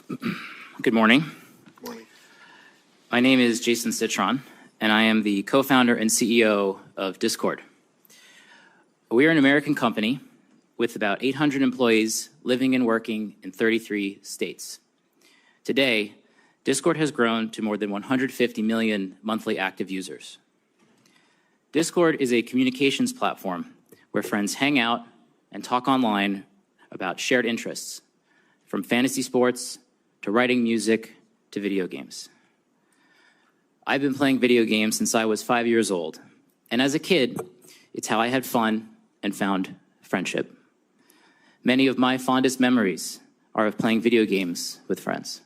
Good morning. Good morning. My name is Jason Citron, and I am the co-founder and CEO of Discord. We are an American company with about 800 employees living and working in 33 states. Today, Discord has grown to more than 150 million monthly active users. Discord is a communications platform where friends hang out and talk online about shared interests, from fantasy sports to writing music to video games. I've been playing video games since I was 5 years old, and as a kid, it's how I had fun and found friendship. Many of my fondest memories are of playing video games with friends.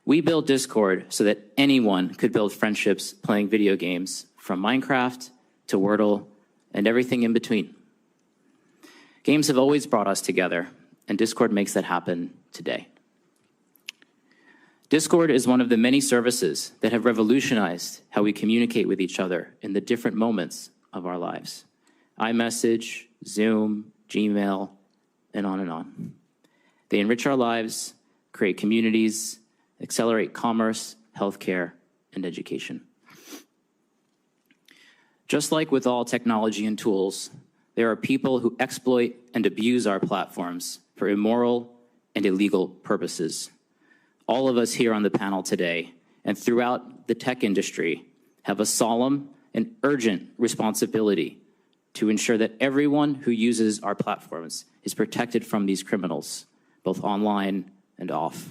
We built Discord so that anyone could build friendships playing video games, from Minecraft to Wordle and everything in between. Games have always brought us together, and Discord makes that happen today. Discord is one of the many services that have revolutionized how we communicate with each other in the different moments of our lives. iMessage, Zoom, Gmail, and on and on. They enrich our lives, create communities, accelerate commerce, healthcare, and education. Just like with all technology and tools, there are people who exploit and abuse our platforms for immoral and illegal purposes. All of us here on the panel today and throughout the tech industry have a solemn and urgent responsibility to ensure that everyone who uses our platforms is protected from these criminals, both online and off.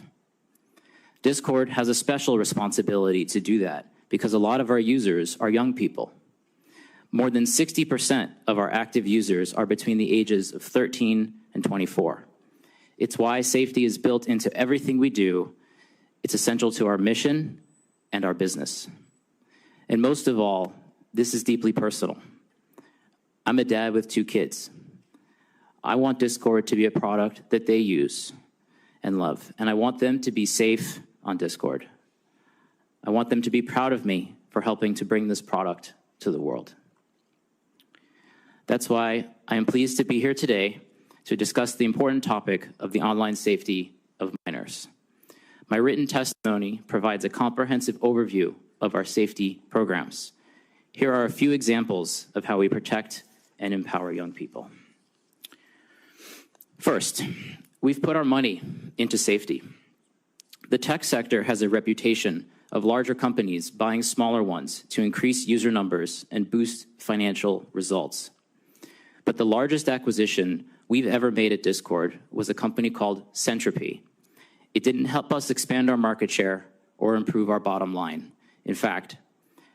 Discord has a special responsibility to do that because a lot of our users are young people. More than 60% of our active users are between the ages of 13 and 24. It's why safety is built into everything we do. It's essential to our mission and our business. And most of all, this is deeply personal. I'm a dad with 2 kids. I want Discord to be a product that they use and love, and I want them to be safe on Discord. I want them to be proud of me for helping to bring this product to the world. That's why I am pleased to be here today to discuss the important topic of the online safety of minors. My written testimony provides a comprehensive overview of our safety programs. Here are a few examples of how we protect and empower young people. First, we've put our money into safety. The tech sector has a reputation of larger companies buying smaller ones to increase user numbers and boost financial results. But the largest acquisition we've ever made at Discord was a company called Centropy. It didn't help us expand our market share or improve our bottom line. In fact,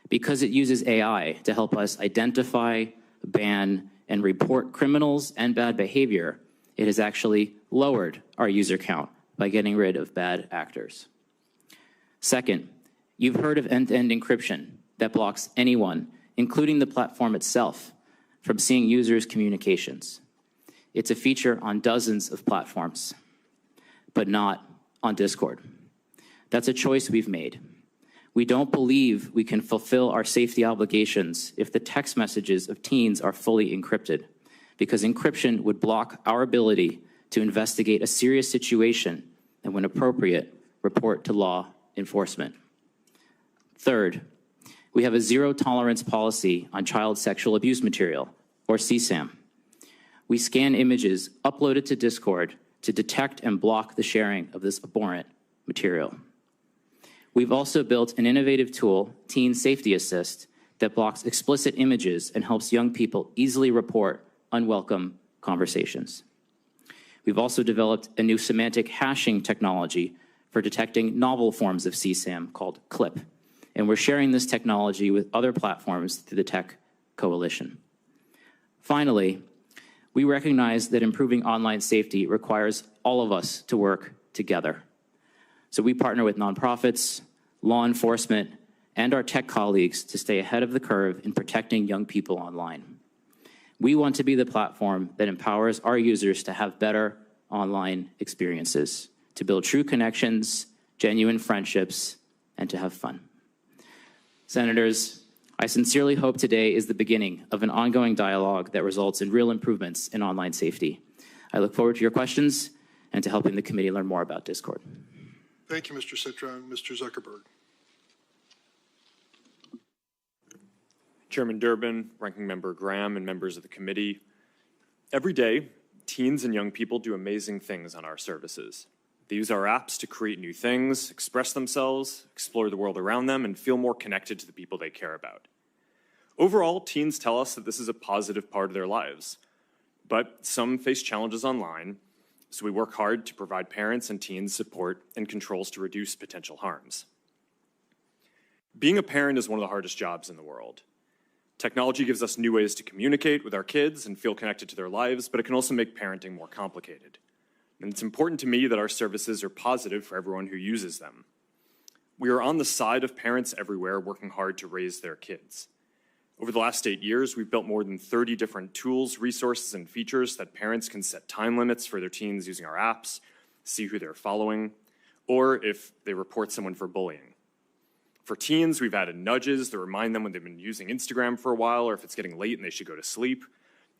because it uses AI to help us identify, ban, and report criminals and bad behavior, it has actually lowered our user count by getting rid of bad actors. Second, you've heard of end-to-end encryption that blocks anyone, including the platform itself, from seeing users' communications. It's a feature on dozens of platforms, but not on Discord. That's a choice we've made. We don't believe we can fulfill our safety obligations if the text messages of teens are fully encrypted, because encryption would block our ability to investigate a serious situation and, when appropriate, report to law enforcement. Third, we have a zero-tolerance policy on child sexual abuse material, or CSAM. We scan images uploaded to Discord to detect and block the sharing of this abhorrent material. We've also built an innovative tool, Teen Safety Assist, that blocks explicit images and helps young people easily report unwelcome conversations. We've also developed a new semantic hashing technology for detecting novel forms of CSAM called CLIP, and we're sharing this technology with other platforms through the Tech Coalition. Finally, we recognize that improving online safety requires all of us to work together. So we partner with nonprofits, law enforcement, and our tech colleagues to stay ahead of the curve in protecting young people online. We want to be the platform that empowers our users to have better online experiences, to build true connections, genuine friendships, and to have fun. Senators, I sincerely hope today is the beginning of an ongoing dialogue that results in real improvements in online safety. I look forward to your questions and to helping the committee learn more about Discord. Thank you, Mr. Citron. Mr. Zuckerberg. Chairman Durbin, Ranking Member Graham, and members of the committee. Every day, teens and young people do amazing things on our services. They use our apps to create new things, express themselves, explore the world around them, and feel more connected to the people they care about. Overall, teens tell us that this is a positive part of their lives, but some face challenges online, so we work hard to provide parents and teens support and controls to reduce potential harms. Being a parent is one of the hardest jobs in the world. Technology gives us new ways to communicate with our kids and feel connected to their lives, but it can also make parenting more complicated. And it's important to me that our services are positive for everyone who uses them. We are on the side of parents everywhere working hard to raise their kids. Over the last 8 years, we've built more than 30 different tools, resources, and features that parents can set time limits for their teens using our apps, see who they're following, or if they report someone for bullying. For teens, we've added nudges that remind them when they've been using Instagram for a while or if it's getting late and they should go to sleep,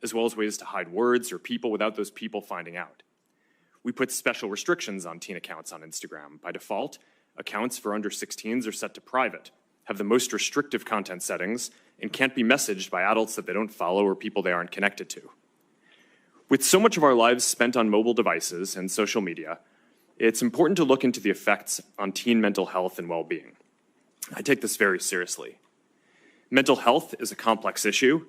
as well as ways to hide words or people without those people finding out. We put special restrictions on teen accounts on Instagram. By default, accounts for under 16s are set to private, have the most restrictive content settings, and can't be messaged by adults that they don't follow or people they aren't connected to. With so much of our lives spent on mobile devices and social media, it's important to look into the effects on teen mental health and well-being. I take this very seriously. Mental health is a complex issue,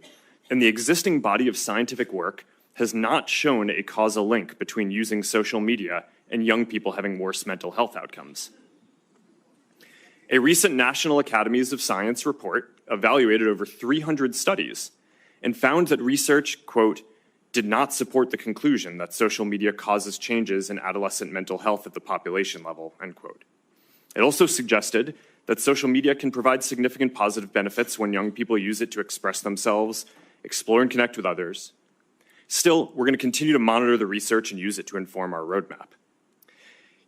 and the existing body of scientific work has not shown a causal link between using social media and young people having worse mental health outcomes. A recent National Academies of Science report evaluated over 300 studies and found that research, quote, did not support the conclusion that social media causes changes in adolescent mental health at the population level, end quote. It also suggested that social media can provide significant positive benefits when young people use it to express themselves, explore and connect with others. Still, we're going to continue to monitor the research and use it to inform our roadmap.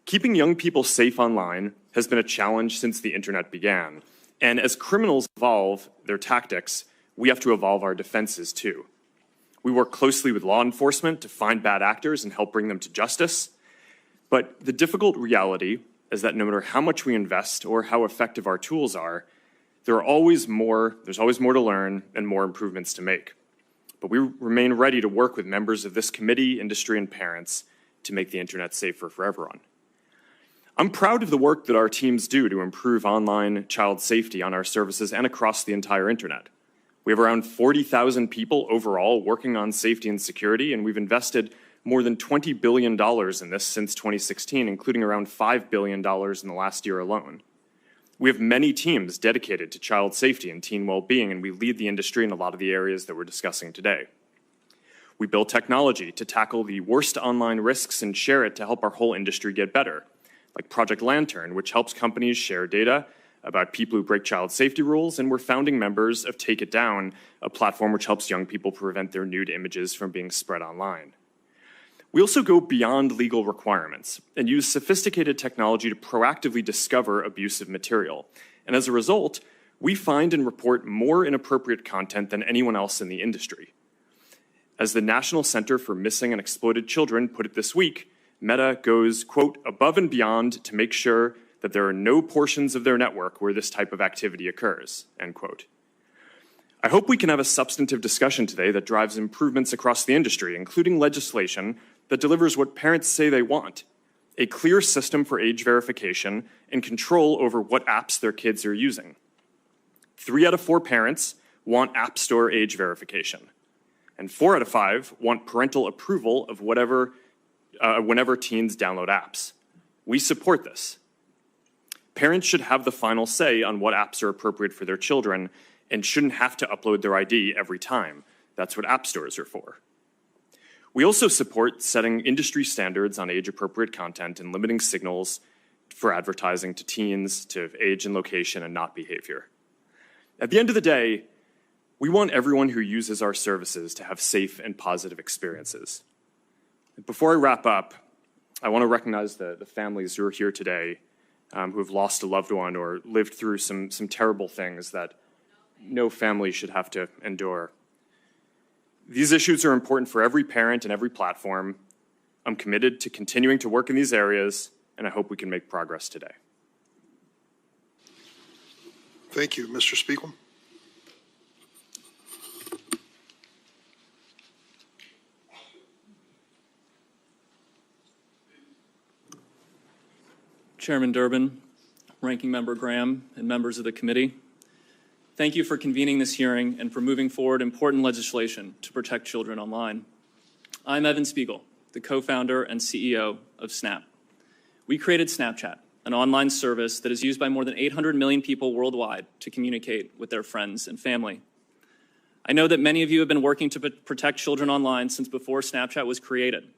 Keeping young people safe online has been a challenge since the internet began. And as criminals evolve their tactics, we have to evolve our defenses too. We work closely with law enforcement to find bad actors and help bring them to justice. But the difficult reality is that no matter how much we invest or how effective our tools are, there's always more to learn and more improvements to make. But we remain ready to work with members of this committee, industry, and parents to make the internet safer for everyone. I'm proud of the work that our teams do to improve online child safety on our services and across the entire internet. We have around 40,000 people overall working on safety and security, and we've invested more than $20 billion in this since 2016, including around $5 billion in the last year alone. We have many teams dedicated to child safety and teen well-being, and we lead the industry in a lot of the areas that we're discussing today. We build technology to tackle the worst online risks and share it to help our whole industry get better, like Project Lantern, which helps companies share data about people who break child safety rules, and we're founding members of Take It Down, a platform which helps young people prevent their nude images from being spread online. We also go beyond legal requirements and use sophisticated technology to proactively discover abusive material. And as a result, we find and report more inappropriate content than anyone else in the industry. As the National Center for Missing and Exploited Children put it this week, Meta goes, quote, above and beyond to make sure that there are no portions of their network where this type of activity occurs, end quote. I hope we can have a substantive discussion today that drives improvements across the industry, including legislation that delivers what parents say they want, a clear system for age verification and control over what apps their kids are using. 3 out of 4 parents want App Store age verification, and 4 out of 5 want parental approval of whenever teens download apps. We support this. Parents should have the final say on what apps are appropriate for their children and shouldn't have to upload their ID every time. That's what app stores are for. We also support setting industry standards on age-appropriate content and limiting signals for advertising to teens to age and location and not behavior. At the end of the day, we want everyone who uses our services to have safe and positive experiences. Before I wrap up, I want to recognize the families who are here today who have lost a loved one or lived through some terrible things that no family should have to endure. These issues are important for every parent and every platform. I'm committed to continuing to work in these areas, and I hope we can make progress today. Thank you. Mr. Spiegel. Chairman Durbin, Ranking Member Graham, and members of the committee, thank you for convening this hearing and for moving forward important legislation to protect children online. I'm Evan Spiegel, the co-founder and CEO of Snap. We created Snapchat, an online service that is used by more than 800 million people worldwide to communicate with their friends and family. I know that many of you have been working to protect children online since before Snapchat was created,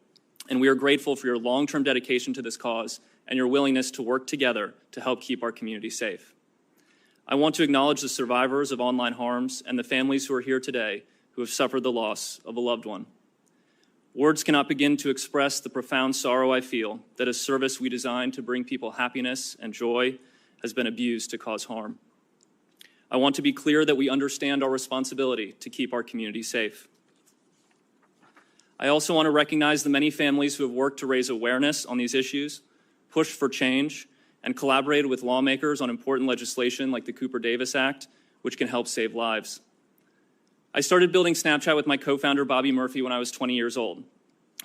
and we are grateful for your long-term dedication to this cause and your willingness to work together to help keep our community safe. I want to acknowledge the survivors of online harms and the families who are here today who have suffered the loss of a loved one. Words cannot begin to express the profound sorrow I feel that a service we designed to bring people happiness and joy has been abused to cause harm. I want to be clear that we understand our responsibility to keep our community safe. I also want to recognize the many families who have worked to raise awareness on these issues, pushed for change, and collaborated with lawmakers on important legislation like the Cooper-Davis Act, which can help save lives. I started building Snapchat with my co-founder Bobby Murphy when I was 20 years old.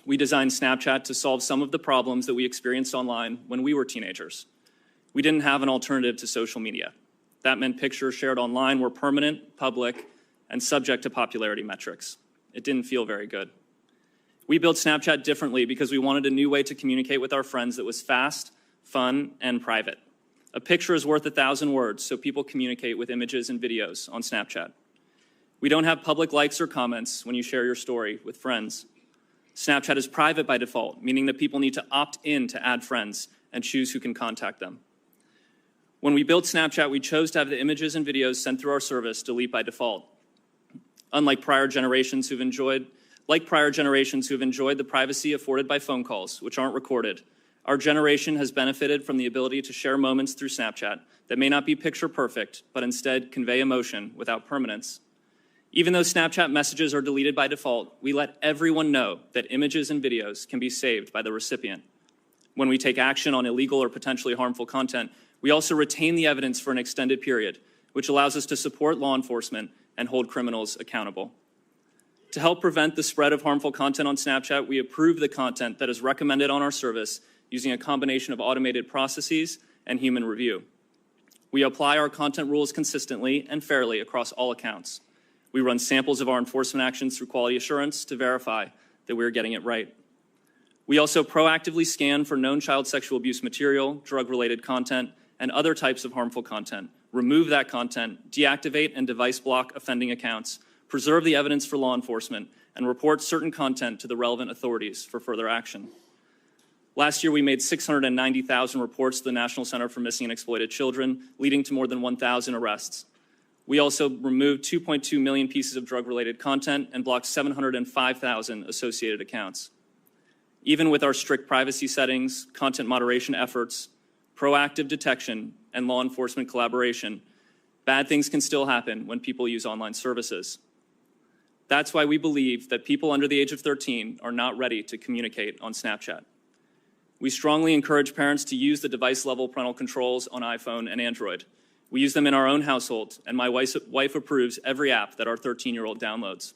We designed Snapchat to solve some of the problems that we experienced online when we were teenagers. We didn't have an alternative to social media. That meant pictures shared online were permanent, public, and subject to popularity metrics. It didn't feel very good. We built Snapchat differently because we wanted a new way to communicate with our friends that was fast, fun, and private. A picture is worth 1,000 words, so people communicate with images and videos on Snapchat. We don't have public likes or comments when you share your story with friends. Snapchat is private by default, meaning that people need to opt in to add friends and choose who can contact them. When we built Snapchat, we chose to have the images and videos sent through our service delete by default. Unlike prior generations who've enjoyed the privacy afforded by phone calls, which aren't recorded, our generation has benefited from the ability to share moments through Snapchat that may not be picture perfect, but instead convey emotion without permanence. Even though Snapchat messages are deleted by default, we let everyone know that images and videos can be saved by the recipient. When we take action on illegal or potentially harmful content, we also retain the evidence for an extended period, which allows us to support law enforcement and hold criminals accountable. To help prevent the spread of harmful content on Snapchat, we approve the content that is recommended on our service using a combination of automated processes and human review. We apply our content rules consistently and fairly across all accounts. We run samples of our enforcement actions through quality assurance to verify that we are getting it right. We also proactively scan for known child sexual abuse material, drug-related content, and other types of harmful content, remove that content, deactivate and device block offending accounts, preserve the evidence for law enforcement, and report certain content to the relevant authorities for further action. Last year, we made 690,000 reports to the National Center for Missing and Exploited Children, leading to more than 1,000 arrests. We also removed 2.2 million pieces of drug-related content and blocked 705,000 associated accounts. Even with our strict privacy settings, content moderation efforts, proactive detection, and law enforcement collaboration, bad things can still happen when people use online services. That's why we believe that people under the age of 13 are not ready to communicate on Snapchat. We strongly encourage parents to use the device-level parental controls on iPhone and Android. We use them in our own household, and my wife approves every app that our 13-year-old downloads.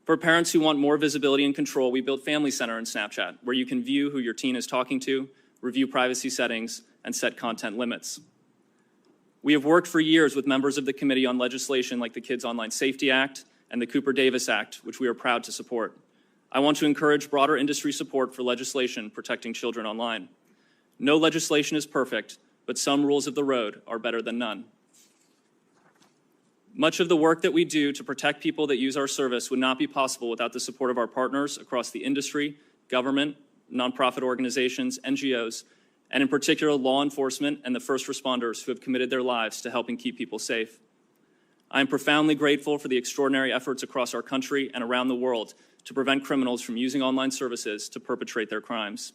For parents who want more visibility and control, we built Family Center in Snapchat, where you can view who your teen is talking to, review privacy settings, and set content limits. We have worked for years with members of the committee on legislation like the Kids Online Safety Act and the Cooper-Davis Act, which we are proud to support. I want to encourage broader industry support for legislation protecting children online. No legislation is perfect, but some rules of the road are better than none. Much of the work that we do to protect people that use our service would not be possible without the support of our partners across the industry, government, nonprofit organizations, NGOs, and in particular law enforcement and the first responders who have committed their lives to helping keep people safe. I am profoundly grateful for the extraordinary efforts across our country and around the world to prevent criminals from using online services to perpetrate their crimes.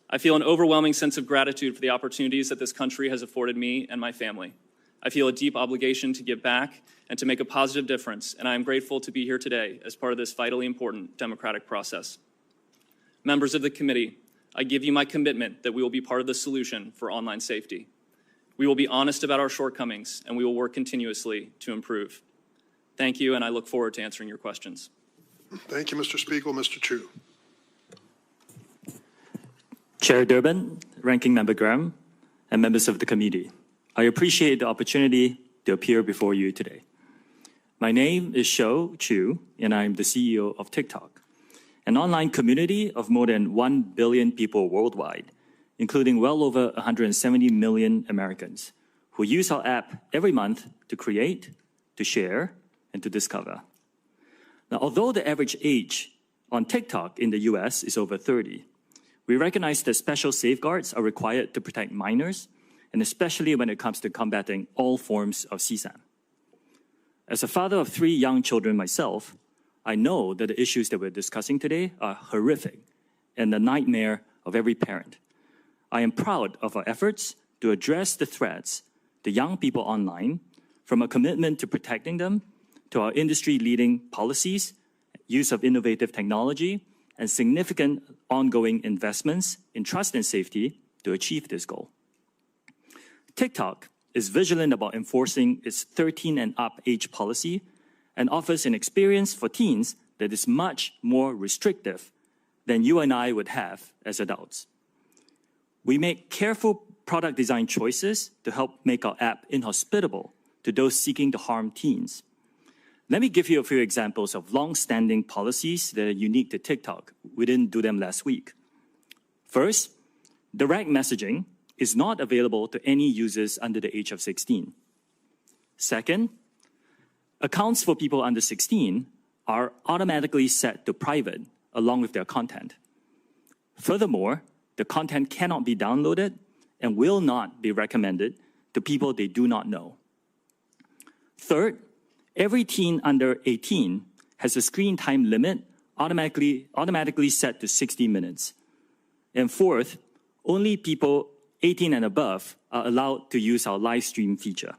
I feel an overwhelming sense of gratitude for the opportunities that this country has afforded me and my family. I feel a deep obligation to give back and to make a positive difference, and I am grateful to be here today as part of this vitally important democratic process. Members of the committee, I give you my commitment that we will be part of the solution for online safety. We will be honest about our shortcomings, and we will work continuously to improve. Thank you, and I look forward to answering your questions. Thank you, Mr. Spiegel. Mr. Chu. Chair Durbin, Ranking Member Graham, and members of the committee, I appreciate the opportunity to appear before you today. My name is Shou Chu, and I'm the CEO of TikTok, an online community of more than 1 billion people worldwide, including well over 170 million Americans who use our app every month to create, to share, and to discover. Now, although the average age on TikTok in the US is over 30, we recognize that special safeguards are required to protect minors, and especially when it comes to combating all forms of CSAM. As a father of 3 young children myself, I know that the issues that we're discussing today are horrific and the nightmare of every parent. I am proud of our efforts to address the threats to young people online, from a commitment to protecting them to our industry-leading policies, use of innovative technology, and significant ongoing investments in trust and safety to achieve this goal. TikTok is vigilant about enforcing its 13 and up age policy and offers an experience for teens that is much more restrictive than you and I would have as adults. We make careful product design choices to help make our app inhospitable to those seeking to harm teens. Let me give you a few examples of long-standing policies that are unique to TikTok. We didn't do them last week. First, direct messaging is not available to any users under the age of 16. Second, accounts for people under 16 are automatically set to private along with their content. Furthermore, the content cannot be downloaded and will not be recommended to people they do not know. Third, every teen under 18 has a screen time limit automatically set to 60 minutes. And fourth, only people 18 and above are allowed to use our live stream feature.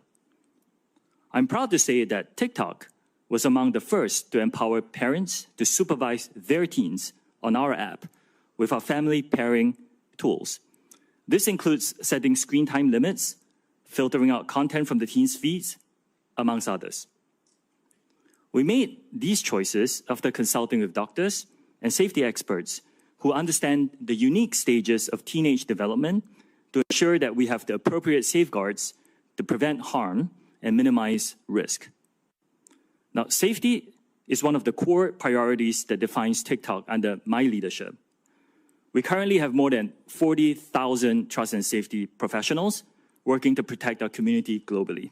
I'm proud to say that TikTok was among the first to empower parents to supervise their teens on our app with our family pairing tools. This includes setting screen time limits, filtering out content from the teens' feeds, amongst others. We made these choices after consulting with doctors and safety experts who understand the unique stages of teenage development to ensure that we have the appropriate safeguards to prevent harm and minimize risk. Now, safety is one of the core priorities that defines TikTok under my leadership. We currently have more than 40,000 trust and safety professionals working to protect our community globally.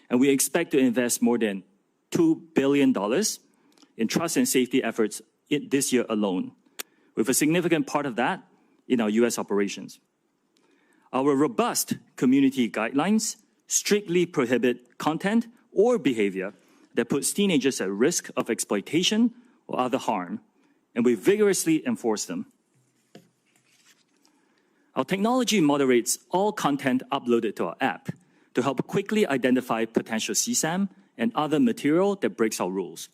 And we expect to invest more than $2 billion in trust and safety efforts this year alone, with a significant part of that in our US operations. Our robust community guidelines strictly prohibit content or behavior that puts teenagers at risk of exploitation or other harm, and we vigorously enforce them. Our technology moderates all content uploaded to our app to help quickly identify potential CSAM and other material that breaks our rules.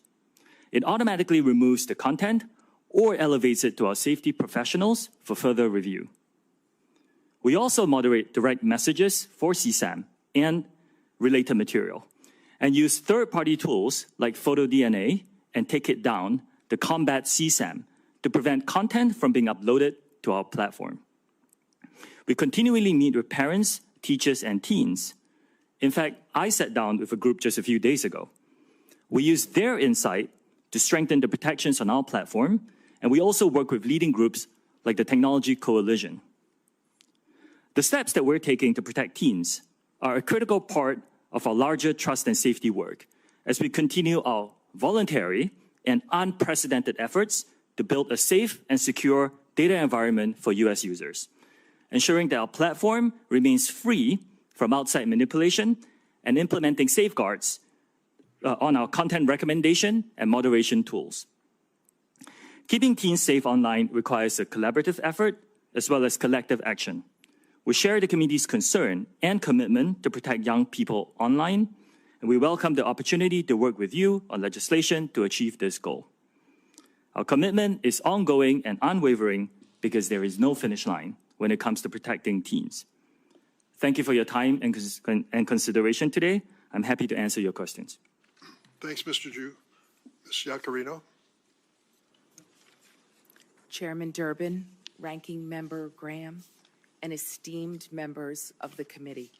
It automatically removes the content or elevates it to our safety professionals for further review. We also moderate direct messages for CSAM and related material, and use third-party tools like PhotoDNA and Take It Down to combat CSAM to prevent content from being uploaded to our platform. We continually meet with parents, teachers, and teens. In fact, I sat down with a group just a few days ago. We use their insight to strengthen the protections on our platform, and we also work with leading groups like the Technology Coalition. The steps that we're taking to protect teens are a critical part of our larger trust and safety work as we continue our voluntary and unprecedented efforts to build a safe and secure data environment for US users, ensuring that our platform remains free from outside manipulation and implementing safeguards on our content recommendation and moderation tools. Keeping teens safe online requires a collaborative effort as well as collective action. We share the community's concern and commitment to protect young people online, and we welcome the opportunity to work with you on legislation to achieve this goal. Our commitment is ongoing and unwavering because there is no finish line when it comes to protecting teens. Thank you for your time and consideration today. I'm happy to answer your questions. Thanks, Mr. Chu. Ms. Yacarino. Chairman Durbin, Ranking Member Graham, and esteemed members of the committee,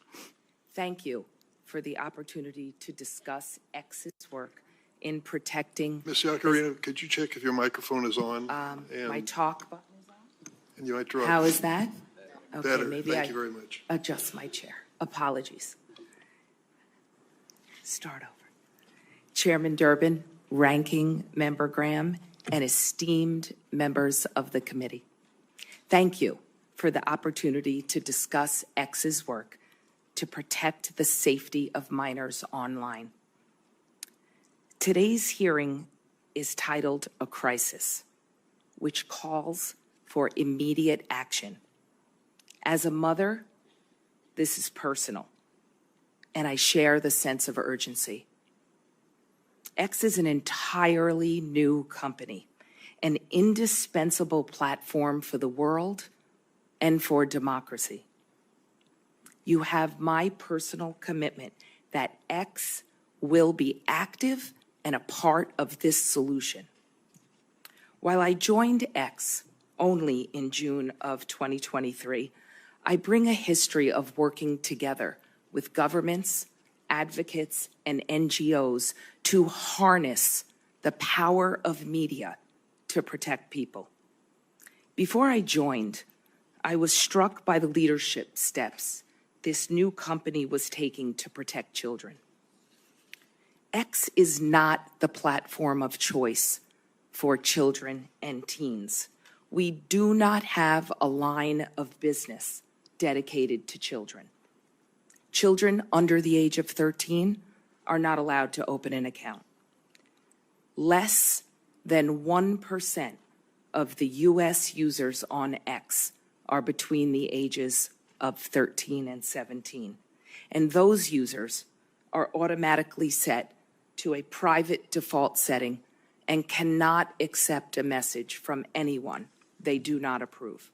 thank you for the opportunity to discuss X's work in protecting. Ms. Yacarino, could you check if your microphone is on? My talk button is on. And you might draw. How is that? Okay, Better. maybe Thank you very much. adjust my chair. Apologies. Start over. Chairman Durbin, Ranking Member Graham, and esteemed members of the committee, thank you for the opportunity to discuss X's work to protect the safety of minors online. Today's hearing is titled A Crisis, which calls for immediate action. As a mother, this is personal, and I share the sense of urgency. X is an entirely new company, an indispensable platform for the world and for democracy. You have my personal commitment that X will be active and a part of this solution. While I joined X only in June of 2023, I bring a history of working together with governments, advocates, and NGOs to harness the power of media to protect people. Before I joined, I was struck by the leadership steps this new company was taking to protect children. X is not the platform of choice for children and teens. We do not have a line of business dedicated to children. Children under the age of 13 are not allowed to open an account. Less than 1% of the US users on X are between the ages of 13 and 17. And those users are automatically set to a private default setting and cannot accept a message from anyone they do not approve.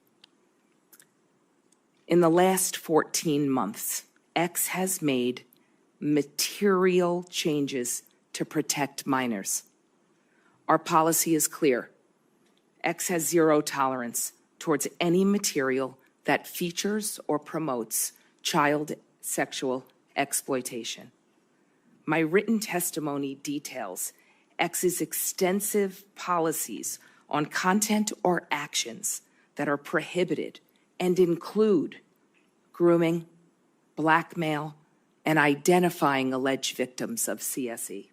In the last 14 months, X has made material changes to protect minors. Our policy is clear. X has zero tolerance towards any material that features or promotes child sexual exploitation. My written testimony details X's extensive policies on content or actions that are prohibited and include grooming, blackmail, and identifying alleged victims of CSE.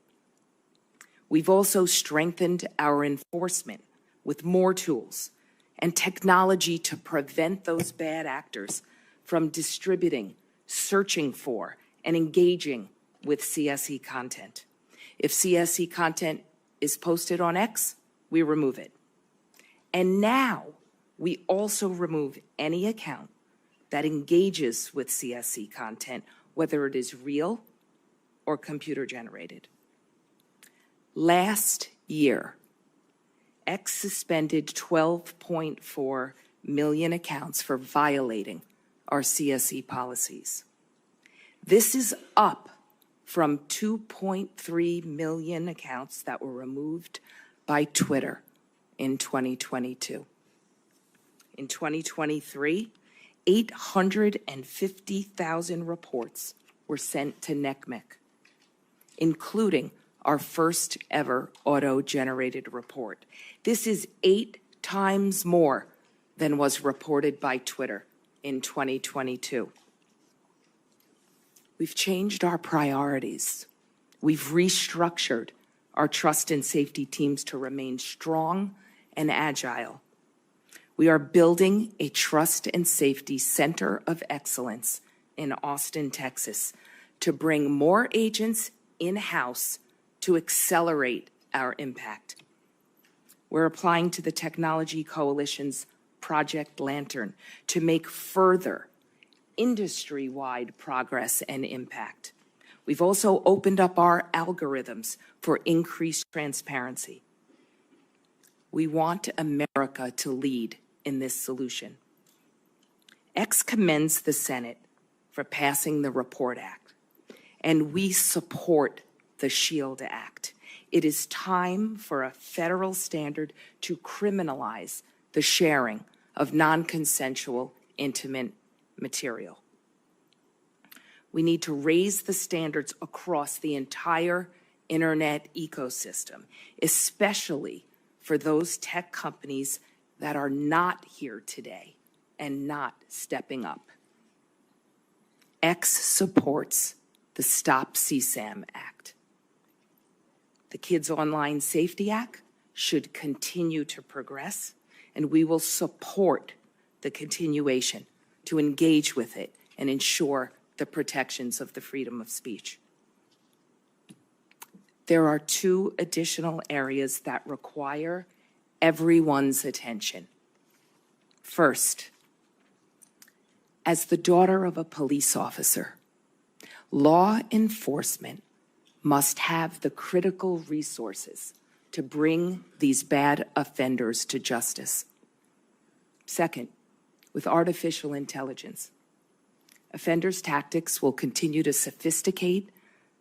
We've also strengthened our enforcement with more tools and technology to prevent those bad actors from distributing, searching for, and engaging with CSE content. If CSE content is posted on X, we remove it. And now we also remove any account that engages with CSE content, whether it is real or computer generated. Last year, X suspended 12.4 million accounts for violating our CSE policies. This is up from 2.3 million accounts that were removed by Twitter in 2022. In 2023, 850,000 reports were sent to NCMEC, including our first ever auto-generated report. This is 8 times more than was reported by Twitter in 2022. We've changed our priorities. We've restructured our trust and safety teams to remain strong and agile. We are building a trust and safety center of excellence in Austin, Texas, to bring more agents in-house to accelerate our impact. We're applying to the Technology Coalition's Project Lantern to make further industry-wide progress and impact. We've also opened up our algorithms for increased transparency. We want America to lead in this solution. X commends the Senate for passing the REPORT Act, and we support the SHIELD Act. It is time for a federal standard to criminalize the sharing of non-consensual intimate material. We need to raise the standards across the entire internet ecosystem, especially for those tech companies that are not here today and not stepping up. X supports the Stop CSAM Act. The Kids Online Safety Act should continue to progress, and we will support the continuation to engage with it and ensure the protections of the freedom of speech. There are two additional areas that require everyone's attention. First, as the daughter of a police officer, law enforcement must have the critical resources to bring these bad offenders to justice. Second, with artificial intelligence, offenders' tactics will continue to sophisticate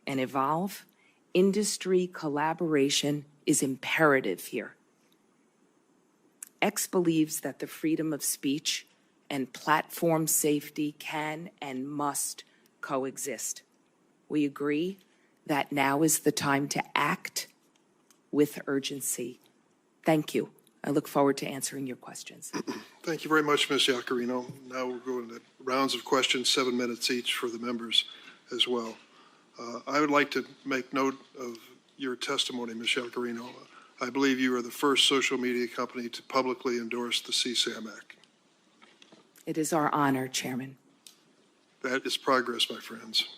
and evolve. Industry collaboration is imperative here. X believes that the freedom of speech and platform safety can and must coexist. We agree that now is the time to act with urgency. Thank you. I look forward to answering your questions. Thank you very much, Ms. Iaccarino. Now we'll go into rounds of questions, 7 minutes each for the members as well. I would like to make note of your testimony, Ms. Iaccarino. I believe you are the first social media company to publicly endorse the CSAM Act. It is our honor, Chairman. That is progress, my friends.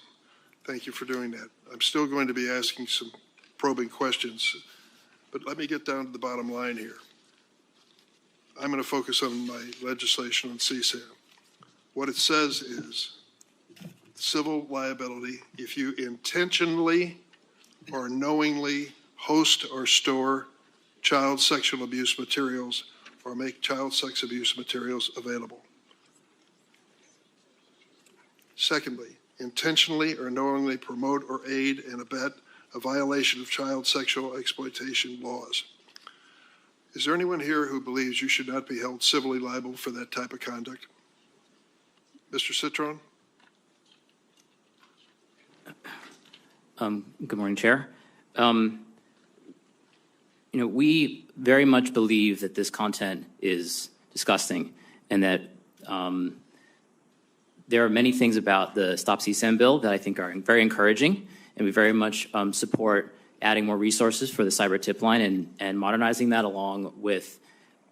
Thank you for doing that. I'm still going to be asking some probing questions, but let me get down to the bottom line here. I'm going to focus on my legislation on CSAM. What it says is civil liability if you intentionally or knowingly host or store child sexual abuse materials or make child sex abuse materials available. Secondly, intentionally or knowingly promote or aid and abet a violation of child sexual exploitation laws. Is there anyone here who believes you should not be held civilly liable for that type of conduct? Mr. Citron? Good morning, Chair. We very much believe that this content is disgusting and that there are many things about the Stop CSAM bill that I think are very encouraging, and we very much support adding more resources for the cyber tip line and modernizing that along with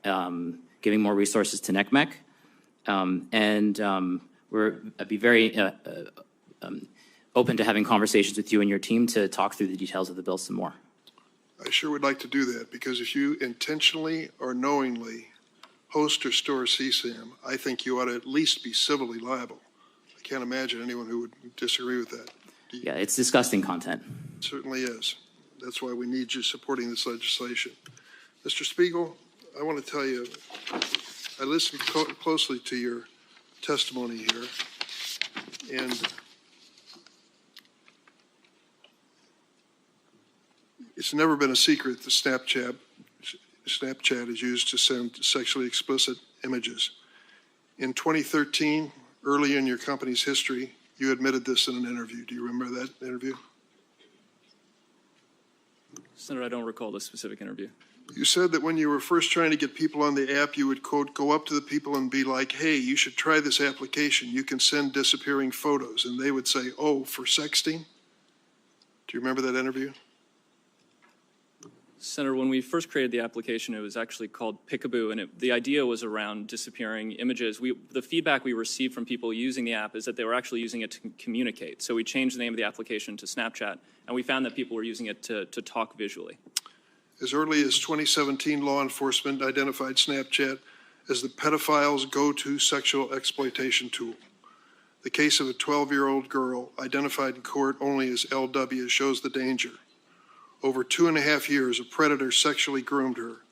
giving more resources to NECMEC. I'd be very open to having conversations with you and your team to talk through the details of the bill some more. I sure would like to do that, because if you intentionally or knowingly host or store CSAM, I think you ought to at least be civilly liable. I can't imagine anyone who would disagree with that. Yeah, it's disgusting content. It certainly is. That's why we need you supporting this legislation. Mr. Spiegel, I want to tell you, I listened closely to your testimony here, and it's never been a secret that Snapchat is used to send sexually explicit images. In 2013, early in your company's history, you admitted this in an interview. Do you remember that interview? Senator, I don't recall the specific interview. You said that when you were first trying to get people on the app, you would, quote, go up to the people and be like, hey, you should try this application. You can send disappearing photos. And they would say, oh, for sexting? Do you remember that interview? Senator, when we first created the application, it was actually called Pickaboo, and the idea was around disappearing images. The feedback we received from people using the app is that they were actually using it to communicate. So we changed the name of the application to Snapchat, and we found that people were using it to talk visually. As early as 2017, law enforcement identified Snapchat as the pedophile's go-to sexual exploitation tool. The case of a 12-year-old girl identified in court only as LW shows the danger. Over 2.5 years, a predator sexually groomed her.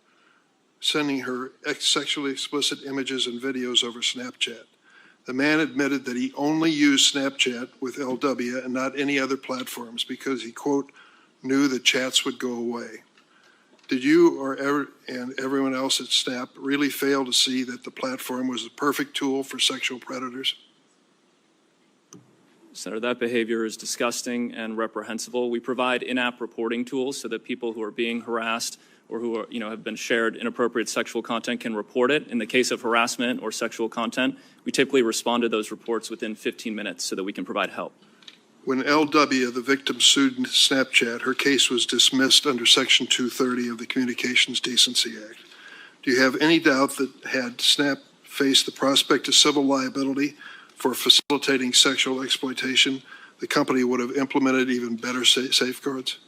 sending her sexually explicit images and videos over Snapchat. The man admitted that he only used Snapchat with LW and not any other platforms because he, quote, knew the chats would go away. Did you and everyone else at Snap really fail to see that the platform was the perfect tool for sexual predators? Senator, that behavior is disgusting and reprehensible. We provide in-app reporting tools so that people who are being harassed or who are, have been shared inappropriate sexual content can report it. In the case of harassment or sexual content, we typically respond to those reports within 15 minutes so that we can provide help. When LW, the victim, sued Snapchat, her case was dismissed under Section 230 of the Communications Decency Act. Do you have any doubt that had Snap faced the prospect of civil liability for facilitating sexual exploitation, the company would have implemented even better safeguards?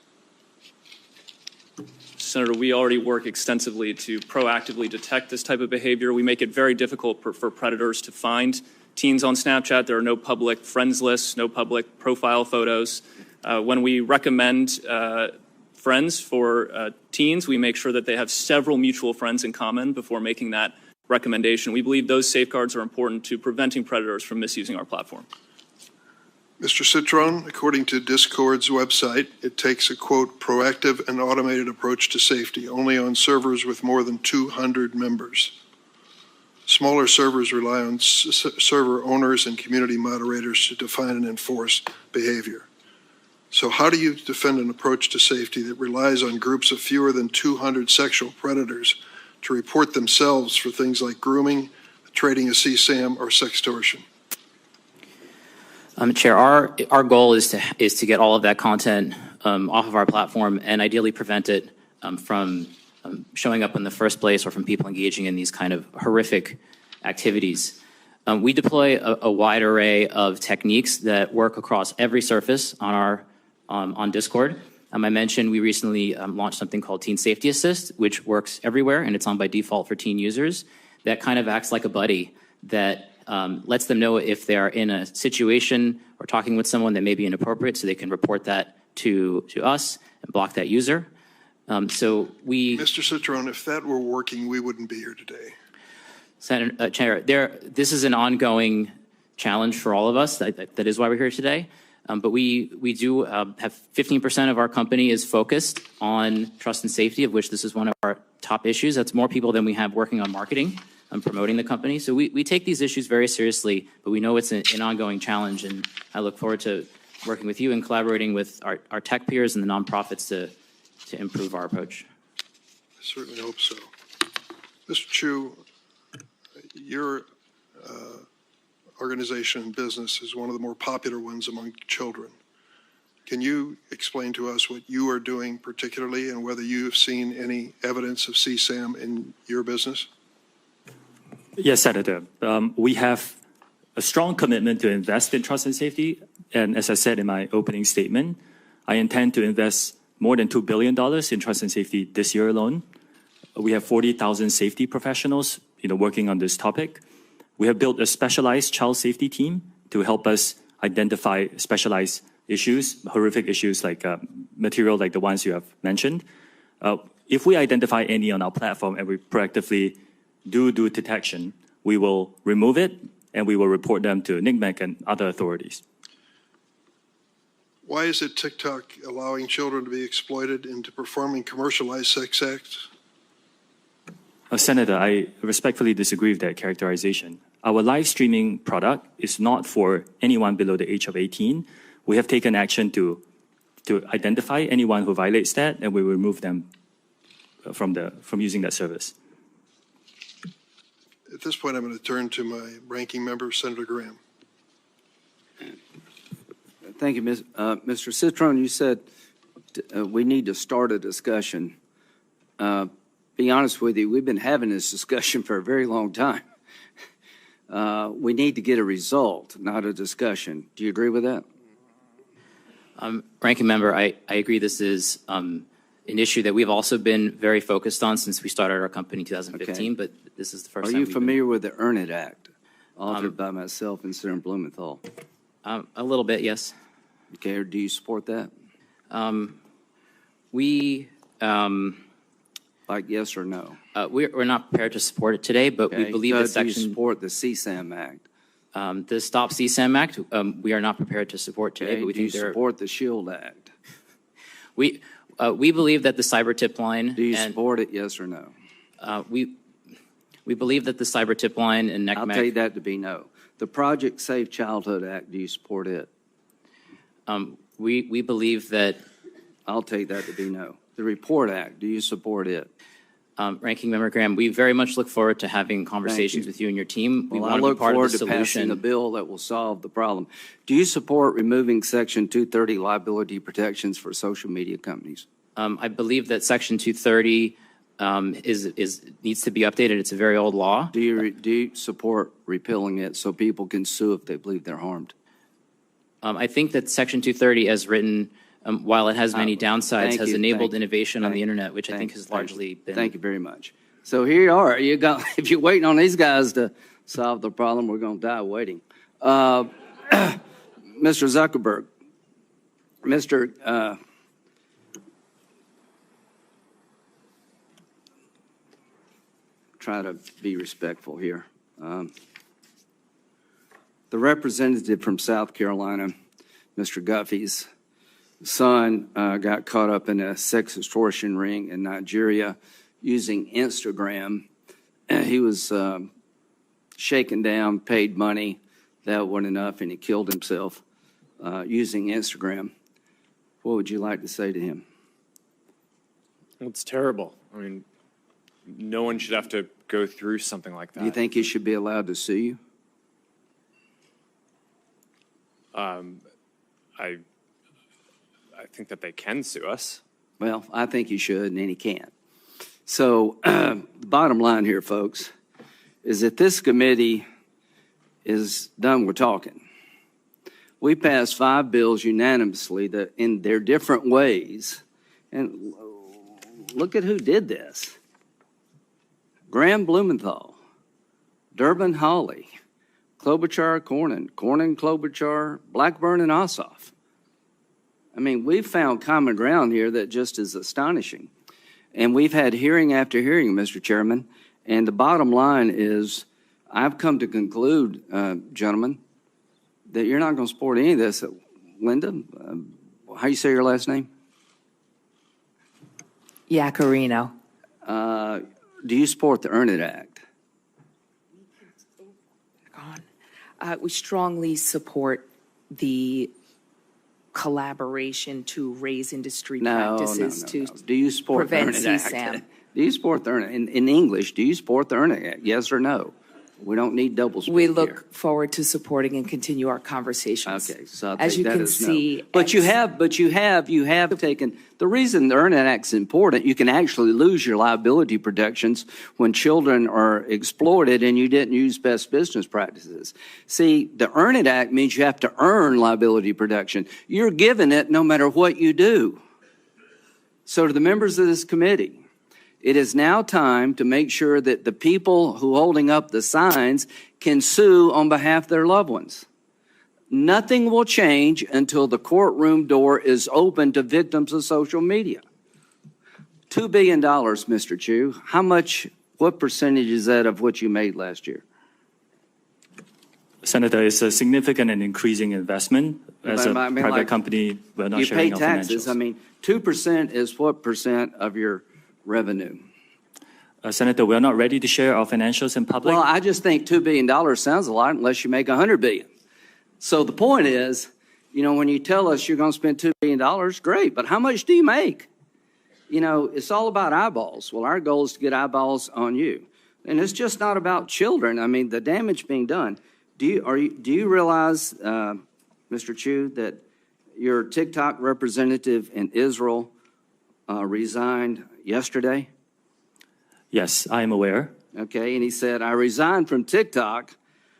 Senator, we already work extensively to proactively detect this type of behavior. We make it very difficult for predators to find teens on Snapchat. There are no public friends lists, no public profile photos. When we recommend friends for teens, we make sure that they have several mutual friends in common before making that recommendation. We believe those safeguards are important to preventing predators from misusing our platform. Mr. Citron, according to Discord's website, it takes a, quote, proactive and automated approach to safety only on servers with more than 200 members. Smaller servers rely on server owners and community moderators to define and enforce behavior. So how do you defend an approach to safety that relies on groups of fewer than 200 sexual predators to report themselves for things like grooming, trading a CSAM, or sextortion? Chair, our goal is to get all of that content off of our platform and ideally prevent it from showing up in the first place or from people engaging in these kind of horrific activities. We deploy a wide array of techniques that work across every surface on Discord. I mentioned we recently launched something called Teen Safety Assist, which works everywhere, and it's on by default for teen users. That kind of acts like a buddy that lets them know if they're in a situation or talking with someone that may be inappropriate, so they can report that to us and block that user. Mr. Citron, if that were working, we wouldn't be here today. Senator, Chair, this is an ongoing challenge for all of us. That is why we're here today. But we do have 15% of our company is focused on trust and safety, of which this is one of our top issues. That's more people than we have working on marketing and promoting the company. So we take these issues very seriously, but we know it's an ongoing challenge, and I look forward to working with you and collaborating with our tech peers and the nonprofits to improve our approach. I certainly hope so. Mr. Chu, your organization and business is one of the more popular ones among children. Can you explain to us what you are doing particularly and whether you've seen any evidence of CSAM in your business? Yes, Senator. We have a strong commitment to invest in trust and safety. And as I said in my opening statement, I intend to invest more than $2 billion in trust and safety this year alone. We have 40,000 safety professionals working on this topic. We have built a specialized child safety team to help us identify specialized issues, horrific issues like material like the ones you have mentioned. If we identify any on our platform and we proactively do detection, we will remove it and we will report them to NCMEC and other authorities. Why is it TikTok allowing children to be exploited into performing commercialized sex acts? Senator, I respectfully disagree with that characterization. Our live streaming product is not for anyone below the age of 18. We have taken action to identify anyone who violates that, and we will remove them from using that service. At this point, I'm going to turn to my ranking member, Senator Graham. Thank you, Mr. Citron. You said we need to start a discussion. Be honest with you, we've been having this discussion for a very long time. We need to get a result, not a discussion. Do you agree with that? Ranking member, I agree this is an issue that we've also been very focused on since we started our company in 2015, but this is the first time. Are you familiar with the Earn It Act, authored by myself and Senator Blumenthal? A little bit, yes. Okay, or do you support that? Like yes or no? We're not prepared to support it today, but we Okay. believe that Do you section, support the CSAM Act? the Stop CSAM Act, we are not prepared to support today, Okay. but we Do you think there, support the SHIELD Act? we believe that the cyber tip line. Do you and, support it, yes or no? we believe that the cyber tip line and I'll NECMEC. take that to be no. The Project Safe Childhood Act, do you support it? We believe that, I'll take that to be no. The Report Act, do you support it? Ranking Member Graham, we very much look forward to having conversations you. with you and your team. We Well, I want to be look part forward of to the passing a solution. bill that will solve the problem. Do you support removing Section 230 liability protections for social media companies? I believe that Section 230 needs to be updated. It's a very old law. Do you support repealing it so people can sue if they believe they're harmed? I think that Section 230, as written, while it has many downsides, thank has you, enabled thank you, innovation on thank the you, internet, which I think Thank has you. largely been. Thank you very much. So here you are. You got. If you're waiting on these guys to solve the problem, we're going to die waiting. Mr. Zuckerberg, try to be respectful here. The representative from South Carolina, Mr. Guffey's son, got caught up in a sex extortion ring in Nigeria using Instagram. He was shaken down, paid money. That wasn't enough, and he killed himself using Instagram. What would you like to say to him? It's terrible. I mean, no one should have to go through something like that. Do you think he should be allowed to sue you? I think that they can sue us. Well, I think he should, and he can't. So the bottom line here, folks, is that this committee is done with talking. We passed 5 bills unanimously that in their different ways, and look at who did this. Graham Blumenthal, Durbin Hawley, Klobuchar Cornyn, Klobuchar, Blackburn, and Ossoff. I mean, we've found common ground here that just is astonishing. And we've had hearing after hearing, Mr. Chairman, and the bottom line is I've come to conclude, gentlemen, that you're not going to support any of this. Linda, how you say your last name? Yacarino. Do you support the Earn It Act? We strongly support the collaboration to raise industry practices to Do you support the Earn prevent It Act? CSAM. Do you support the Earn It? In English, do you support the Earn It Act? Yes or no? We don't need double speak We here. look forward to supporting and continue our conversations. Okay, so I'll as take you that can as no. see, But you have taken, the reason the Earn It Act's important, you can actually lose your liability protections when children are exploited and you didn't use best business practices. See, the Earn It Act means you have to earn liability protection. You're given it no matter what you do. So to the members of this committee, it is now time to make sure that the people who are holding up the signs can sue on behalf of their loved ones. Nothing will change until the courtroom door is open to victims of social media. $2 billion, Mr. Chu. How much, what percentage is that of what you made last year? Senator, it's a significant and increasing investment. As a private company, we're not You sharing pay our taxes. financials. I mean, 2% is what percent of your revenue? Senator, we're not ready to share our financials in public. Well, I just think $2 billion sounds a lot unless you make $100 billion. So the point is, you know, when you tell us you're going to spend $2 billion, great, but how much do you make? You know, it's all about eyeballs. Well, our goal is to get eyeballs on you. And it's just not about children. I mean, the damage being done. Do you realize, Mr. Chu, that your TikTok representative in Israel resigned yesterday? Yes, I am aware. Okay, and he said, I resigned from TikTok.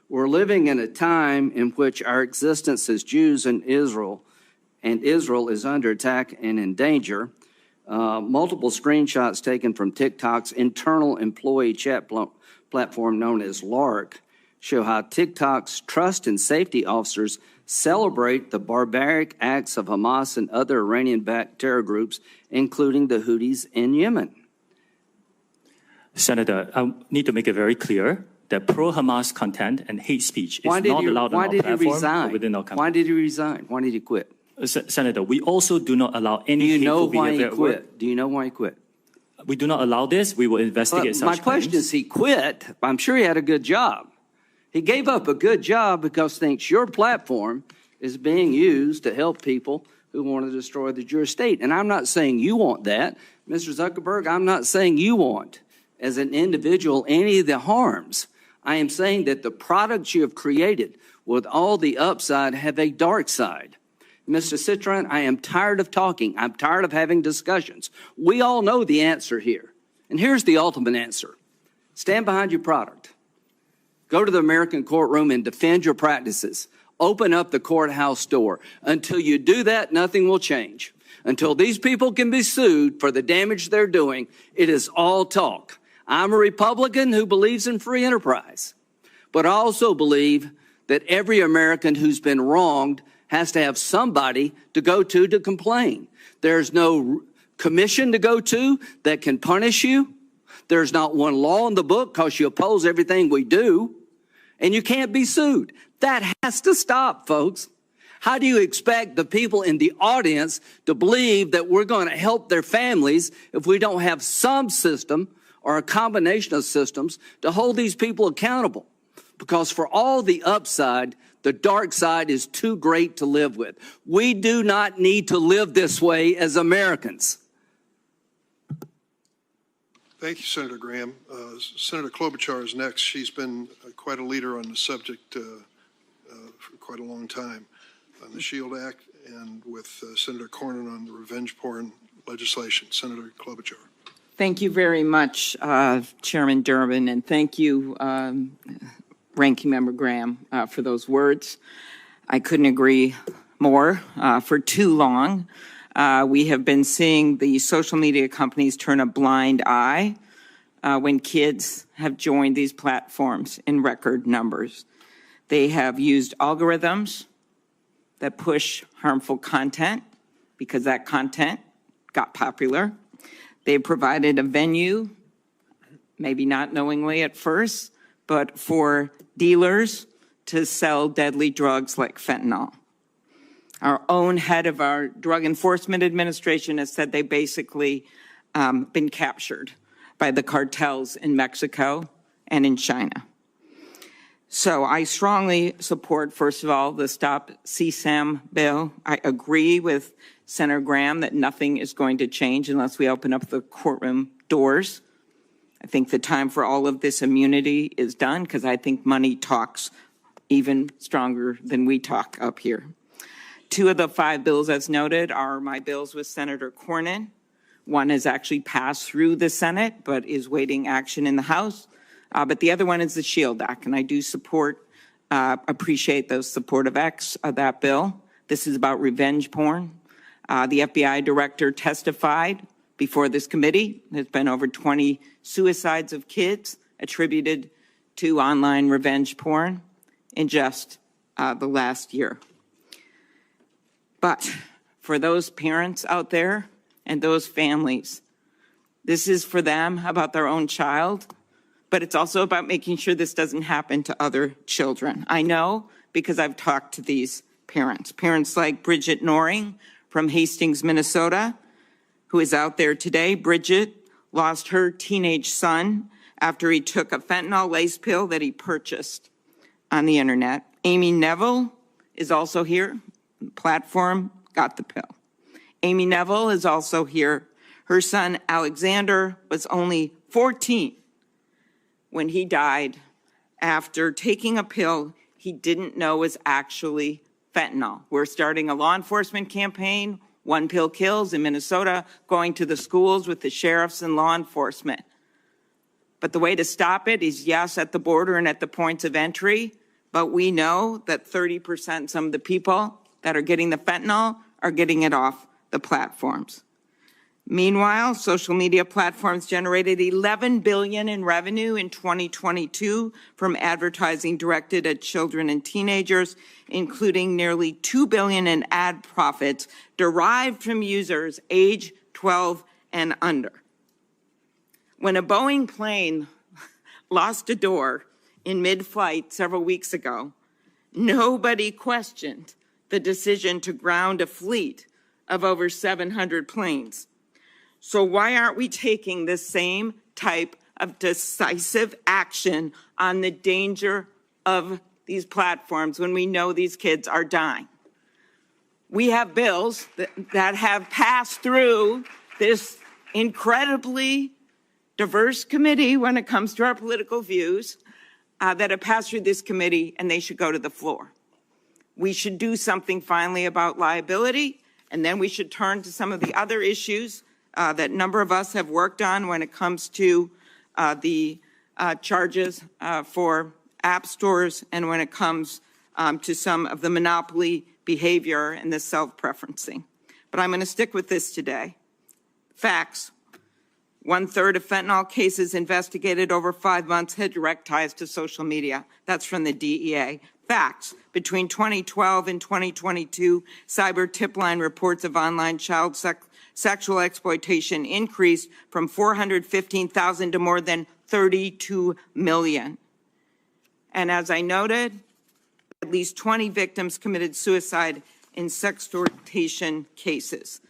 We're living in a time in which our existence as Jews in Israel, and Israel is under attack and in danger. Multiple screenshots taken from TikTok's internal employee chat platform known as LARC show how TikTok's trust and safety officers celebrate the barbaric acts of Hamas and other Iranian-backed terror groups, including the Houthis in Yemen. Senator, I need to make it very clear that pro-Hamas content and hate speech is not allowed on our platform or within our company. Why did he resign? Why did he quit? Senator, we also do not allow any Do you know hateful why he behavior at work. quit? Do you know why he quit? We do not allow this. We will investigate such My question claims. is, he quit. I'm sure he had a good job. He gave up a good job because thinks your platform is being used to help people who want to destroy the Jewish state. And I'm not saying you want that. Mr. Zuckerberg, I'm not saying you want, as an individual, any of the harms. I am saying that the products you have created with all the upside have a dark side. Mr. Citron, I am tired of talking. I'm tired of having discussions. We all know the answer here. And here's the ultimate answer. Stand behind your product. Go to the American courtroom and defend your practices. Open up the courthouse door. Until you do that, nothing will change. Until these people can be sued for the damage they're doing, it is all talk. I'm a Republican who believes in free enterprise, but I also believe that every American who's been wronged has to have somebody to go to complain. There's no commission to go to that can punish you. There's not one law in the book because you oppose everything we do, and you can't be sued. That has to stop, folks. How do you expect the people in the audience to believe that we're going to help their families if we don't have some system or a combination of systems to hold these people accountable? Because for all the upside, the dark side is too great to live with. We do not need to live this way as Americans. Thank you, Senator Graham. Senator Klobuchar is next. She's been quite a leader on the subject for quite a long time on the SHIELD Act and with Senator Cornyn on the revenge porn legislation. Senator Klobuchar. Thank you very much, Chairman Durbin, and thank you, Ranking Member Graham, for those words. I couldn't agree more. For too long, we have been seeing the social media companies turn a blind eye when kids have joined these platforms in record numbers. They have used algorithms that push harmful content because that content got popular. They provided a venue, maybe not knowingly at first, but for dealers to sell deadly drugs like fentanyl. Our own head of our Drug Enforcement Administration has said they've basically been captured by the cartels in Mexico and in China. So I strongly support, first of all, the Stop CSAM bill. I agree with Senator Graham that nothing is going to change unless we open up the courtroom doors. I think the time for all of this immunity is done because I think money talks even stronger than we talk up here. 2 of the 5 bills, as noted, are my bills with Senator Cornyn. One has actually passed through the Senate, but is waiting action in the House. But the other one is the SHIELD Act, and I do support, appreciate the support of that bill. This is about revenge porn. The FBI director testified before this committee. There's been over 20 suicides of kids attributed to online revenge porn in just the last year. But for those parents out there and those families, this is for them about their own child, but it's also about making sure this doesn't happen to other children. I know because I've talked to these parents. Parents like Bridget Noring from Hastings, Minnesota, who is out there today. Bridget lost her teenage son after he took a fentanyl lace pill that he purchased on the internet. Amy Neville is also here. Platform got the pill. Amy Neville is also here. Her son Alexander was only 14 when he died after taking a pill he didn't know was actually fentanyl. We're starting a law enforcement campaign, One Pill Kills in Minnesota, going to the schools with the sheriffs and law enforcement. But the way to stop it is, yes, at the border and at the points of entry, but we know that 30% some of the people that are getting the fentanyl are getting it off the platforms. Meanwhile, social media platforms generated $11 billion in revenue in 2022 from advertising directed at children and teenagers, including nearly $2 billion in ad profits derived from users age 12 and under. When a Boeing plane lost a door in mid-flight several weeks ago, nobody questioned the decision to ground a fleet of over 700 planes. So why aren't we taking the same type of decisive action on the danger of these platforms when we know these kids are dying? We have bills that have passed through this incredibly diverse committee when it comes to our political views, that have passed through this committee, and they should go to the floor. We should do something finally about liability, and then we should turn to some of the other issues that a number of us have worked on when it comes to the charges for app stores and when it comes to some of the monopoly behavior and the self-preferencing. But I'm going to stick with this today. Facts. 1/3 of fentanyl cases investigated over 5 months had direct ties to social media. That's from the DEA. Facts. Between 2012 and 2022, cyber tip line reports of online child sexual exploitation increased from 415,000 to more than 32 million. And as I noted, at least 20 victims committed suicide in sextortation cases.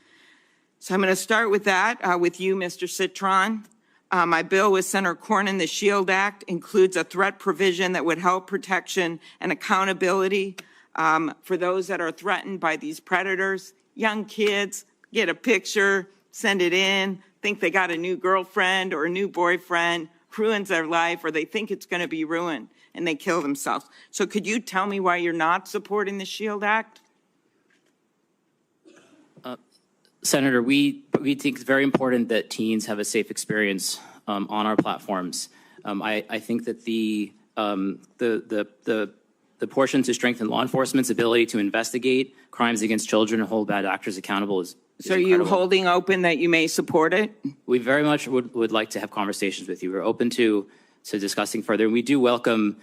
So I'm going to start with that, with you, Mr. Citron. My bill with Senator Cornyn, the SHIELD Act, includes a threat provision that would help protection and accountability for those that are threatened by these predators. Young kids get a picture, send it in, think they got a new girlfriend or a new boyfriend, ruins their life, or they think it's going to be ruined, and they kill themselves. So could you tell me why you're not supporting the SHIELD Act? Senator, we think it's very important that teens have a safe experience on our platforms. I think that the portion to strengthen law enforcement's ability to investigate crimes against children and hold bad actors accountable is so are you holding open that you may support it? We very much would like to have conversations with you. We're open to discussing further. And we do welcome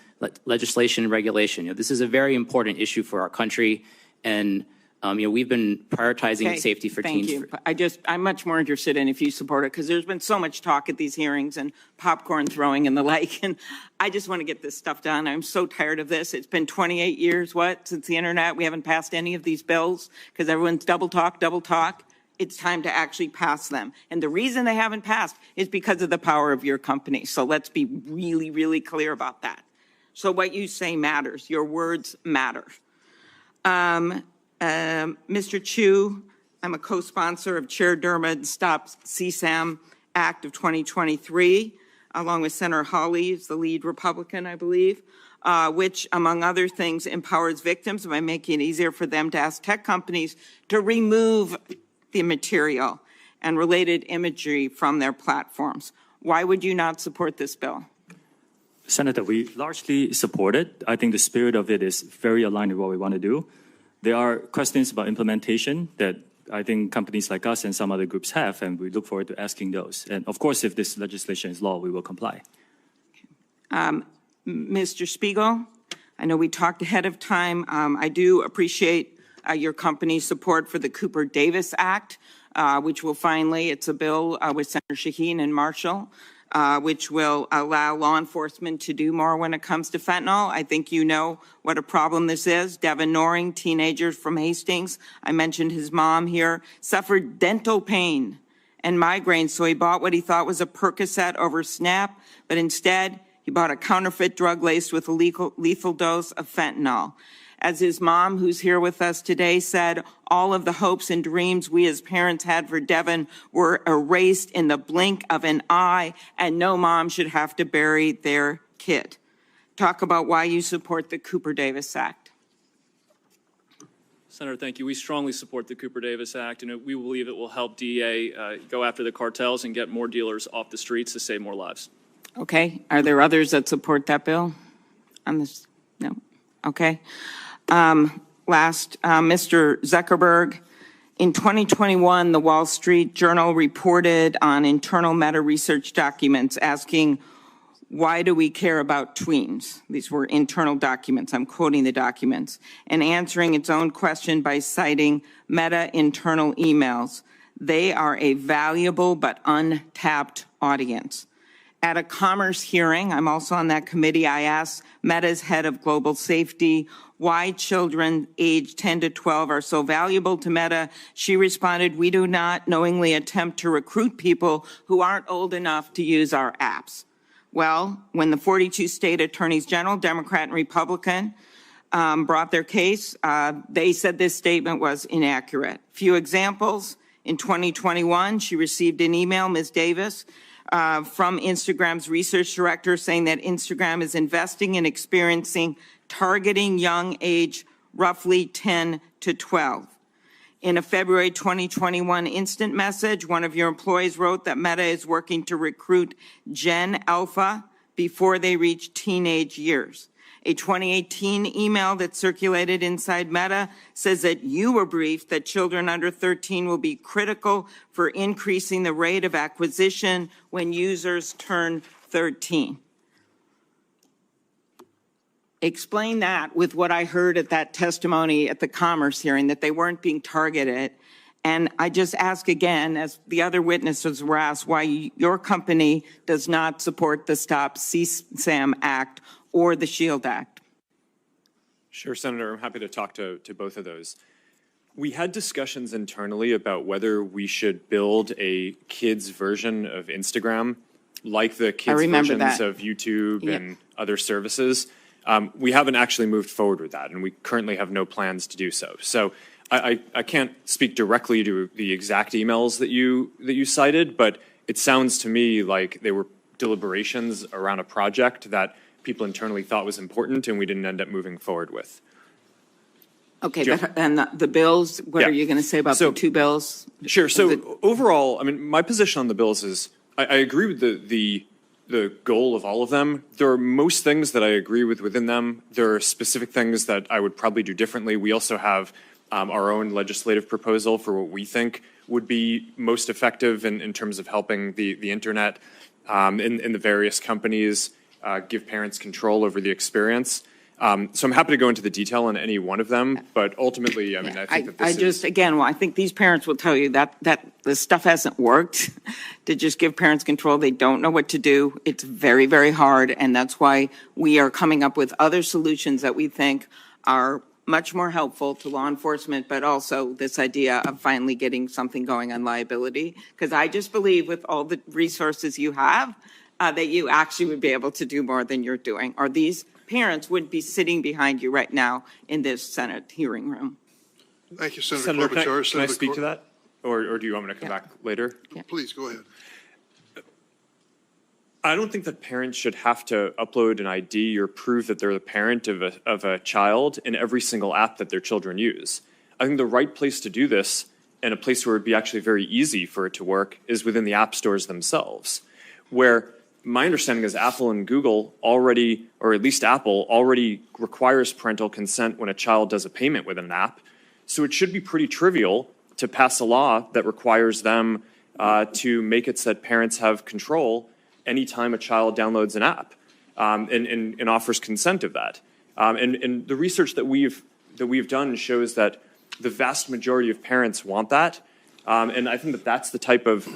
legislation and regulation. This is a very important issue for our country, and we've been prioritizing safety for teens. Thank you. I'm much more interested in if you support it, because there's been so much talk at these hearings and popcorn throwing and the like, and I just want to get this stuff done. I'm so tired of this. It's been 28 years, since the internet. We haven't passed any of these bills because everyone's double talk. It's time to actually pass them. And the reason they haven't passed is because of the power of your company. So let's be really, really clear about that. So what you say matters. Your words matter. Mr. Chu, I'm a co-sponsor of Chair Durbin's Stop CSAM Act of 2023, along with Senator Hawley, who's the lead Republican, I believe, which, among other things, empowers victims by making it easier for them to ask tech companies to remove the material and related imagery from their platforms. Why would you not support this bill? Senator, we largely support it. I think the spirit of it is very aligned with what we want to do. There are questions about implementation that I think companies like us and some other groups have, and we look forward to asking those. And of course, if this legislation is law, we will comply. Mr. Spiegel, I know we talked ahead of time. I do appreciate your company's support for the Cooper Davis Act, which will finally, it's a bill with Senator Shaheen and Marshall, which will allow law enforcement to do more when it comes to fentanyl. I think you know what a problem this is. Devin Noring, teenager from Hastings, I mentioned his mom here, suffered dental pain and migraines, so he bought what he thought was a Percocet over Snap, but instead he bought a counterfeit drug laced with a lethal dose of fentanyl. As his mom, who's here with us today, said, all of the hopes and dreams we as parents had for Devin were erased in the blink of an eye, and no mom should have to bury their kid. Talk about why you support the Cooper Davis Act. Senator, thank you. We strongly support the Cooper Davis Act, and we believe it will help DEA go after the cartels and get more dealers off the streets to save more lives. Okay. Are there others that support that bill? On this? No. Okay. Mr. Zuckerberg, in 2021, the Wall Street Journal reported on internal meta research documents asking, why do we care about tweens? These were internal documents. I'm quoting the documents. And answering its own question by citing meta internal emails. They are a valuable but untapped audience. At a commerce hearing, I'm also on that committee, I asked Meta's head of global safety why children aged 10 to 12 are so valuable to Meta. She responded, "We do not knowingly attempt to recruit people who aren't old enough to use our apps." Well, when the 42 state attorneys general, Democrat and Republican, brought their case, they said this statement was inaccurate. Few examples. In 2021, she received an email, Ms. Davis, from Instagram's research director saying that Instagram is investing in experiencing targeting young age roughly 10 to 12. In a February 2021 instant message, one of your employees wrote that Meta is working to recruit Gen Alpha before they reach teenage years. A 2018 email that circulated inside Meta says that you were briefed that children under 13 will be critical for increasing the rate of acquisition when users turn 13. Explain that with what I heard at that testimony at the Commerce hearing, that they weren't being targeted. And I just ask again, as the other witnesses were asked, why your company does not support the Stop CSAM Act or the SHIELD Act. Sure, Senator. I'm happy to talk to both of those. We had discussions internally about whether we should build a kids version of Instagram, like the kids versions of YouTube and other services. We haven't actually moved forward with that, and we currently have no plans to do so. So I can't speak directly to the exact emails that you cited, but it sounds to me like they were deliberations around a project that people internally thought was important and we didn't end up moving forward with. Okay, and the bills, what are you going to say about the two bills? Sure. So overall, I mean, my position on the bills is I agree with the goal of all of them. There are most things that I agree with within them. There are specific things that I would probably do differently. We also have our own legislative proposal for what we think would be most effective in terms of helping the internet in the various companies give parents control over the experience. So I'm happy to go into the detail on any one of them, but ultimately, I mean, I think that this I think these parents will tell you that this stuff hasn't worked to just give parents control. They don't know what to do. It's very, very hard, and that's why we are coming up with other solutions that we think are much more helpful to law enforcement, but also this idea of finally getting something going on liability. Because I just believe with all the resources you have, that you actually would be able to do more than you're doing, or these parents would be sitting behind you right now in this Senate hearing room. Thank you, Senator Senator, Klobuchar. can I speak to that? Or do you want me to come back later? Yeah. Please, go ahead. I don't think that parents should have to upload an ID or prove that they're the parent of a child in every single app that their children use. I think the right place to do this, and a place where it would be actually very easy for it to work, is within the app stores themselves, where my understanding is Apple and Google already, or at least Apple, already requires parental consent when a child does a payment with an app. So it should be pretty trivial to pass a law that requires them to make it so that parents have control anytime a child downloads an app and offers consent of that. And the research that we've done shows that the vast majority of parents want that. And I think that that's the type of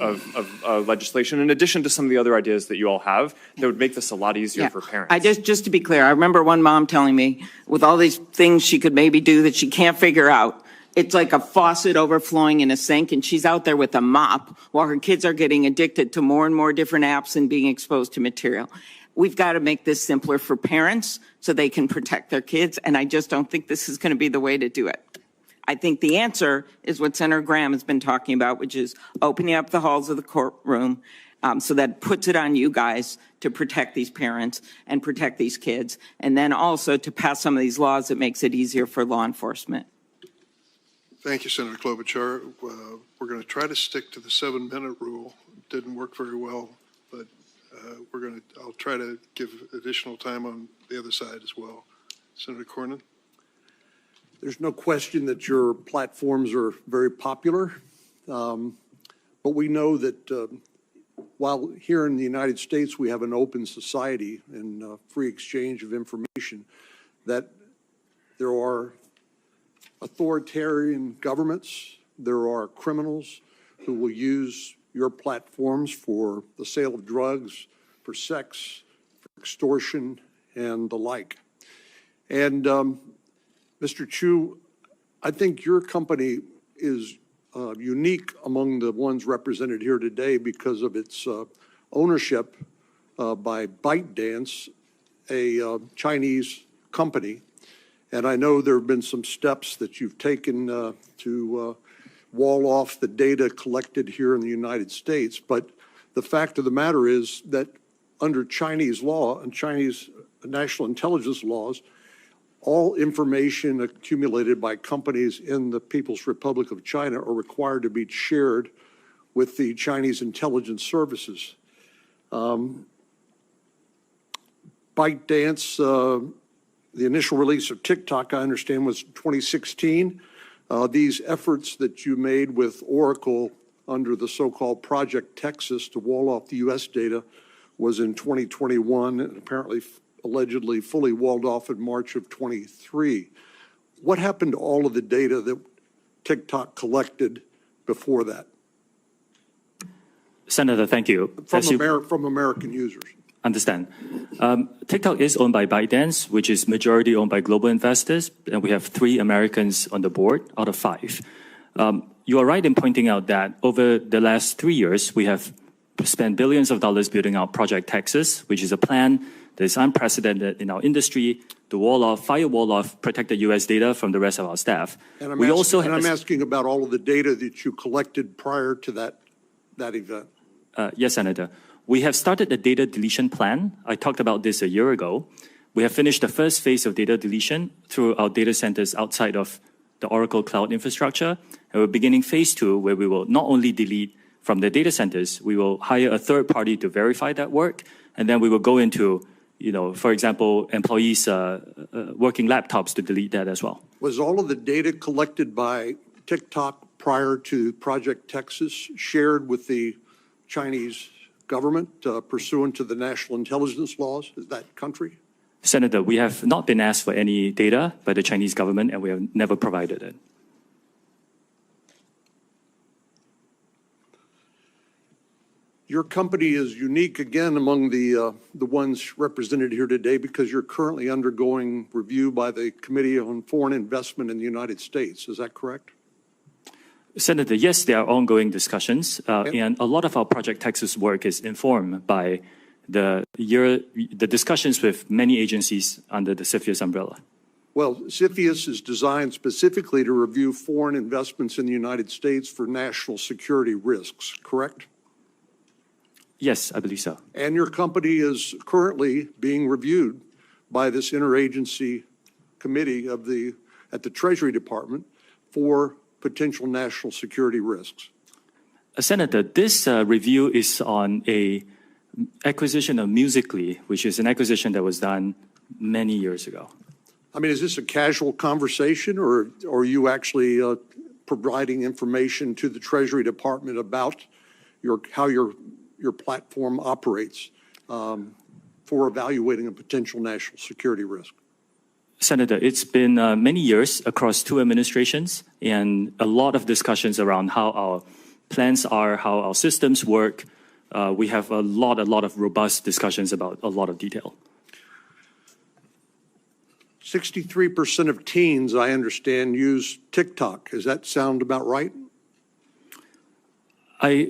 legislation, in addition to some of the other ideas that you all have, that would make this a lot easier for parents. I just to be clear, I remember one mom telling me with all these things she could maybe do that she can't figure out. It's like a faucet overflowing in a sink, and she's out there with a mop while her kids are getting addicted to more and more different apps and being exposed to material. We've got to make this simpler for parents so they can protect their kids, and I just don't think this is going to be the way to do it. I think the answer is what Senator Graham has been talking about, which is opening up the halls of the courtroom so that puts it on you guys to protect these parents and protect these kids, and then also to pass some of these laws that makes it easier for law enforcement. Thank you, Senator Klobuchar. We're going to try to stick to the 7-minute rule. It didn't work very well, but I'll try to give additional time on the other side as well. Senator Cornyn. There's no question that your platforms are very popular, but we know that while here in the United States we have an open society and free exchange of information, that there are authoritarian governments, there are criminals who will use your platforms for the sale of drugs, for sex, for extortion, and the like. And Mr. Chu, I think your company is unique among the ones represented here today because of its ownership by ByteDance, a Chinese company. And I know there have been some steps that you've taken to wall off the data collected here in the United States. But the fact of the matter is that under Chinese law and Chinese national intelligence laws, all information accumulated by companies in the People's Republic of China are required to be shared with the Chinese intelligence services. ByteDance, the initial release of TikTok, I understand, was 2016. These efforts that you made with Oracle under the so-called Project Texas to wall off the U.S. data was in 2021 and apparently allegedly fully walled off in March of 23. What happened to all of the data that TikTok collected before that? Senator, thank you. From American users. Understand. TikTok is owned by ByteDance, which is majority owned by global investors, and we have 3 Americans on the board out of 5. You are right in pointing out that over the last 3 years, we have spent billions of dollars building out Project Texas, which is a plan that is unprecedented in our industry to firewall off protected U.S. data from the rest of our staff. And I'm asking about all of the data that you collected prior to that event. Yes, Senator. We have started a data deletion plan. I talked about this a year ago. We have finished the first phase of data deletion through our data centers outside of the Oracle Cloud infrastructure. And we're beginning phase 2, where we will not only delete from the data centers, we will hire a third party to verify that work. And then we will go into, for example, employees' working laptops to delete that as well. Was all of the data collected by TikTok prior to Project Texas shared with the Chinese government pursuant to the national intelligence laws of that country? Senator, we have not been asked for any data by the Chinese government, and we have never provided it. Your company is unique again among the ones represented here today because you're currently undergoing review by the Committee on Foreign Investment in the United States. Is that correct? Senator, yes, there are ongoing discussions, and a lot of our Project Texas work is informed by the discussions with many agencies under the CFIUS umbrella. Well, CFIUS is designed specifically to review foreign investments in the United States for national security risks, correct? Yes, I believe so. And your company is currently being reviewed by this interagency committee at the Treasury Department for potential national security risks. Senator, this review is on a acquisition of Musical.ly, which is an acquisition that was done many years ago. I mean, is this a casual conversation, or are you actually providing information to the Treasury Department about how your platform operates for evaluating a potential national security risk? Senator, it's been many years across 2 administrations and a lot of discussions around how our plans are, how our systems work. We have a lot of robust discussions about a lot of detail. 63% of teens, I understand, use TikTok. Does that sound about right?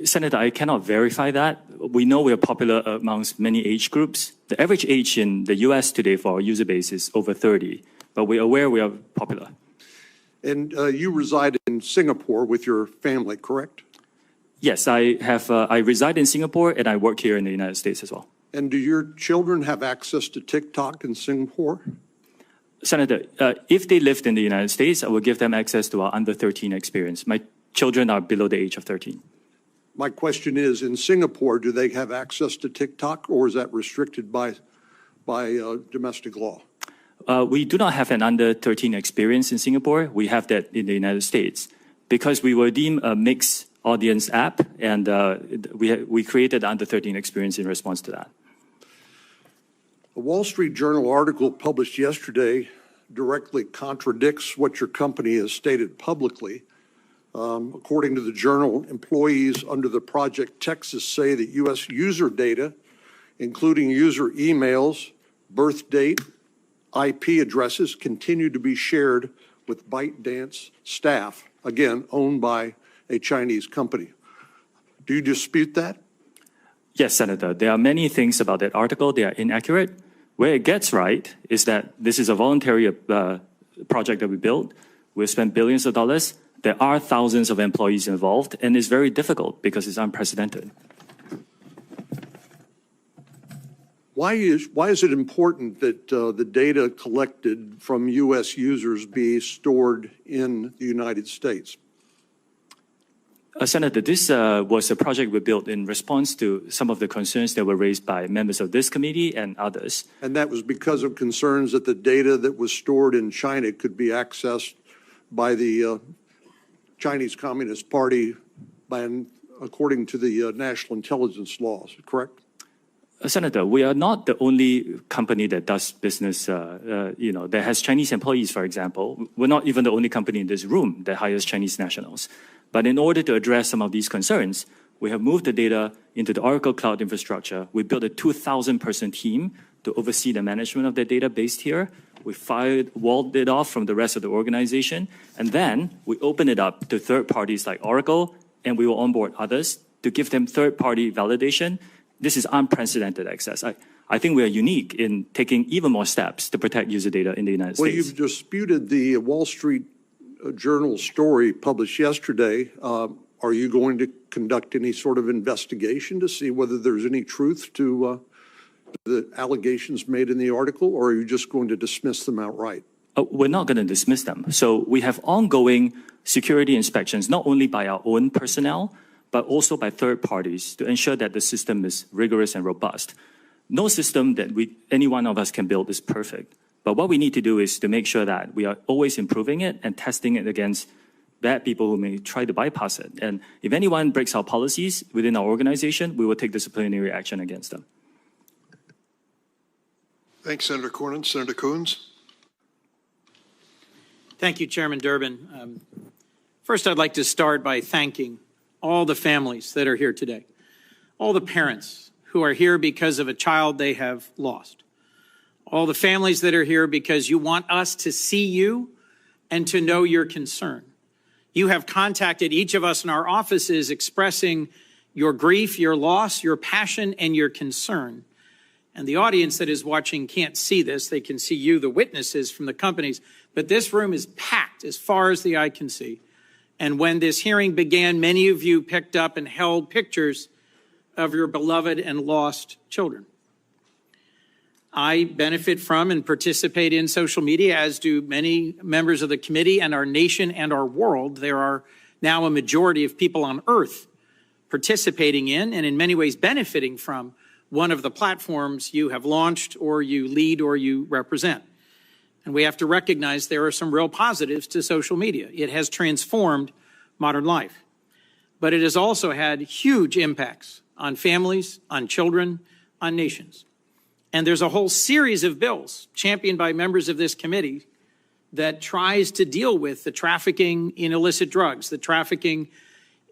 Senator, I cannot verify that. We know we are popular amongst many age groups. The average age in the U.S. today for our user base is over 30, but we're aware we are popular. And you reside in Singapore with your family, correct? Yes, I reside in Singapore and I work here in the United States as well. And do your children have access to TikTok in Singapore? Senator, if they lived in the United States, I will give them access to our under 13 experience. My children are below the age of 13. My question is, in Singapore, do they have access to TikTok, or is that restricted by domestic law? We do not have an under 13 experience in Singapore. We have that in the United States because we were deemed a mixed audience app, and we created under 13 experience in response to that. A Wall Street Journal article published yesterday directly contradicts what your company has stated publicly. According to the journal, employees under the Project Texas say that U.S. user data including user emails, birth date, IP addresses, continue to be shared with ByteDance staff, again, owned by a Chinese company. Do you dispute that? Yes, Senator. There are many things about that article. They are inaccurate. Where it gets right is that this is a voluntary project that we built. We spent billions of dollars. There are thousands of employees involved, and it's very difficult because it's unprecedented. Why is it important that the data collected from U.S. users be stored in the United States? Senator, this was a project we built in response to some of the concerns that were raised by members of this committee and others. And that was because of concerns that the data that was stored in China could be accessed by the Chinese Communist Party according to the national intelligence laws, correct? Senator, we are not the only company that does business, that has Chinese employees, for example. We're not even the only company in this room that hires Chinese nationals. But in order to address some of these concerns, we have moved the data into the Oracle Cloud infrastructure. We built a 2,000-person team to oversee the management of the data based here. We walled it off from the rest of the organization. And then we open it up to third parties like Oracle, and we will onboard others to give them third-party validation. This is unprecedented access. I think we are unique in taking even more steps to protect user data in the United States. Well, you've disputed the Wall Street Journal story published yesterday. Are you going to conduct any sort of investigation to see whether there's any truth to the allegations made in the article, or are you just going to dismiss them outright? We're not going to dismiss them. So we have ongoing security inspections, not only by our own personnel, but also by third parties to ensure that the system is rigorous and robust. No system that any one of us can build is perfect. But what we need to do is to make sure that we are always improving it and testing it against bad people who may try to bypass it. And if anyone breaks our policies within our organization, we will take disciplinary action against them. Thanks, Senator Cornyn. Senator Coons. Thank you, Chairman Durbin. First, I'd like to start by thanking all the families that are here today, all the parents who are here because of a child they have lost, all the families that are here because you want us to see you and to know your concern. You have contacted each of us in our offices expressing your grief, your loss, your passion, and your concern. And the audience that is watching can't see this. They can see you, the witnesses from the companies, but this room is packed as far as the eye can see. And when this hearing began, many of you picked up and held pictures of your beloved and lost children. I benefit from and participate in social media, as do many members of the committee and our nation and our world. There are now a majority of people on earth participating in and in many ways benefiting from one of the platforms you have launched or you lead or you represent. And we have to recognize there are some real positives to social media. It has transformed modern life, but it has also had huge impacts on families, on children, on nations. And there's a whole series of bills championed by members of this committee that tries to deal with the trafficking in illicit drugs, the trafficking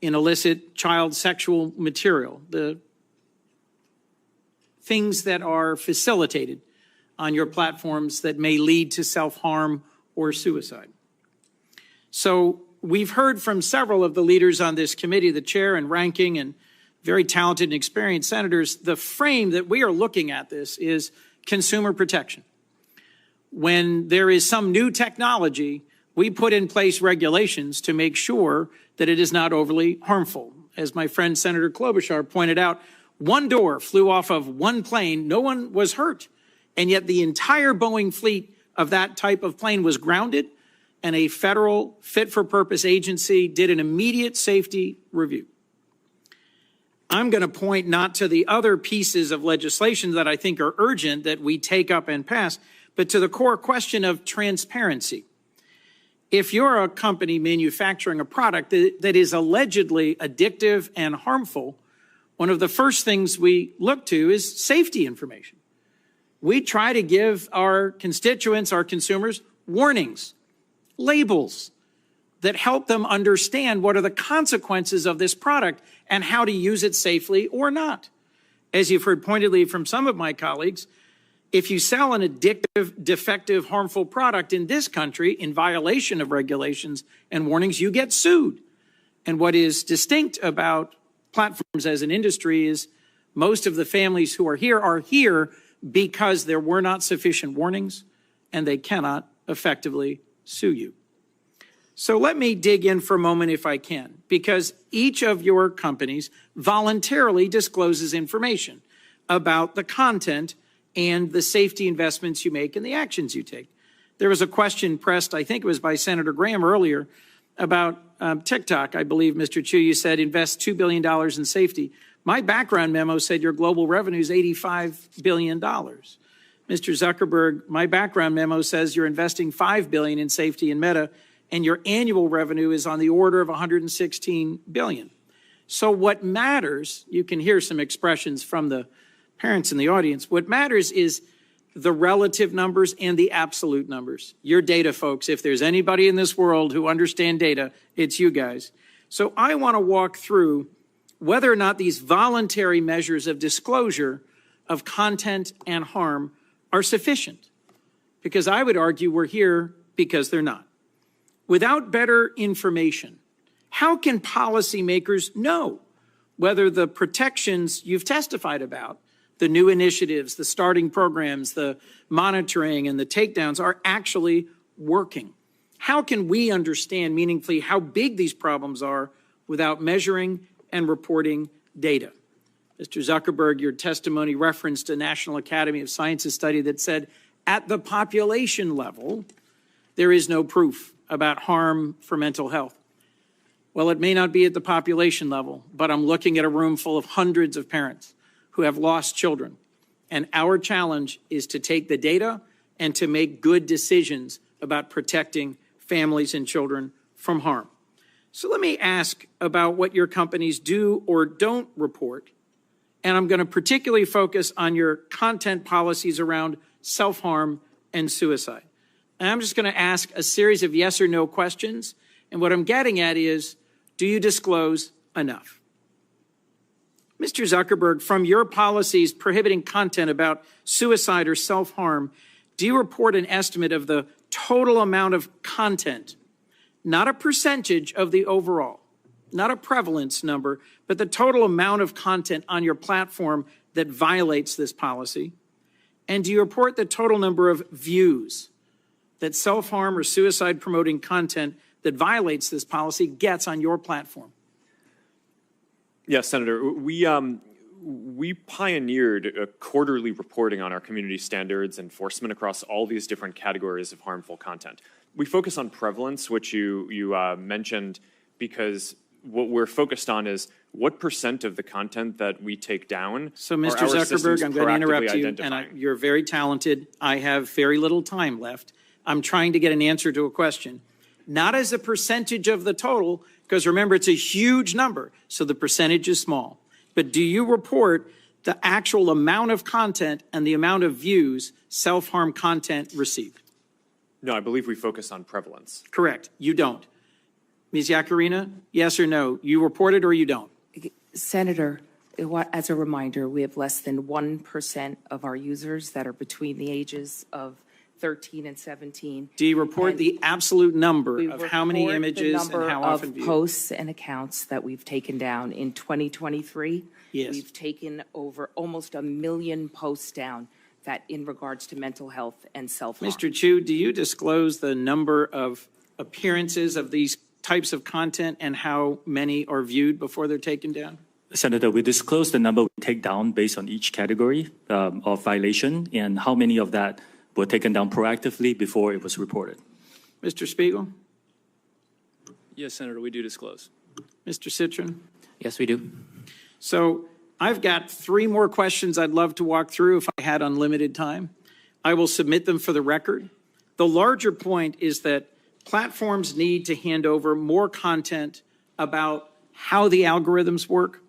in illicit child sexual material, the things that are facilitated on your platforms that may lead to self-harm or suicide. So we've heard from several of the leaders on this committee, the chair and ranking and very talented and experienced senators. The frame that we are looking at this is consumer protection. When there is some new technology, we put in place regulations to make sure that it is not overly harmful. As my friend Senator Klobuchar pointed out, one door flew off of one plane, no one was hurt. And yet the entire Boeing fleet of that type of plane was grounded, and a federal fit-for-purpose agency did an immediate safety review. I'm going to point not to the other pieces of legislation that I think are urgent that we take up and pass, but to the core question of transparency. If you're a company manufacturing a product that is allegedly addictive and harmful, one of the first things we look to is safety information. We try to give our constituents, our consumers, warnings, labels that help them understand what are the consequences of this product and how to use it safely or not. As you've heard pointedly from some of my colleagues, if you sell an addictive, defective, harmful product in this country in violation of regulations and warnings, you get sued. And what is distinct about platforms as an industry is most of the families who are here because there were not sufficient warnings and they cannot effectively sue you. So let me dig in for a moment if I can, because each of your companies voluntarily discloses information about the content and the safety investments you make and the actions you take. There was a question pressed, I think it was by Senator Graham earlier, about TikTok. I believe, Mr. Chu, you said invest $2 billion in safety. My background memo said your global revenue is $85 billion. Mr. Zuckerberg, my background memo says you're investing $5 billion in safety in Meta, and your annual revenue is on the order of $116 billion. So what matters, you can hear some expressions from the parents in the audience, what matters is the relative numbers and the absolute numbers. Your data folks, if there's anybody in this world who understand data, it's you guys. So I want to walk through whether or not these voluntary measures of disclosure of content and harm are sufficient. Because I would argue we're here because they're not. Without better information, how can policymakers know whether the protections you've testified about, the new initiatives, the starting programs, the monitoring, and the takedowns are actually working? How can we understand meaningfully how big these problems are without measuring and reporting data? Mr. Zuckerberg, your testimony referenced a National Academy of Sciences study that said at the population level, there is no proof about harm for mental health. Well, it may not be at the population level, but I'm looking at a room full of hundreds of parents who have lost children. And our challenge is to take the data and to make good decisions about protecting families and children from harm. So let me ask about what your companies do or don't report. And I'm going to particularly focus on your content policies around self-harm and suicide. And I'm just going to ask a series of yes or no questions. And what I'm getting at is, do you disclose enough? Mr. Zuckerberg, from your policies prohibiting content about suicide or self-harm, do you report an estimate of the total amount of content, not a percentage of the overall, not a prevalence number, but the total amount of content on your platform that violates this policy? And do you report the total number of views that self-harm or suicide-promoting content that violates this policy gets on your platform? Yes, Senator. We pioneered quarterly reporting on our community standards enforcement across all these different categories of harmful content. We focus on prevalence, which you mentioned, because what we're focused on is what % of the content that we take down. So, Mr. Zuckerberg, I'm going to interrupt you, and you're very talented. I have very little time left. I'm trying to get an answer to a question. Not as a percentage of the total, because remember, it's a huge number, so the percentage is small. But do you report the actual amount of content and the amount of views self-harm content received? No, I believe we focus on prevalence. Correct. You don't. Ms. Yacarina, yes or no? You report it or you don't? Senator, as a reminder, we have less than 1% of our users that are between the ages of 13 and 17. Do you report the absolute number of how many images and how often viewed? Posts and accounts that we've taken down in 2023. Yes. We've taken over almost 1 million posts down that in regards to mental health and self-harm. Mr. Chu, do you disclose the number of appearances of these types of content and how many are viewed before they're taken down? Senator, we disclose the number we take down based on each category of violation and how many of that were taken down proactively before it was reported. Mr. Spiegel? Yes, Senator, we do disclose. Mr. Citron? Yes, we do. So I've got 3 more questions I'd love to walk through if I had unlimited time. I will submit them for the record. The larger point is that platforms need to hand over more content about how the algorithms work,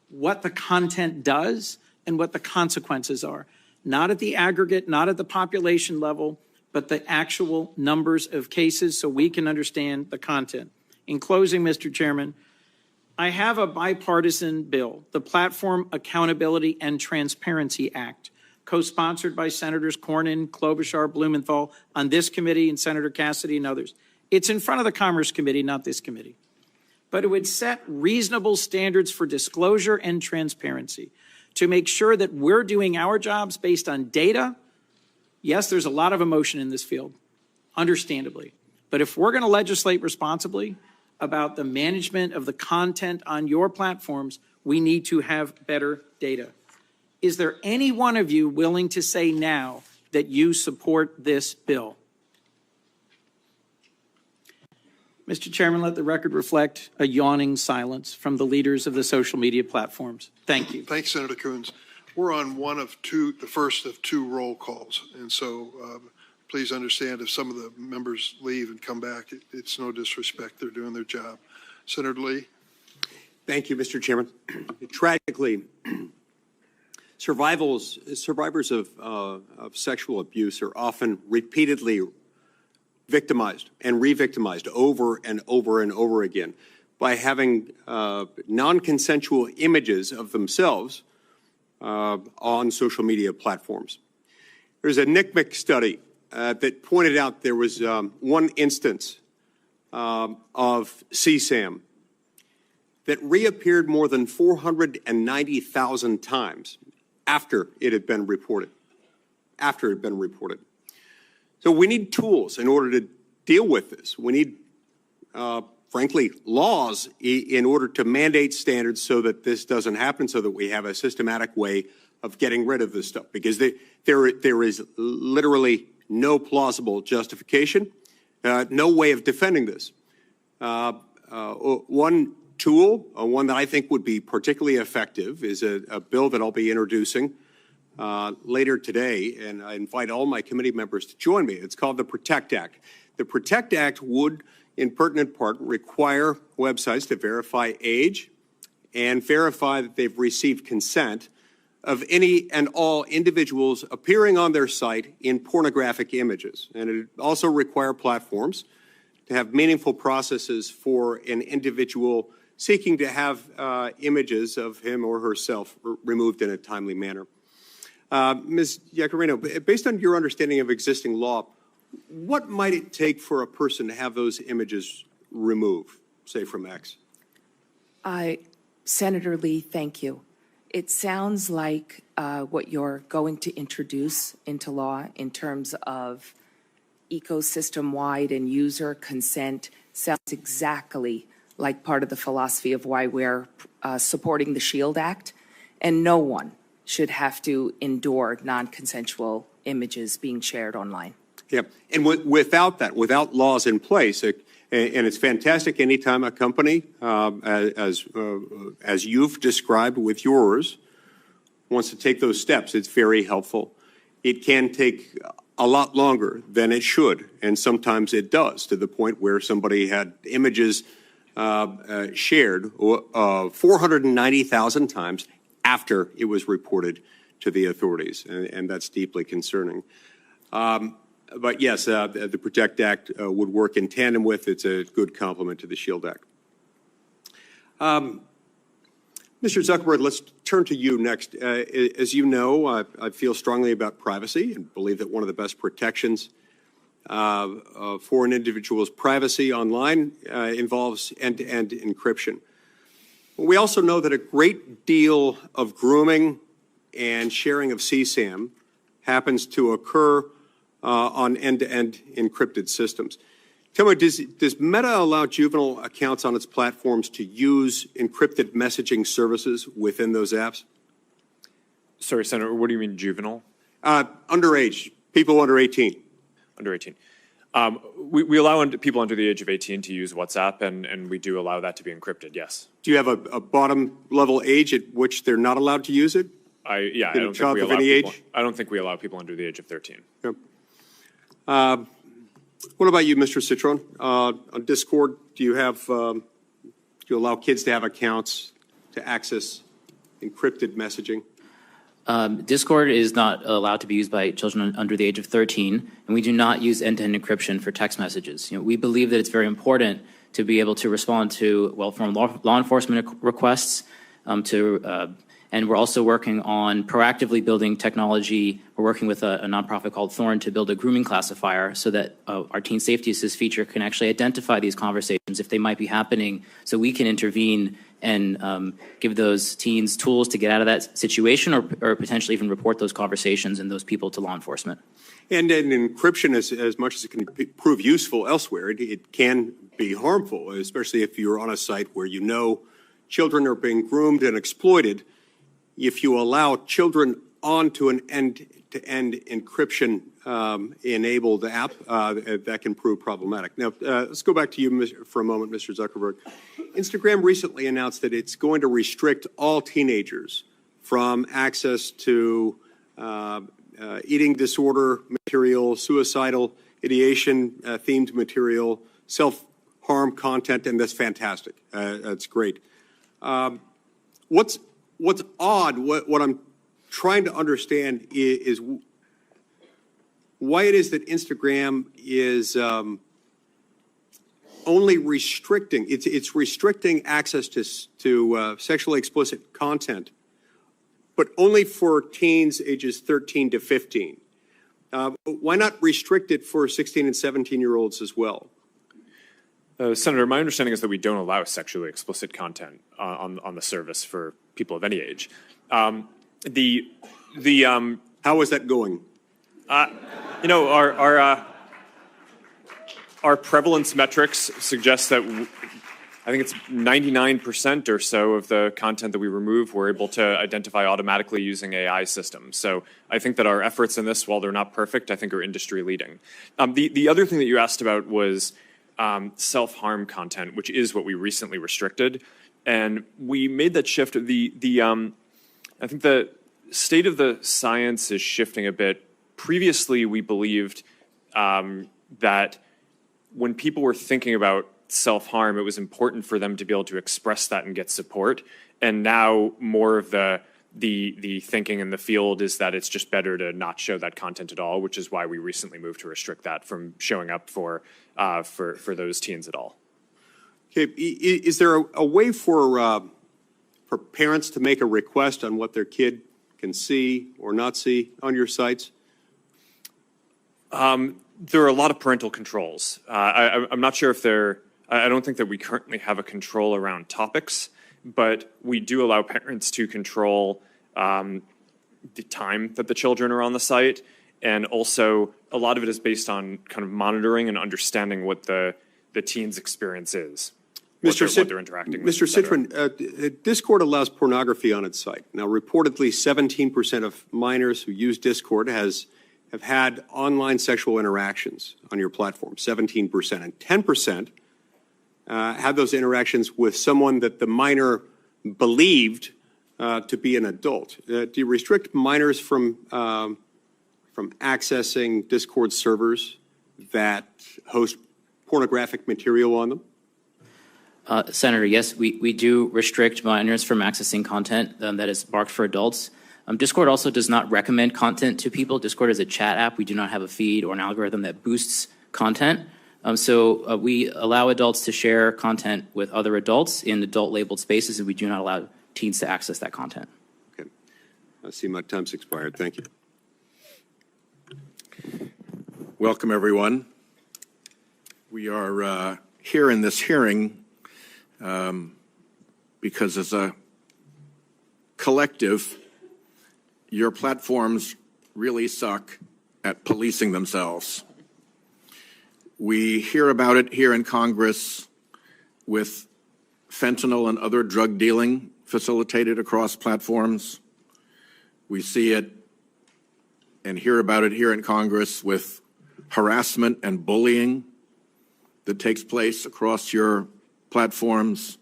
what the content does, and what the consequences are. Not at the aggregate, not at the population level, but the actual numbers of cases so we can understand the content. In closing, Mr. Chairman, I have a bipartisan bill, the Platform Accountability and Transparency Act, co-sponsored by Senators Cornyn, Klobuchar, Blumenthal on this committee and Senator Cassidy and others. It's in front of the Commerce Committee, not this committee. But it would set reasonable standards for disclosure and transparency to make sure that we're doing our jobs based on data. Yes, there's a lot of emotion in this field, understandably. But if we're going to legislate responsibly about the management of the content on your platforms, we need to have better data. Is there any one of you willing to say now that you support this bill? Mr. Chairman, let the record reflect a yawning silence from the leaders of the social media platforms. Thank you. Thanks, Senator Coons. We're on the first of two roll calls. And so please understand if some of the members leave and come back, it's no disrespect. They're doing their job. Senator Lee. Thank you, Mr. Chairman. Tragically, survivors of sexual abuse are often repeatedly victimized and re-victimized over and over and over again by having non-consensual images of themselves on social media platforms. There's a NCMEC study that pointed out there was one instance of CSAM that reappeared more than 490,000 times after it had been reported. So we need tools in order to deal with this. We need, frankly, laws in order to mandate standards so that this doesn't happen, so that we have a systematic way of getting rid of this stuff. Because there is literally no plausible justification, no way of defending this. One tool, one that I think would be particularly effective, is a bill that I'll be introducing later today, and I invite all my committee members to join me. It's called the PROTECT Act. The PROTECT Act would, in pertinent part, require websites to verify age and verify that they've received consent of any and all individuals appearing on their site in pornographic images. And it would also require platforms to have meaningful processes for an individual seeking to have images of him or herself removed in a timely manner. Ms. Iacarino, based on your understanding of existing law, what might it take for a person to have those images removed, say from X? Senator Lee, thank you. It sounds like what you're going to introduce into law in terms of ecosystem-wide and user consent sounds exactly like part of the philosophy of why we're supporting the SHIELD Act, and no one should have to endure non-consensual images being shared online. Yeah, and without that, without laws in place, and it's fantastic anytime a company, as you've described with yours, wants to take those steps, it's very helpful. It can take a lot longer than it should, and sometimes it does, to the point where somebody had images shared 490,000 times after it was reported to the authorities, and that's deeply concerning. But yes, the PROTECT Act would work in tandem with. It's a good complement to the SHIELD Act. Mr. Zuckerberg, let's turn to you next. As you know, I feel strongly about privacy and believe that one of the best protections for an individual's privacy online involves end-to-end encryption. We also know that a great deal of grooming and sharing of CSAM happens to occur on end-to-end encrypted systems. Tell me, does Meta allow juvenile accounts on its platforms to use encrypted messaging services within those apps? Sorry, Senator, what do you mean juvenile? Underage, people under 18. Under 18. We allow people under the age of 18 to use WhatsApp, and we do allow that to be encrypted, yes. Do you have a bottom level age at which they're not allowed to use it? I don't think we allow people under the age of 13. Yep. What about you, Mr. Citron? On Discord, do you allow kids to have accounts to access encrypted messaging? Discord is not allowed to be used by children under the age of 13, and we do not use end-to-end encryption for text messages. We believe that it's very important to be able to respond to well-formed law enforcement requests, and we're also working on proactively building technology. We're working with a nonprofit called Thorn to build a grooming classifier so that our Teen Safety Assist feature can actually identify these conversations if they might be happening, so we can intervene and give those teens tools to get out of that situation, or potentially even report those conversations and those people to law enforcement. And encryption, as much as it can prove useful elsewhere, it can be harmful, especially if you're on a site where you know children are being groomed and exploited. If you allow children onto an end-to-end encryption enabled app, that can prove problematic. Now, let's go back to you for a moment, Mr. Zuckerberg. Instagram recently announced that it's going to restrict all teenagers from access to eating disorder material, suicidal ideation themed material, self-harm content, and that's fantastic. That's great. What's odd, what I'm trying to understand is why it is that Instagram is only restricting, it's restricting access to sexually explicit content, but only for teens ages 13 to 15. Why not restrict it for 16 and 17-year-olds as well? Senator, my understanding is that we don't allow sexually explicit content on the service for people of any age. How is that going? You know, our prevalence metrics suggest that I think it's 99% or so of the content that we remove, we're able to identify automatically using AI systems. So I think that our efforts in this, while they're not perfect, I think are industry leading. The other thing that you asked about was self-harm content, which is what we recently restricted. And we made that shift. I think the state of the science is shifting a bit. Previously, we believed that when people were thinking about self-harm, it was important for them to be able to express that and get support. And now more of the thinking in the field is that it's just better to not show that content at all, which is why we recently moved to restrict that from showing up for those teens at all. Okay, is there a way for parents to make a request on what their kid can see or not see on your sites? There are a lot of parental controls. I'm not sure if I don't think that we currently have a control around topics, but we do allow parents to control the time that the children are on the site. And also, a lot of it is based on kind of monitoring and understanding what the teen's experience is, what they're interacting with. Mr. Citron, Discord allows pornography on its site. Now, reportedly, 17% of minors who use Discord have had online sexual interactions on your platform, 17%, and 10% have those interactions with someone that the minor believed to be an adult. Do you restrict minors from accessing Discord servers that host pornographic material on them? Senator, yes, we do restrict minors from accessing content that is marked for adults. Discord also does not recommend content to people. Discord is a chat app. We do not have a feed or an algorithm that boosts content. So we allow adults to share content with other adults in adult-labeled spaces, and we do not allow teens to access that content. Okay. I see my time's expired. Thank you. Welcome, everyone. We are here in this hearing because as a collective, your platforms really suck at policing themselves. We hear about it here in Congress with fentanyl and other drug dealing facilitated across platforms. We see it and hear about it here in Congress with harassment and bullying that takes place across your platforms.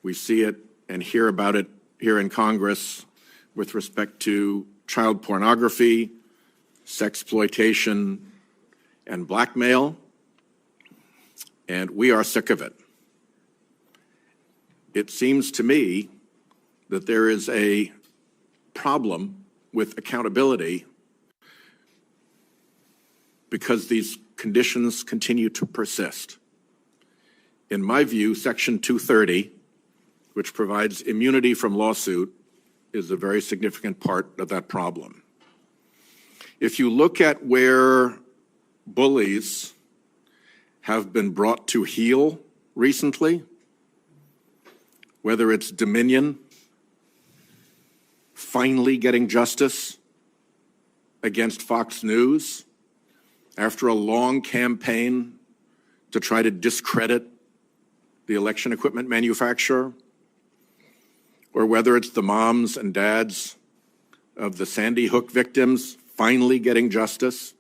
We see it and hear about it here in Congress with respect to child pornography, sexploitation, and blackmail, and we are sick of it. It seems to me that there is a problem with accountability because these conditions continue to persist. in my view, Section 230, which provides immunity from lawsuit, is a very significant part of that problem. If you look at where bullies have been brought to heel recently, whether it's Dominion finally getting justice against Fox News after a long campaign to try to discredit the election equipment manufacturer, or whether it's the moms and dads of the Sandy Hook victims finally getting justice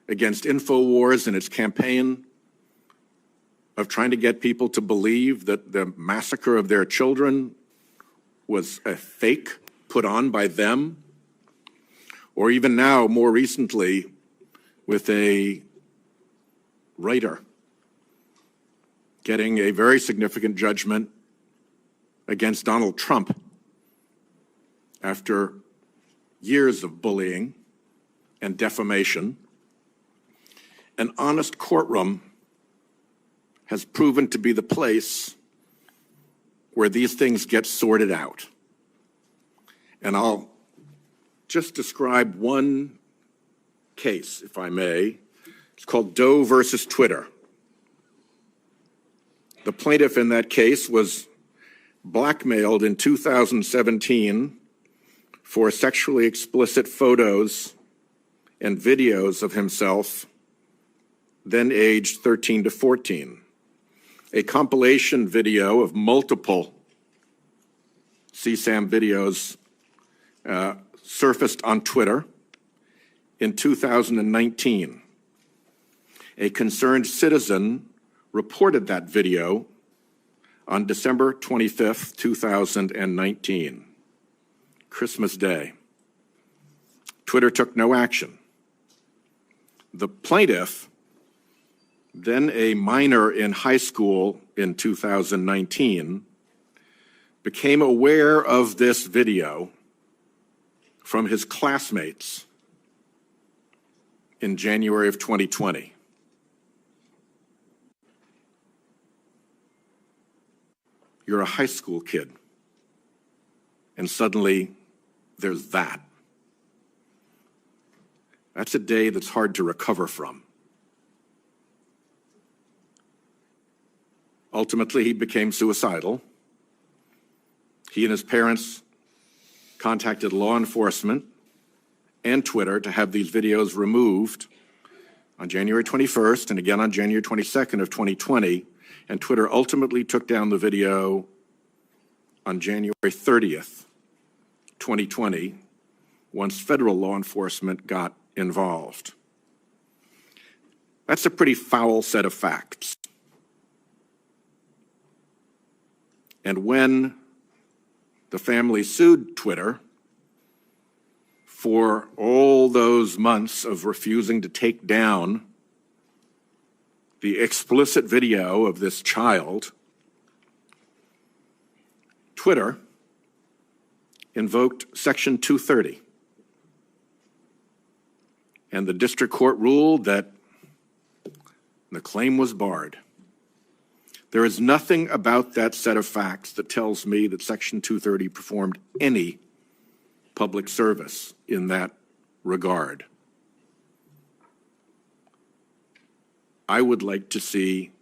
against InfoWars and its campaign of trying to get people to believe that the massacre of their children was a fake put on by them, or even now, more recently, with a writer getting a very significant judgment against Donald Trump after years of bullying and defamation. An honest courtroom has proven to be the place where these things get sorted out. And I'll just describe one case, if I may. It's called Doe versus Twitter. The plaintiff in that case was blackmailed in 2017 for sexually explicit photos and videos of himself, then aged 13 to 14. A compilation video of multiple CSAM videos surfaced on Twitter in 2019. A concerned citizen reported that video on December 25th, 2019, Christmas Day. Twitter took no action. The plaintiff, then a minor in high school in 2019, became aware of this video from his classmates in January of 2020. You're a high school kid, and suddenly there's that. That's a day that's hard to recover from. Ultimately, he became suicidal. He and his parents contacted law enforcement and Twitter to have these videos removed on January 21st and again on January 22nd of 2020, and Twitter ultimately took down the video on January 30th, 2020, once federal law enforcement got involved. That's a pretty foul set of facts. And when the family sued Twitter for all those months of refusing to take down the explicit video of this child, Twitter invoked Section 230. And the district court ruled that the claim was barred. There is nothing about that set of facts that tells me that Section 230 performed any public service in that regard. I would like to see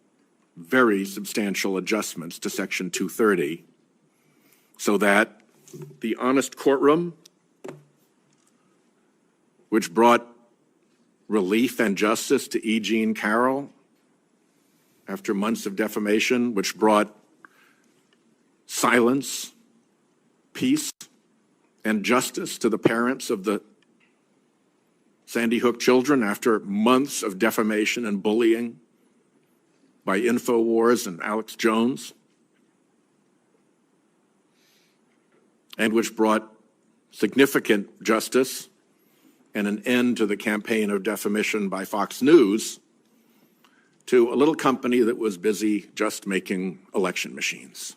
very substantial adjustments to Section 230 so that the honest courtroom, which brought relief and justice to E. Jean Carroll after months of defamation, which brought silence, peace, and justice to the parents of the Sandy Hook children after months of defamation and bullying by InfoWars and Alex Jones, and which brought significant justice and an end to the campaign of defamation by Fox News to a little company that was busy just making election machines.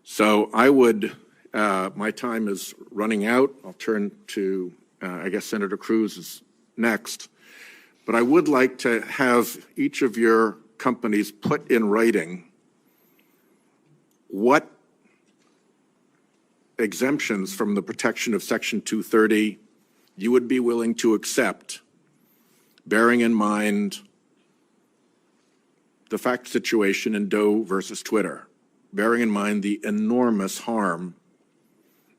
So I would, my time is running out. I'll turn to, I guess Senator Cruz is next. But I would like to have each of your companies put in writing what exemptions from the protection of Section 230 you would be willing to accept, bearing in mind the fact situation in Doe versus Twitter, bearing in mind the enormous harm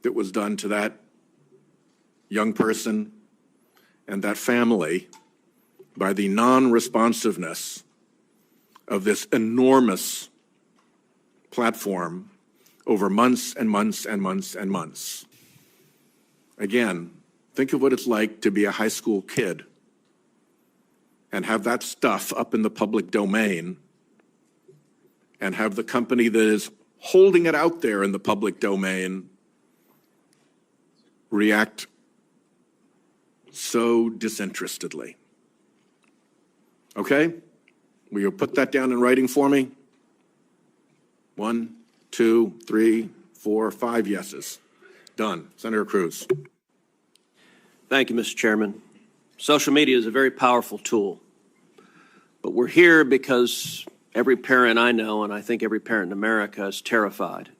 that was done to that young person and that family by the non-responsiveness of this enormous platform over months and months and months and months. Again, think of what it's like to be a high school kid and have that stuff up in the public domain and have the company that is holding it out there in the public domain react so disinterestedly. Okay? Will you put that down in writing for me? 1, 2, 3, 4, 5 yeses. Done. Senator Cruz. Thank you, Mr. Chairman. Social media is a very powerful tool, but we're here because every parent I know, and I think every parent in America, is terrified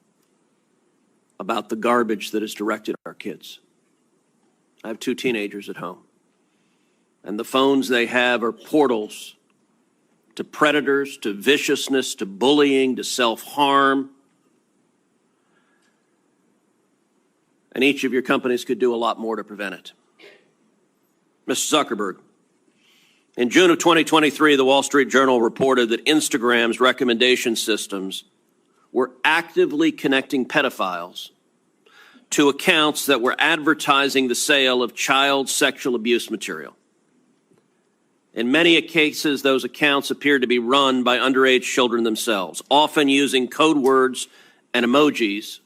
about the garbage that is directed at our kids. I have 2 teenagers at home, and the phones they have are portals to predators, to viciousness, to bullying, to self-harm. And each of your companies could do a lot more to prevent it. Mr. Zuckerberg, in June of 2023, the Wall Street Journal reported that Instagram's recommendation systems were actively connecting pedophiles to accounts that were advertising the sale of child sexual abuse material. In many cases, those accounts appeared to be run by underage children themselves, often using code words and emojis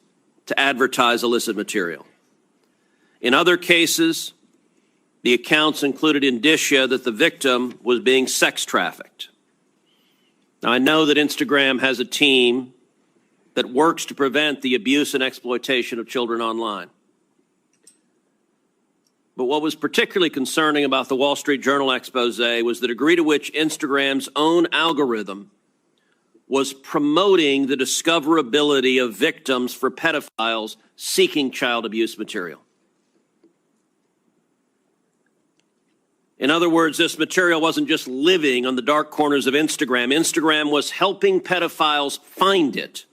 to advertise illicit material. In other cases, the accounts included indicia that the victim was being sex trafficked. Now, I know that Instagram has a team that works to prevent the abuse and exploitation of children online. But what was particularly concerning about the Wall Street Journal expose was the degree to which Instagram's own algorithm was promoting the discoverability of victims for pedophiles seeking child abuse material. In other words, this material wasn't just living on the dark corners of Instagram. Instagram was helping pedophiles find it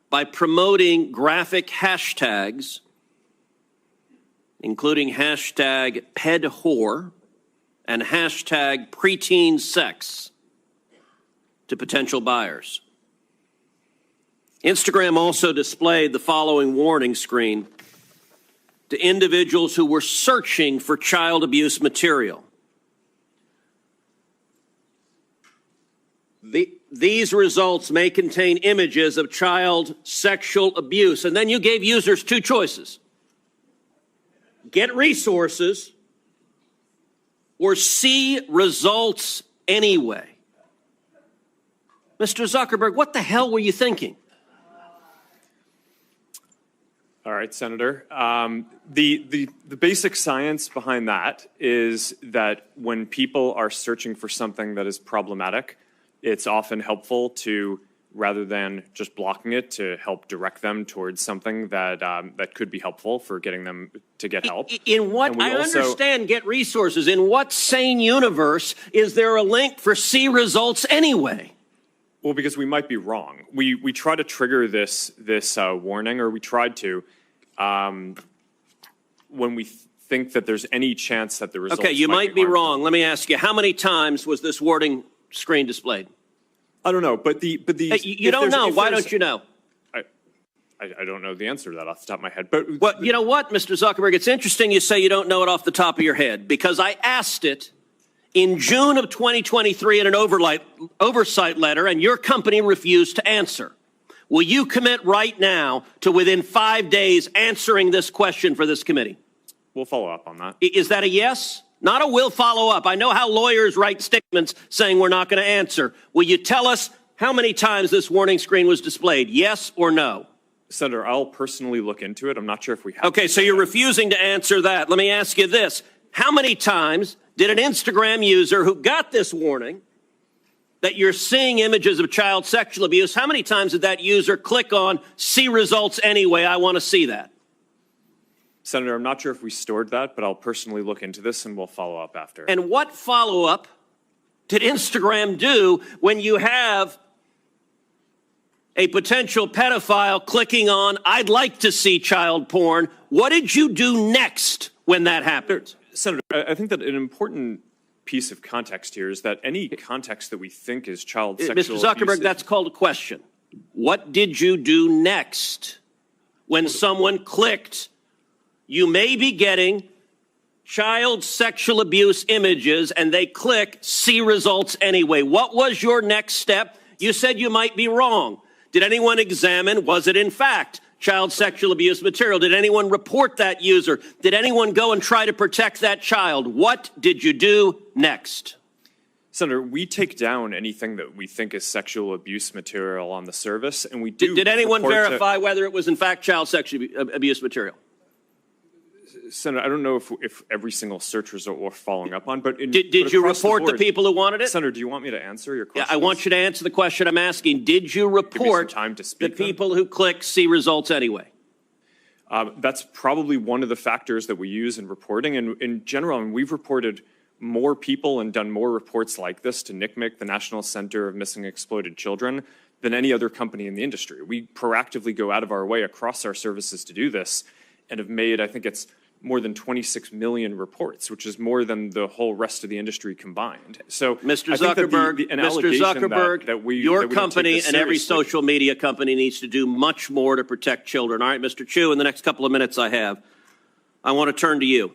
by promoting graphic hashtags, including hashtag pedwhore and hashtag preteen sex, to potential buyers. Instagram also displayed the following warning screen to individuals who were searching for child abuse material. These results may contain images of child sexual abuse. And then you gave users 2 choices. Get resources or see results anyway. Mr. Zuckerberg, what the hell were you thinking? All right, Senator. The basic science behind that is that when people are searching for something that is problematic, it's often helpful to, rather than just blocking it, to help direct them towards something that that could be helpful for getting them to get help. In what, I understand get resources. In what sane universe is there a link for see results anyway? Well, because we might be wrong. We try to trigger this warning, or we tried to, when we think that there's any chance that the results. Okay, you might be harmful. wrong. Let me ask you, how many times was this warning screen displayed? I don't know, but the you don't know. Why don't you know? I don't know the answer to that off the top of my head. But well, you know what, Mr. Zuckerberg? It's interesting you say you don't know it off the top of your head, because I asked it in June of 2023 in an oversight letter, and your company refused to answer. Will you commit right now to within 5 days answering this question for this committee? We'll follow up on that. Is that a yes? Not a will follow up. I know how lawyers write statements saying we're not going to answer. Will you tell us how many times this warning screen was displayed? Yes or no? Senator, I'll personally look into it. I'm not sure if we have. Okay, so you're refusing to answer that. Let me ask you this. How many times did an Instagram user who got this warning that you're seeing images of child sexual abuse, how many times did that user click on see results anyway? I want to see that. Senator, I'm not sure if we stored that, but I'll personally look into this and we'll follow up after. And what follow-up did Instagram do when you have a potential pedophile clicking on, I'd like to see child porn? What did you do next when that happened? Senator, I think that an important piece of context here is that any context that we think is child sexual Mr. Zuckerberg, abuse, that's called a question. What did you do next when someone clicked, you may be getting child sexual abuse images, and they click, see results anyway? What was your next step? You said you might be wrong. Did anyone examine, was it in fact child sexual abuse material? Did anyone report that user? Did anyone go and try to protect that child? What did you do next? Senator, we take down anything that we think is sexual abuse material on the service, and we do. Did anyone verify whether it was in fact child sexual abuse material? Senator, I don't know if every single search result we're following up on, but did you report the people who wanted it? Senator, do you want me to answer your question? Yeah, I want you to answer the question I'm asking. Did you report the people who click see results anyway? That's probably one of the factors that we use in reporting. And in general, I mean, we've reported more people and done more reports like this to NCMEC, the National Center of Missing and Exploited Children, than any other company in the industry. We proactively go out of our way across our services to do this and have made, I think it's more than 26 million reports, which is more than the whole rest of the industry combined. So, Mr. Zuckerberg, your company and every social media company needs to do much more to protect children. All right, Mr. Chu, in the next couple of minutes I have, I want to turn to you.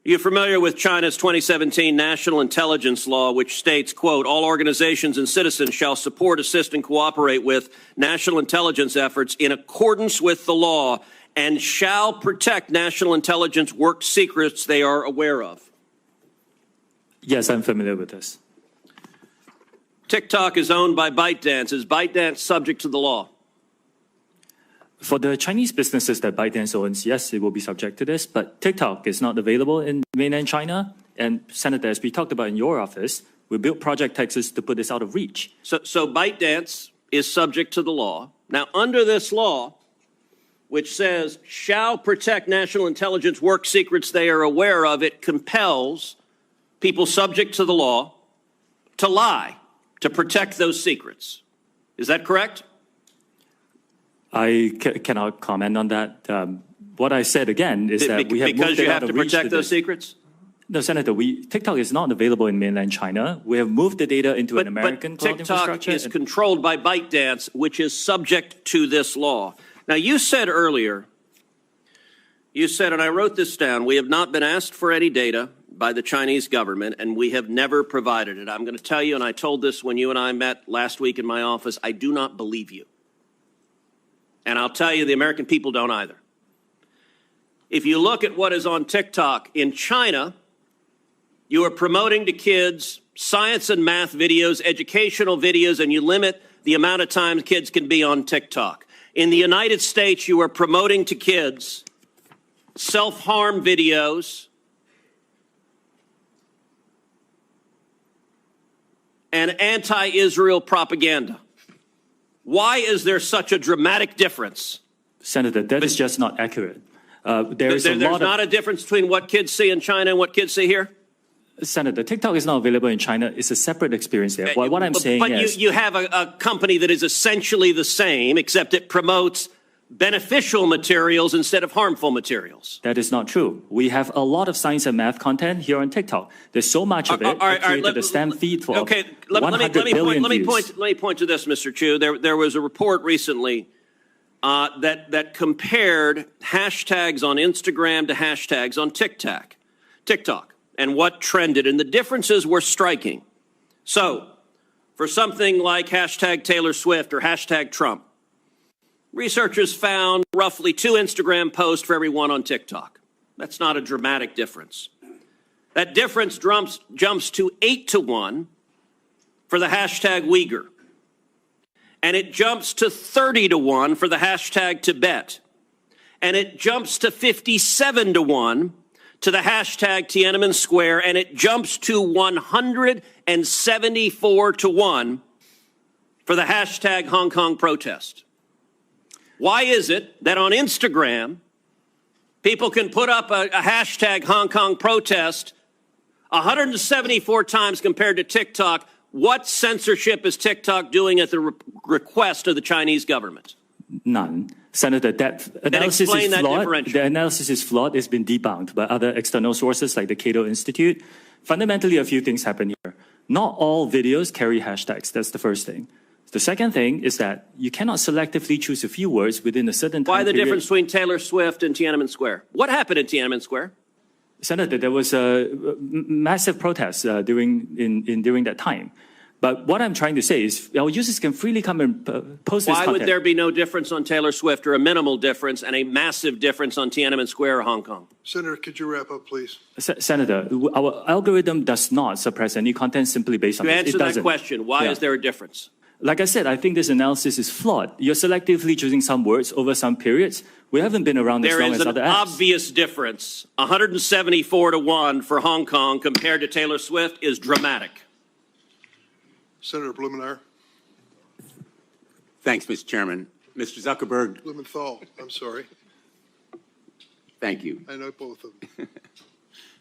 Are you familiar with China's 2017 national intelligence law, which states, quote, all organizations and citizens shall support, assist, and cooperate with national intelligence efforts in accordance with the law and shall protect national intelligence work secrets they are aware of? Yes, I'm familiar with this. TikTok is owned by ByteDance. Is ByteDance subject to the law? For the Chinese businesses that ByteDance owns, yes, it will be subject to this, but TikTok is not available in mainland China. And Senator, as we talked about in your office, we built Project Texas to put this out of reach. So ByteDance is subject to the law. Now, under this law, which says shall protect national intelligence work secrets they are aware of, it compels people subject to the law to lie, to protect those secrets. Is that correct? I cannot comment on that. What I said again is that we have because you have to protect those secrets? No, Senator, TikTok is not available in mainland China. We have moved the data into an American cloud infrastructure. TikTok is controlled by ByteDance, which is subject to this law. Now, you said earlier, and I wrote this down, we have not been asked for any data by the Chinese government, and we have never provided it. I'm going to tell you, and I told this when you and I met last week in my office, I do not believe you. And I'll tell you, the American people don't either. If you look at what is on TikTok in China, you are promoting to kids science and math videos, educational videos, and you limit the amount of time kids can be on TikTok. In the United States, you are promoting to kids self-harm videos and anti-Israel propaganda. Why is there such a dramatic difference? Senator, that is just not accurate. There's not a difference between what kids see in China and what kids see here? Senator, TikTok is not available in China. It's a separate experience there. What I'm saying is... But you have a company that is essentially the same, except it promotes beneficial materials instead of harmful materials. That is not true. We have a lot of science and math content here on TikTok. There's so much of it. Created a STEM feed for 100 billion views. Let me point to this, Mr. Chu. There was a report recently that compared hashtags on Instagram to hashtags on TikTok. And what trended, and the differences were striking. So, for something like hashtag Taylor Swift or hashtag Trump, researchers found roughly 2 Instagram posts for every one on TikTok. That's not a dramatic difference. That difference jumps to 8 to 1 for the hashtag Uyghur. And it jumps to 30 to 1 for the hashtag Tibet. And it jumps to 57 to 1 to the hashtag Tiananmen Square, and it jumps to 174 to 1 for the hashtag Hong Kong protest. Why is it that on Instagram, people can put up a hashtag Hong Kong protest 174 times compared to TikTok? What censorship is TikTok doing at the request of the Chinese government? None. Senator, that analysis explain is that flawed. differential. The analysis is flawed. It's been debunked by other external sources like the Cato Institute. Fundamentally, a few things happen here. Not all videos carry hashtags. That's the first thing. The second thing is that you cannot selectively choose a few words within a certain time Why the period. difference between Taylor Swift and Tiananmen Square? What happened in Tiananmen Square? Senator, there was a massive protest during that time. But what I'm trying to say is our users can freely come and post this Why content. would there be no difference on Taylor Swift, or a minimal difference, and a massive difference on Tiananmen Square or Hong Kong? Senator, could you wrap up, please? Senator, our algorithm does not suppress any content simply based on To this. answer It that doesn't. question, why is there a difference? Like I said, I think this analysis is flawed. You're selectively choosing some words over some periods. We haven't been around as There long is as an other apps. obvious difference. 174 to 1 for Hong Kong compared to Taylor Swift is dramatic. Senator Blumenauer. Thanks, Mr. Chairman. Mr. Zuckerberg, Blumenthal, I'm sorry. thank you. I know both of them.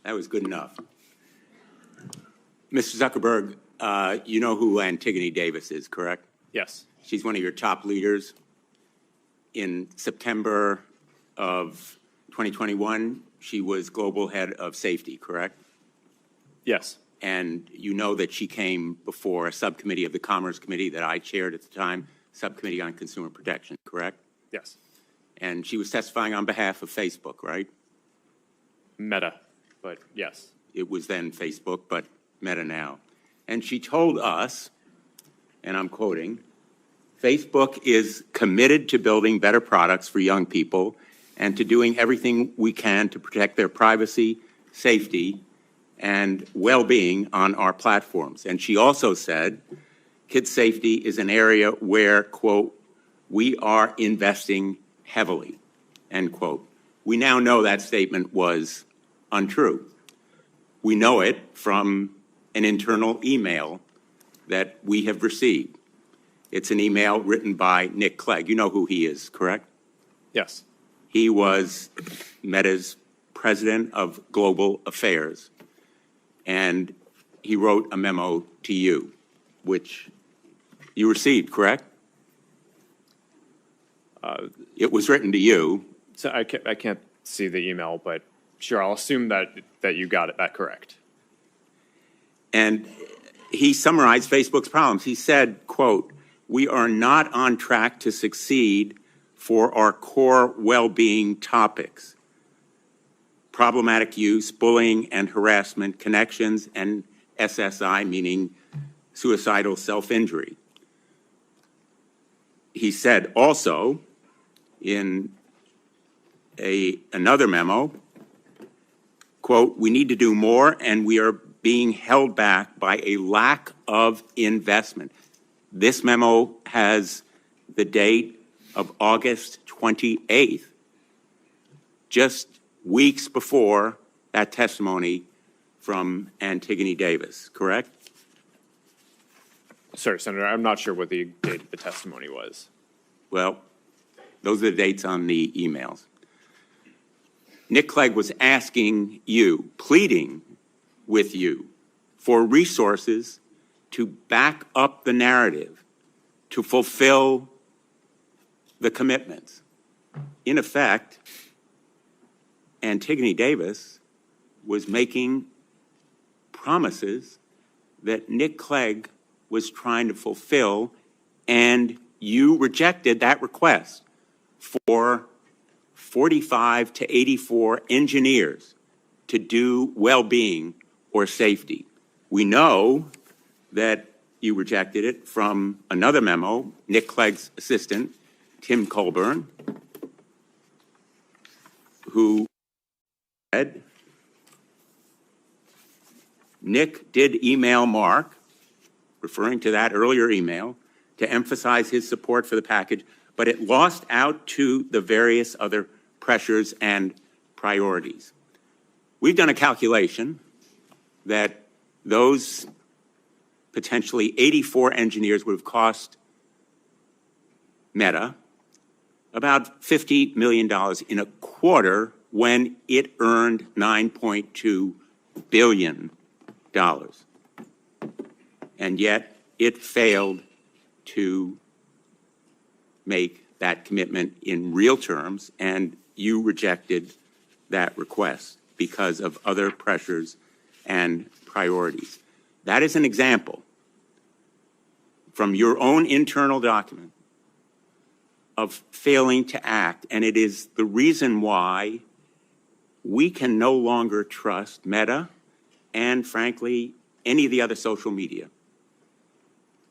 That was good enough. Mr. Zuckerberg, you know who Antigone Davis is, correct? Yes. She's one of your top leaders. In September of 2021, she was global head of safety, correct? Yes. And you know that she came before a subcommittee of the Commerce Committee that I chaired at the time, Subcommittee on Consumer Protection, correct? Yes. And she was testifying on behalf of Facebook, right? Meta, but yes. It was then Facebook, but Meta now. And she told us, and I'm quoting, Facebook is committed to building better products for young people and to doing everything we can to protect their privacy, safety, and well-being on our platforms. And she also said, kids' safety is an area where, quote, we are investing heavily, end quote. We now know that statement was untrue. We know it from an internal email that we have received. It's an email written by Nick Clegg. You know who he is, correct? Yes. He was Meta's president of global affairs. And he wrote a memo to you, which you received, correct? It was written to you. So I can't see the email, but sure, I'll assume that you got it that correct. And he summarized Facebook's problems. He said, quote, we are not on track to succeed for our core well-being topics: problematic use, bullying and harassment, connections, and SSI, meaning suicidal self-injury. He said also in another memo, quote, we need to do more and we are being held back by a lack of investment. This memo has the date of August 28th, just weeks before that testimony from Antigone Davis, correct? Sorry, Senator, I'm not sure what the date of the testimony was. Well, those are the dates on the emails. Nick Clegg was asking you, pleading with you for resources to back up the narrative, to fulfill the commitments. In effect, Antigone Davis was making promises that Nick Clegg was trying to fulfill, and you rejected that request for 45 to 84 engineers to do well-being or safety. We know that you rejected it from another memo, Nick Clegg's assistant, Tim Colburn, who said, Nick did email Mark, referring to that earlier email, to emphasize his support for the package, but it lost out to the various other pressures and priorities. we've done a calculation that those potentially 84 engineers would have cost Meta about $50 million in a quarter when it earned $9.2 billion. And yet it failed to make that commitment in real terms, and you rejected that request because of other pressures and priorities. That is an example from your own internal document of failing to act, and it is the reason why we can no longer trust Meta and, frankly, any of the other social media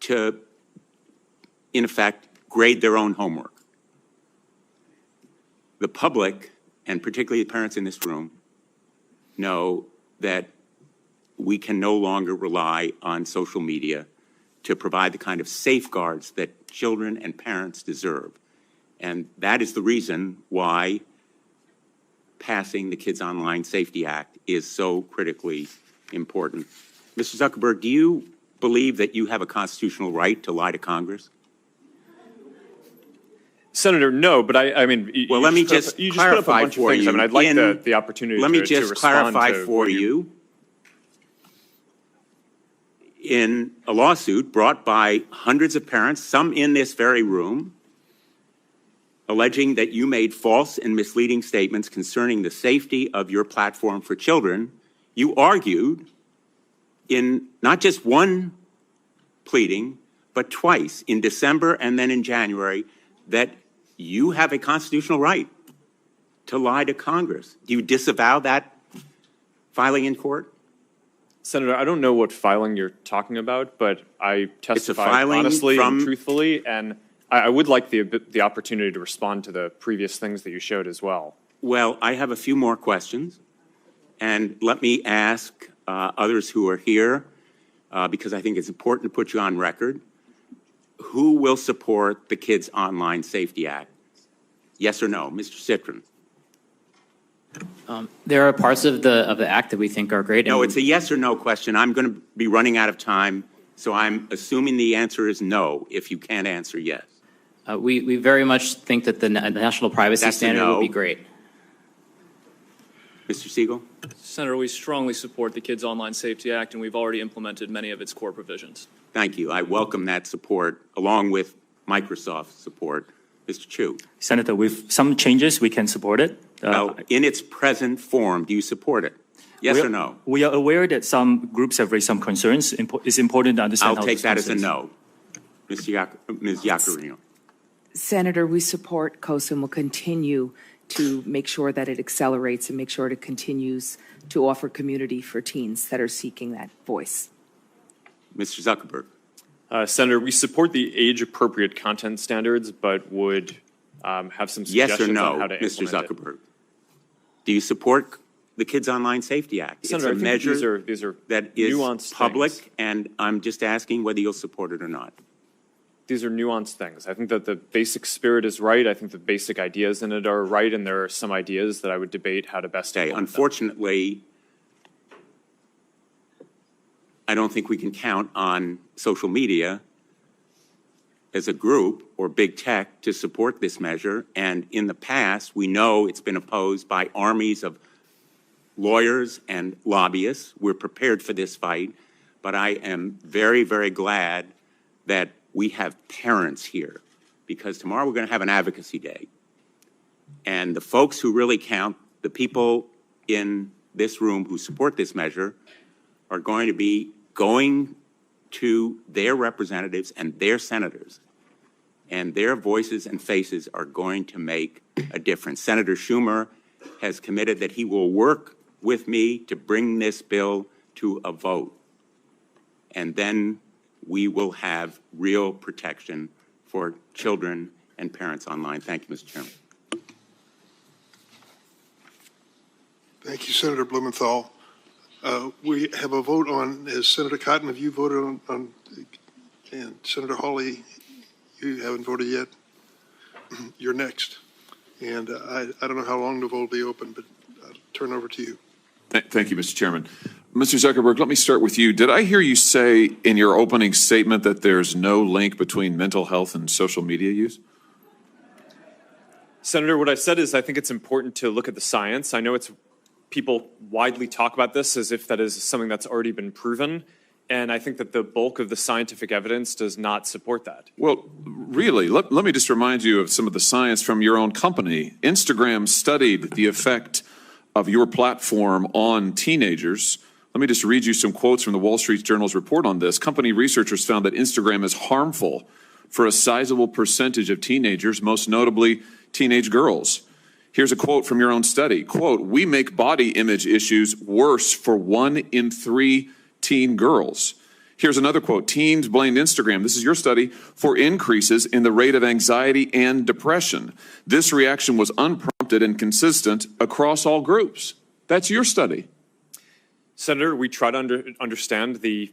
to, in effect, grade their own homework. The public, and particularly the parents in this room, know that we can no longer rely on social media to provide the kind of safeguards that children and parents deserve. And that is the reason why passing the Kids Online Safety Act is so critically important. Mr. Zuckerberg, do you believe that you have a constitutional right to lie to Congress? Senator, no, but I mean, well, let me just clarify for you. I mean, I'd like the opportunity let to me just clarify for you. In a lawsuit brought by hundreds of parents, some in this very room, alleging that you made false and misleading statements concerning the safety of your platform for children, you argued in not just one pleading, but twice, in December and then in January, that you have a constitutional right to lie to Congress. Do you disavow that filing in court? Senator, I don't know what filing you're talking about, but I testified honestly and truthfully, and I would like the opportunity to respond to the previous things that you showed as well. Well, I have a few more questions, and let me ask others who are here, because I think it's important to put you on record. Who will support the Kids Online Safety Act? Yes or no? Mr. Citron. There are parts of the act that we think are great. No, it's a yes or no question. I'm going to be running out of time, so I'm assuming the answer is no if you can't answer yes. We very much think that the national privacy standard would be great. Mr. Siegel? Senator, we strongly support the Kids Online Safety Act, and we've already implemented many of its core provisions. Thank you. I welcome that support, along with Microsoft's support. Mr. Chu. Senator, with some changes, we can support it. Well, in its present form, do you support it? Yes or no? We are aware that some groups have raised some concerns. It's important to understand I'll take that as a no. Ms. Yaccarino. Senator, we support COSA and will continue to make sure that it accelerates and make sure it continues to offer community for teens that are seeking that voice. Mr. Zuckerberg. Senator, we support the age-appropriate content standards, but would have some suggestions yes or no, on how to Mr. implement Zuckerberg. Do you support the Kids Online Safety Act? Senator, it's a measure these are that is nuanced public, things. And I'm just asking whether you'll support it or not. These are nuanced things. I think that the basic spirit is right. I think the basic ideas in it are right, and there are some ideas that I would debate how to best implement them. Unfortunately, I don't think we can count on social media as a group or big tech to support this measure. And in the past, we know it's been opposed by armies of lawyers and lobbyists. We're prepared for this fight. But I am very, very glad that we have parents here, because tomorrow we're going to have an advocacy day. And the folks who really count, the people in this room who support this measure, are going to be going to their representatives and their senators, and their voices and faces are going to make a difference. Senator Schumer has committed that he will work with me to bring this bill to a vote, and then we will have real protection for children and parents online. Thank you, Mr. Chairman. Thank you, Senator Blumenthal. We have a vote on, as Senator Cotton, have you voted on and Senator Hawley, you haven't voted yet? You're next. And I don't know how long the vote will be open, but I'll turn over to you. Thank you, Mr. Chairman. Mr. Zuckerberg, let me start with you. Did I hear you say in your opening statement that there's no link between mental health and social media use? Senator, what I said is I think it's important to look at the science. I know people widely talk about this as if that is something that's already been proven. And I think that the bulk of the scientific evidence does not support that. Well, really, let me just remind you of some of the science from your own company. Instagram studied the effect of your platform on teenagers. Let me just read you some quotes from the Wall Street Journal's report on this. Company researchers found that Instagram is harmful for a sizable percentage of teenagers, most notably teenage girls. Here's a quote from your own study. Quote, "We make body image issues worse for 1 in 3 teen girls." Here's another quote. "Teens blamed Instagram," this is your study, "for increases in the rate of anxiety and depression. This reaction was unprompted and consistent across all groups." That's your study. Senator, we try to understand the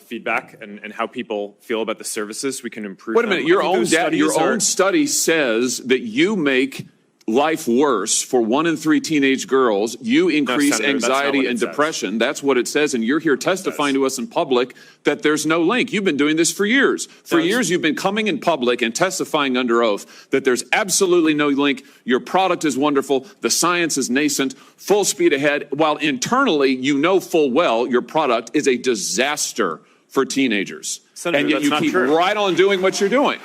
feedback and how people feel about the services. We can improve. Wait a minute. Your own study says that you make life worse for 1 in 3 teenage girls. You increase Senator, anxiety and depression. That's what it says. And you're here testifying to us in public that there's no link. You've been doing this for years. For years, you've been coming in public and testifying under oath that there's absolutely no link. Your product is wonderful. The science is nascent, full speed ahead, while internally, you know full well your product is a disaster for teenagers. Senator, and yet that's you not keep true. right on doing what you're doing.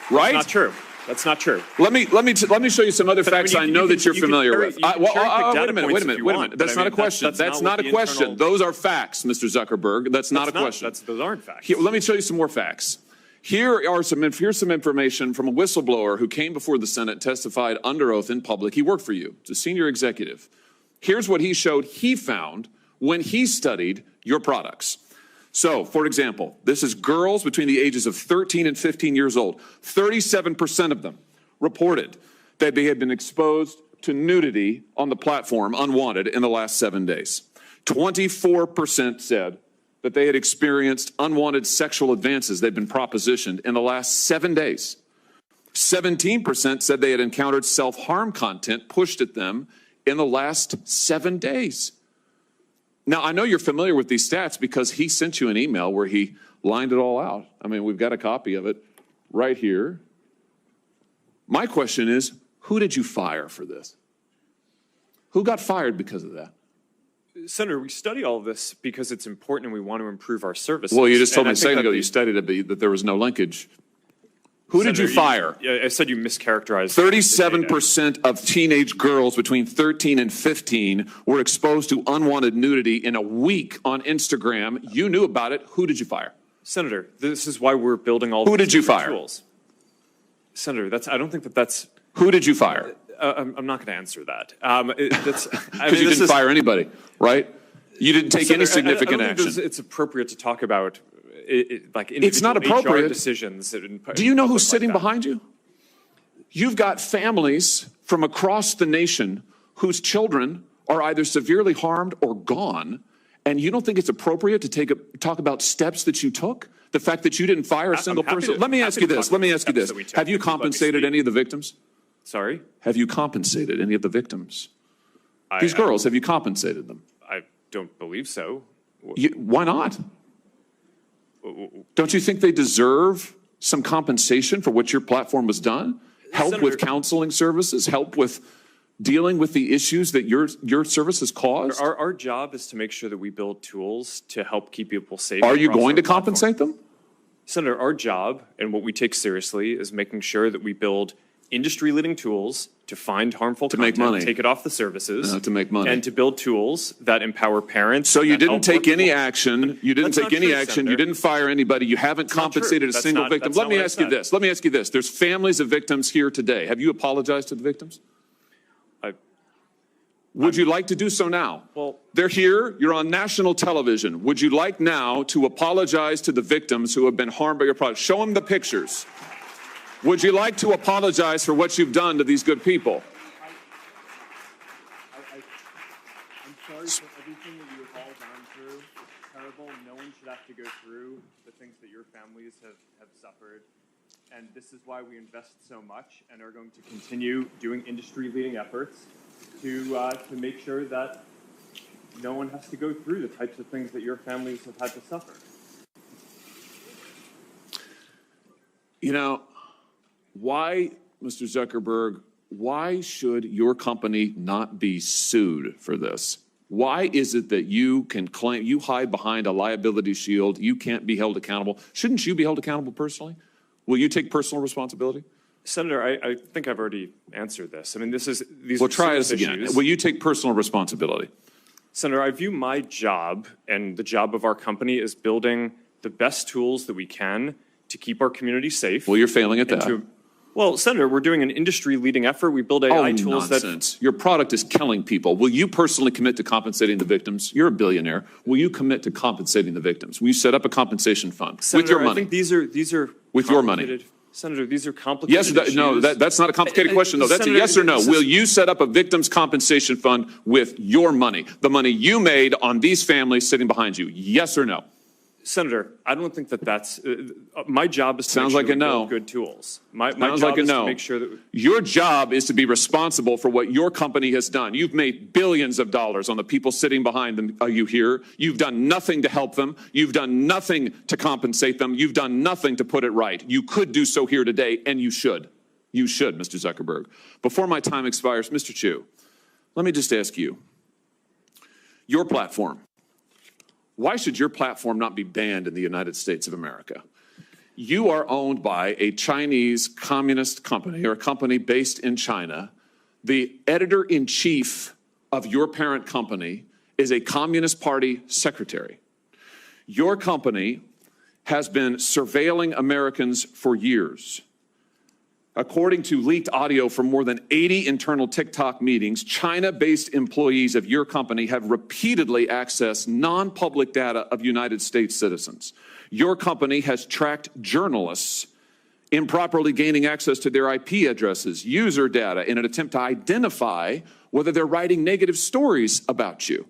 Right? That's not true. That's not true. Let me show you some other facts I know that you're familiar with. Wait a minute. That's not a question. That's not a question. Those are facts, Mr. Zuckerberg. That's not a question. Those aren't facts. Let me show you some more facts. Here's some information from a whistleblower who came before the Senate, testified under oath in public. He worked for you. He's a senior executive. Here's what he showed he found when he studied your products. So, for example, this is girls between the ages of 13 and 15 years old. 37% of them reported that they had been exposed to nudity on the platform unwanted in the last 7 days. 24% said that they had experienced unwanted sexual advances they'd been propositioned in the last 7 days. 17% said they had encountered self-harm content pushed at them in the last 7 days. Now, I know you're familiar with these stats because he sent you an email where he lined it all out. I mean, we've got a copy of it right here. My question is, who did you fire for this? Who got fired because of that? Senator, we study all of this because it's important and we want to improve our services. Well, you just told me a second ago you studied it, that there was no linkage. Who did you fire? I said you mischaracterized. 37% of teenage girls between 13 and 15 were exposed to unwanted nudity in a week on Instagram. You knew about it. Who did you fire? Senator, this is why we're building all Who these did you different fire? tools. Senator, I don't think that's. Who did you fire? I'm not going to answer that. Because you didn't fire anybody, right? You didn't take any significant I don't think action. it's appropriate to talk about like It's not individual appropriate. HR decisions. Do you know who's sitting behind you? You've got families from across the nation whose children are either severely harmed or gone, and you don't think it's appropriate to talk about steps that you took? The fact that you didn't fire a single person? Let me ask you this. Have you compensated any of the victims? Sorry? Have you compensated any of the victims? These girls, have you compensated them? I don't believe so. Why not? Don't you think they deserve some compensation for what your platform has done? Help Senator, with counseling services, help with dealing with the issues that your services cause? Our job is to make sure that we build tools to help keep people safe. Are you across going our to compensate them? Senator, our job and what we take seriously is making sure that we build industry-leading tools to find harmful content, make money. take it off the services, To make money. and to build tools that empower parents. So you that didn't help take any workforce. action. You didn't That's take not any true, action. Senator. You didn't fire anybody. You haven't not true. compensated a That's single not- victim. that's Let not me what I ask you said. this. Let me ask you this. There's families of victims here today. Have you apologized to the victims? Would you like to do so now? Well, they're here. You're on national television. Would you like now to apologize to the victims who have been harmed by your product? Show them the pictures. Would you like to apologize for what you've done to these good people? I'm sorry for everything that you have all gone through. It's terrible. No one should have to go through the things that your families have suffered. And this is why we invest so much and are going to continue doing industry-leading efforts to make sure that no one has to go through the types of things that your families have had to suffer. You know, why, Mr. Zuckerberg, why should your company not be sued for this? Why is it that you can claim, you hide behind a liability shield, you can't be held accountable? Shouldn't you be held accountable personally? Will you take personal responsibility? Senator, I think I've already answered this. I mean, these Well, are try serious this again. issues. Will you take personal responsibility? Senator, I view my job and the job of our company as building the best tools that we can to keep our community safe. Well, you're failing at that. Well, Senator, we're doing an industry-leading effort. We build AI tools nonsense. Your product is killing people. Will you personally commit to compensating the victims? You're a billionaire. Will you commit to compensating the victims? Will you set up a compensation fund Senator, with your money? I think these are with your money. Senator, these are complicated Yes, no, that's not a complicated question, though. That's Senator, a yes or no. Will you set up a victims' compensation fund with your money, the money you made on these families sitting behind you? Yes or no? Senator, I don't think that's my job is to Sounds make like sure a we no. build good tools. My Sounds job like a is no. to make sure that Your job is to be responsible for what your company has done. You've made billions of dollars on the people sitting behind them. Are you here? You've done nothing to help them. You've done nothing to compensate them. You've done nothing to put it right. You could do so here today, and you should. You should, Mr. Zuckerberg. Before my time expires, Mr. Chu, let me just ask you, your platform, why should your platform not be banned in the United States of America? You are owned by a Chinese communist company or a company based in China. The editor-in-chief of your parent company is a Communist Party secretary. Your company has been surveilling Americans for years. According to leaked audio from more than 80 internal TikTok meetings, China-based employees of your company have repeatedly accessed non-public data of United States citizens. Your company has tracked journalists improperly gaining access to their IP addresses, user data, in an attempt to identify whether they're writing negative stories about you.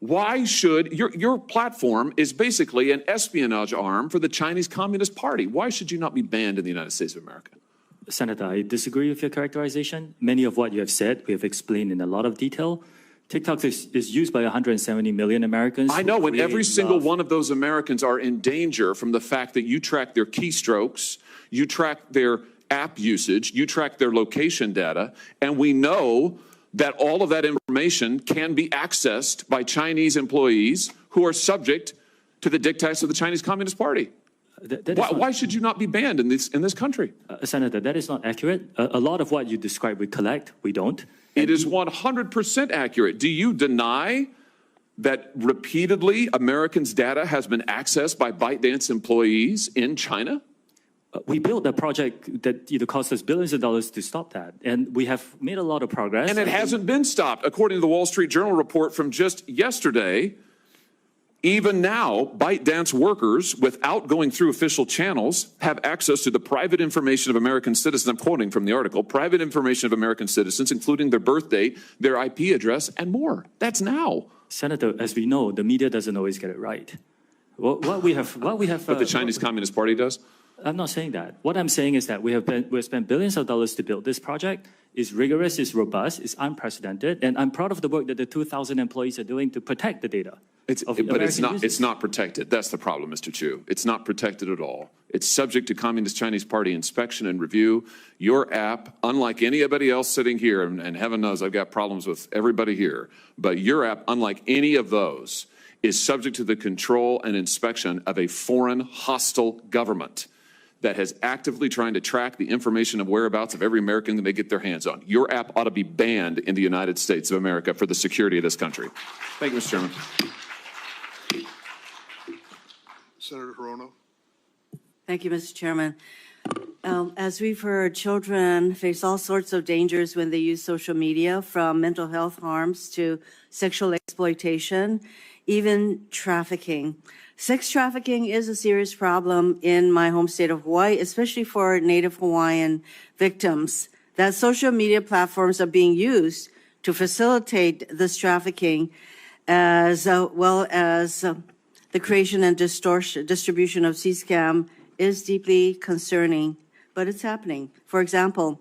Why should your platform is basically an espionage arm for the Chinese Communist Party? Why should you not be banned in the United States of America? Senator, I disagree with your characterization. Many of what you have said, we have explained in a lot of detail. TikTok is used by 170 million Americans. I know, and every single one of those Americans are in danger from the fact that you track their keystrokes, you track their app usage, you track their location data, and we know that all of that information can be accessed by Chinese employees who are subject to the dictates of the Chinese Communist Party. Why should you not be banned in this country? Senator, that is not accurate. A lot of what you describe we collect, we don't. It is 100% accurate. Do you deny that repeatedly Americans' data has been accessed by ByteDance employees in China? We built a project that cost us billions of dollars to stop that, and we have made a lot of progress. And it hasn't been stopped. According to the Wall Street Journal report from just yesterday, even now, ByteDance workers, without going through official channels, have access to the private information of American citizens. I'm quoting from the article, private information of American citizens, including their birth date, their IP address, and more. That's now. Senator, as we know, the media doesn't always get it right. What we have. But the Chinese Communist Party does? I'm not saying that. What I'm saying is that we've spent billions of dollars to build this project. It's rigorous, it's robust, it's unprecedented, and I'm proud of the work that the 2,000 employees are doing to protect the data. But it's not protected. That's the problem, Mr. Chu. It's not protected at all. It's subject to Communist Chinese Party inspection and review. Your app, unlike anybody else sitting here, and heaven knows I've got problems with everybody here, but your app, unlike any of those, is subject to the control and inspection of a foreign hostile government that has actively trying to track the information of whereabouts of every American that they get their hands on. Your app ought to be banned in the United States of America for the security of this country. Thank you, Mr. Chairman. Senator Hirono. Thank you, Mr. Chairman. As we've heard, children face all sorts of dangers when they use social media, from mental health harms to sexual exploitation, even trafficking. Sex trafficking is a serious problem in my home state of Hawaii, especially for Native Hawaiian victims. That social media platforms are being used to facilitate this trafficking, as well as the creation and distribution of C-scam is deeply concerning, but it's happening. For example,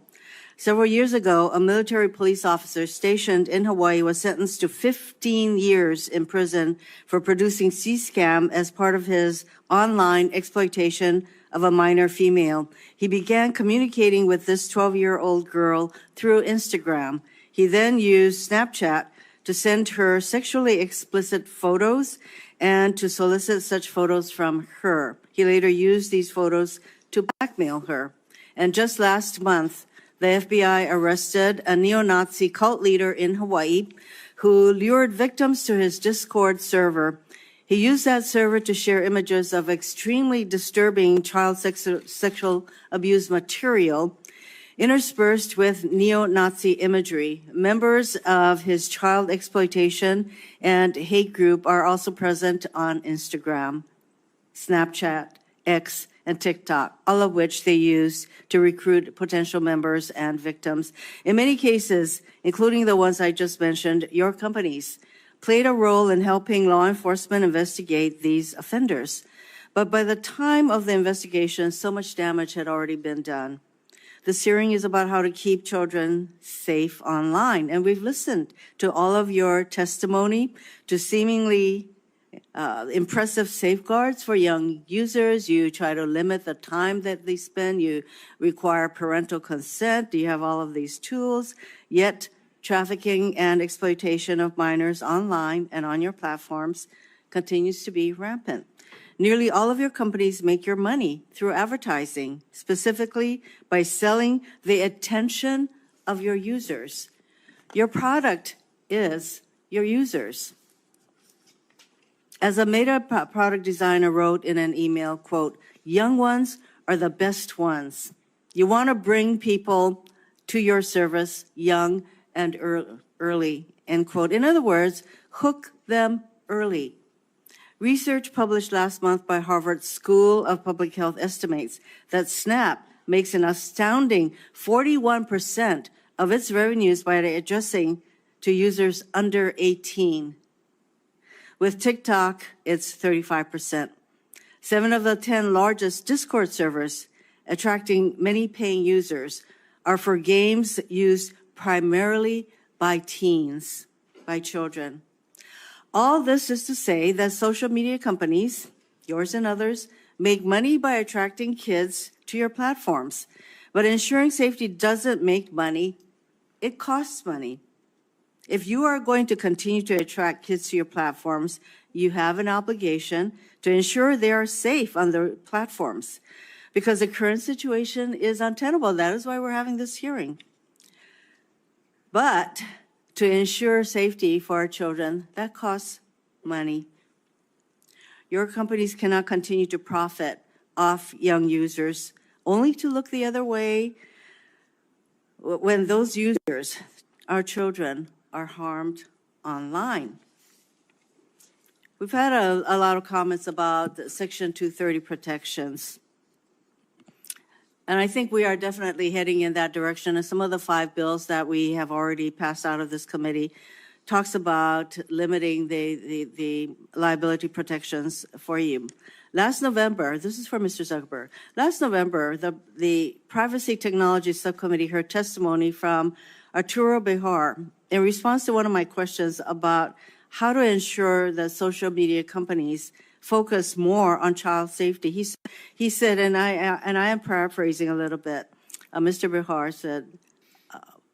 Several years ago, a military police officer stationed in Hawaii was sentenced to 15 years in prison for producing C-scam as part of his online exploitation of a minor female. He began communicating with this 12-year-old girl through Instagram. He then used Snapchat to send her sexually explicit photos and to solicit such photos from her. He later used these photos to blackmail her. And just last month, the FBI arrested a neo-Nazi cult leader in Hawaii who lured victims to his Discord server. He used that server to share images of extremely disturbing child sexual abuse material interspersed with neo-Nazi imagery. Members of his child exploitation and hate group are also present on Instagram, Snapchat, X, and TikTok, all of which they use to recruit potential members and victims. In many cases, including the ones I just mentioned, your companies played a role in helping law enforcement investigate these offenders. But by the time of the investigation, so much damage had already been done. This hearing is about how to keep children safe online, and we've listened to all of your testimony to seemingly impressive safeguards for young users. You try to limit the time that they spend. You require parental consent. You have all of these tools. Yet trafficking and exploitation of minors online and on your platforms continues to be rampant. Nearly all of your companies make your money through advertising, specifically by selling the attention of your users. Your product is your users. As a Meta product designer wrote in an email, quote, "Young ones are the best ones. You want to bring people to your service young and early," end quote. In other words, hook them early. Research published last month by Harvard School of Public Health estimates that Snap makes an astounding 41% of its revenues by addressing to users under 18. With TikTok, it's 35%. 7 of the 10 largest Discord servers, attracting many paying users, are for games used primarily by teens, by children. All this is to say that social media companies, yours and others, make money by attracting kids to your platforms. But ensuring safety doesn't make money, it costs money. If you are going to continue to attract kids to your platforms, you have an obligation to ensure they are safe on the platforms, because the current situation is untenable. That is why we're having this hearing. But to ensure safety for our children, that costs money. Your companies cannot continue to profit off young users, only to look the other way when those users, our children, are harmed online. We've had a lot of comments about Section 230 protections. And I think we are definitely heading in that direction. And some of the 5 bills that we have already passed out of this committee talks about limiting the liability protections for you. Last November, this is for Mr. Zuckerberg. Last November, the Privacy Technology Subcommittee heard testimony from Arturo Bejar in response to one of my questions about how to ensure that social media companies focus more on child safety. He said, and I am paraphrasing a little bit, Mr. Bejar said,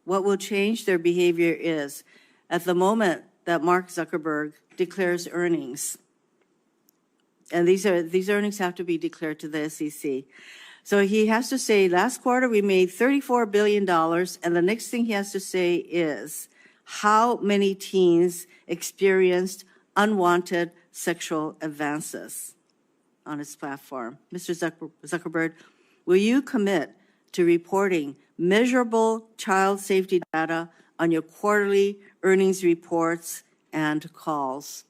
what will change their behavior is at the moment that Mark Zuckerberg declares earnings, and these earnings have to be declared to the SEC. So he has to say, last quarter we made $34 billion, and the next thing he has to say is how many teens experienced unwanted sexual advances on its platform. Mr. Zuckerberg, will you commit to reporting measurable child safety data on your quarterly earnings reports and calls?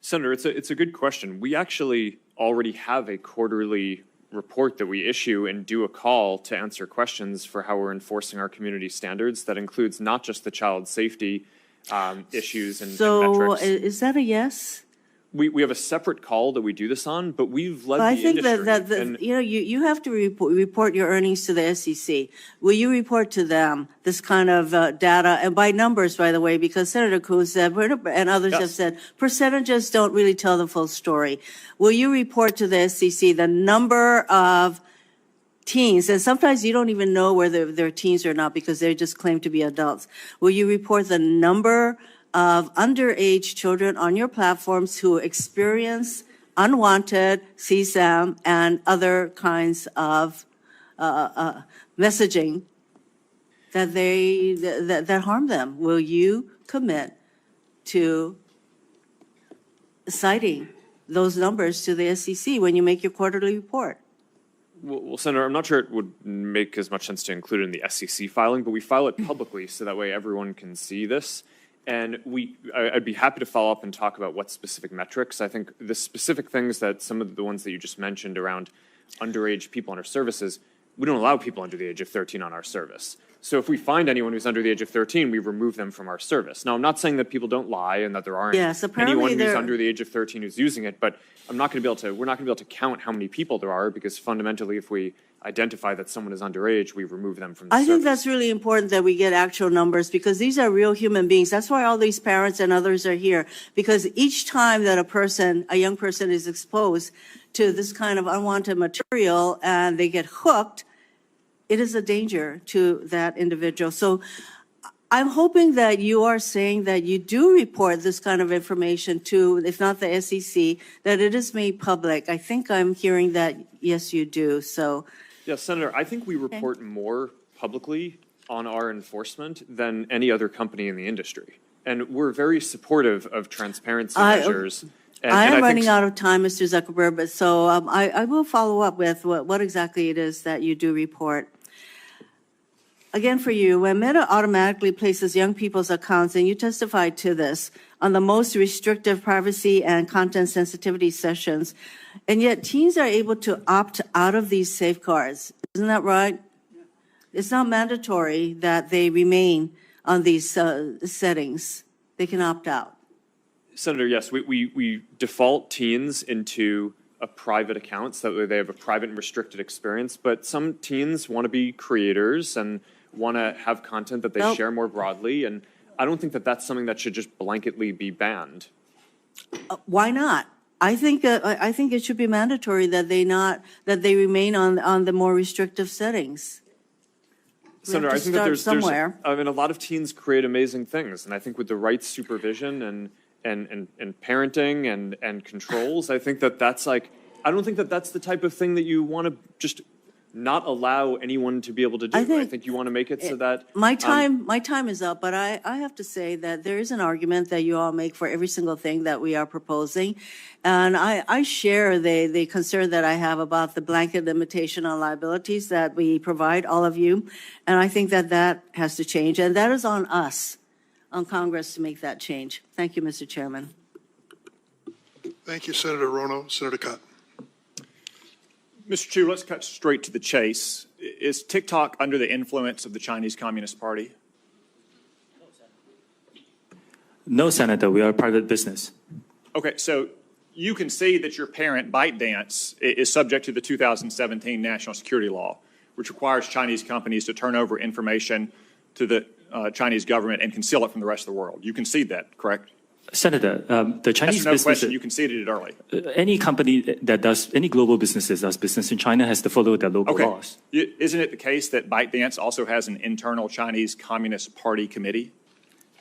Senator, it's a good question. We actually already have a quarterly report that we issue and do a call to answer questions for how we're enforcing our community standards. That includes not just the child safety issues and so metrics. is that a yes? We have a separate call that we do this on, but we've led But I the think industry. that you have to report your earnings to the SEC. Will you report to them this kind of data, and by numbers, by the way, because Senator Coons said, and others have said, percentages don't really tell the full story. Will you report to the SEC the number of teens, and sometimes you don't even know whether they're teens or not because they just claim to be adults. Will you report the number of underage children on your platforms who experience unwanted CSAM and other kinds of messaging that harm them? Will you commit to citing those numbers to the SEC when you make your quarterly report? Well, Senator, I'm not sure it would make as much sense to include it in the SEC filing, but we file it publicly so that way everyone can see this. And I'd be happy to follow up and talk about what specific metrics. I think the specific things that some of the ones that you just mentioned around underage people on our services, we don't allow people under the age of 13 on our service. So if we find anyone who's under the age of 13, we remove them from our service. Now, I'm not saying that people don't lie and that there aren't anyone who's under the age of 13 who's using it, but we're not going to be able to count how many people there are, because fundamentally, if we identify that someone is underage, we remove them from the service. I think that's really important that we get actual numbers, because these are real human beings. That's why all these parents and others are here, because each time that a young person is exposed to this kind of unwanted material and they get hooked, it is a danger to that individual. So I'm hoping that you are saying that you do report this kind of information to, if not the SEC, that it is made public. I think I'm hearing that, yes, you do. So, yes, Senator, I think we report more publicly on our enforcement than any other company in the industry. And we're very supportive of transparency measures. I am running out of time, Mr. Zuckerberg, but so I will follow up with what exactly it is that you do report. Again, for you, when Meta automatically places young people's accounts, and you testified to this, on the most restrictive privacy and content sensitivity sessions, and yet teens are able to opt out of these safeguards. Isn't that right? It's not mandatory that they remain on these settings. They can opt out. Senator, yes, we default teens into a private account so that way they have a private and restricted experience, but some teens want to be creators and want to have content that they share more broadly, and I don't think that that's something that should just blanketly be banned. Why not? I think it should be mandatory that they remain on the more restrictive settings. Senator, I think that there's a lot of teens create amazing things, and I think with the right supervision and parenting and controls, I think that's I don't think that that's the type of thing that you want to just not allow anyone to be able to do. I think you want to make it so that my time is up, but I have to say that there is an argument that you all make for every single thing that we are proposing, and I share the concern that I have about the blanket limitation on liabilities that we provide all of you, and I think that has to change, and that is on us, on Congress, to make that change. Thank you, Mr. Chairman. Thank you, Senator Rono. Senator Cotton. Mr. Chu, let's cut straight to the chase. Is TikTok under the influence of the Chinese Communist Party? No, Senator, we are a private business. Okay, so you can see that your parent, ByteDance, is subject to the 2017 national security law, which requires Chinese companies to turn over information to the Chinese government and conceal it from the rest of the world. You concede that, correct? Senator, the Chinese business. Question. You conceded it early. Any company that does, any global businesses that does business in China has to follow their local laws. Isn't it the case that ByteDance also has an internal Chinese Communist Party committee?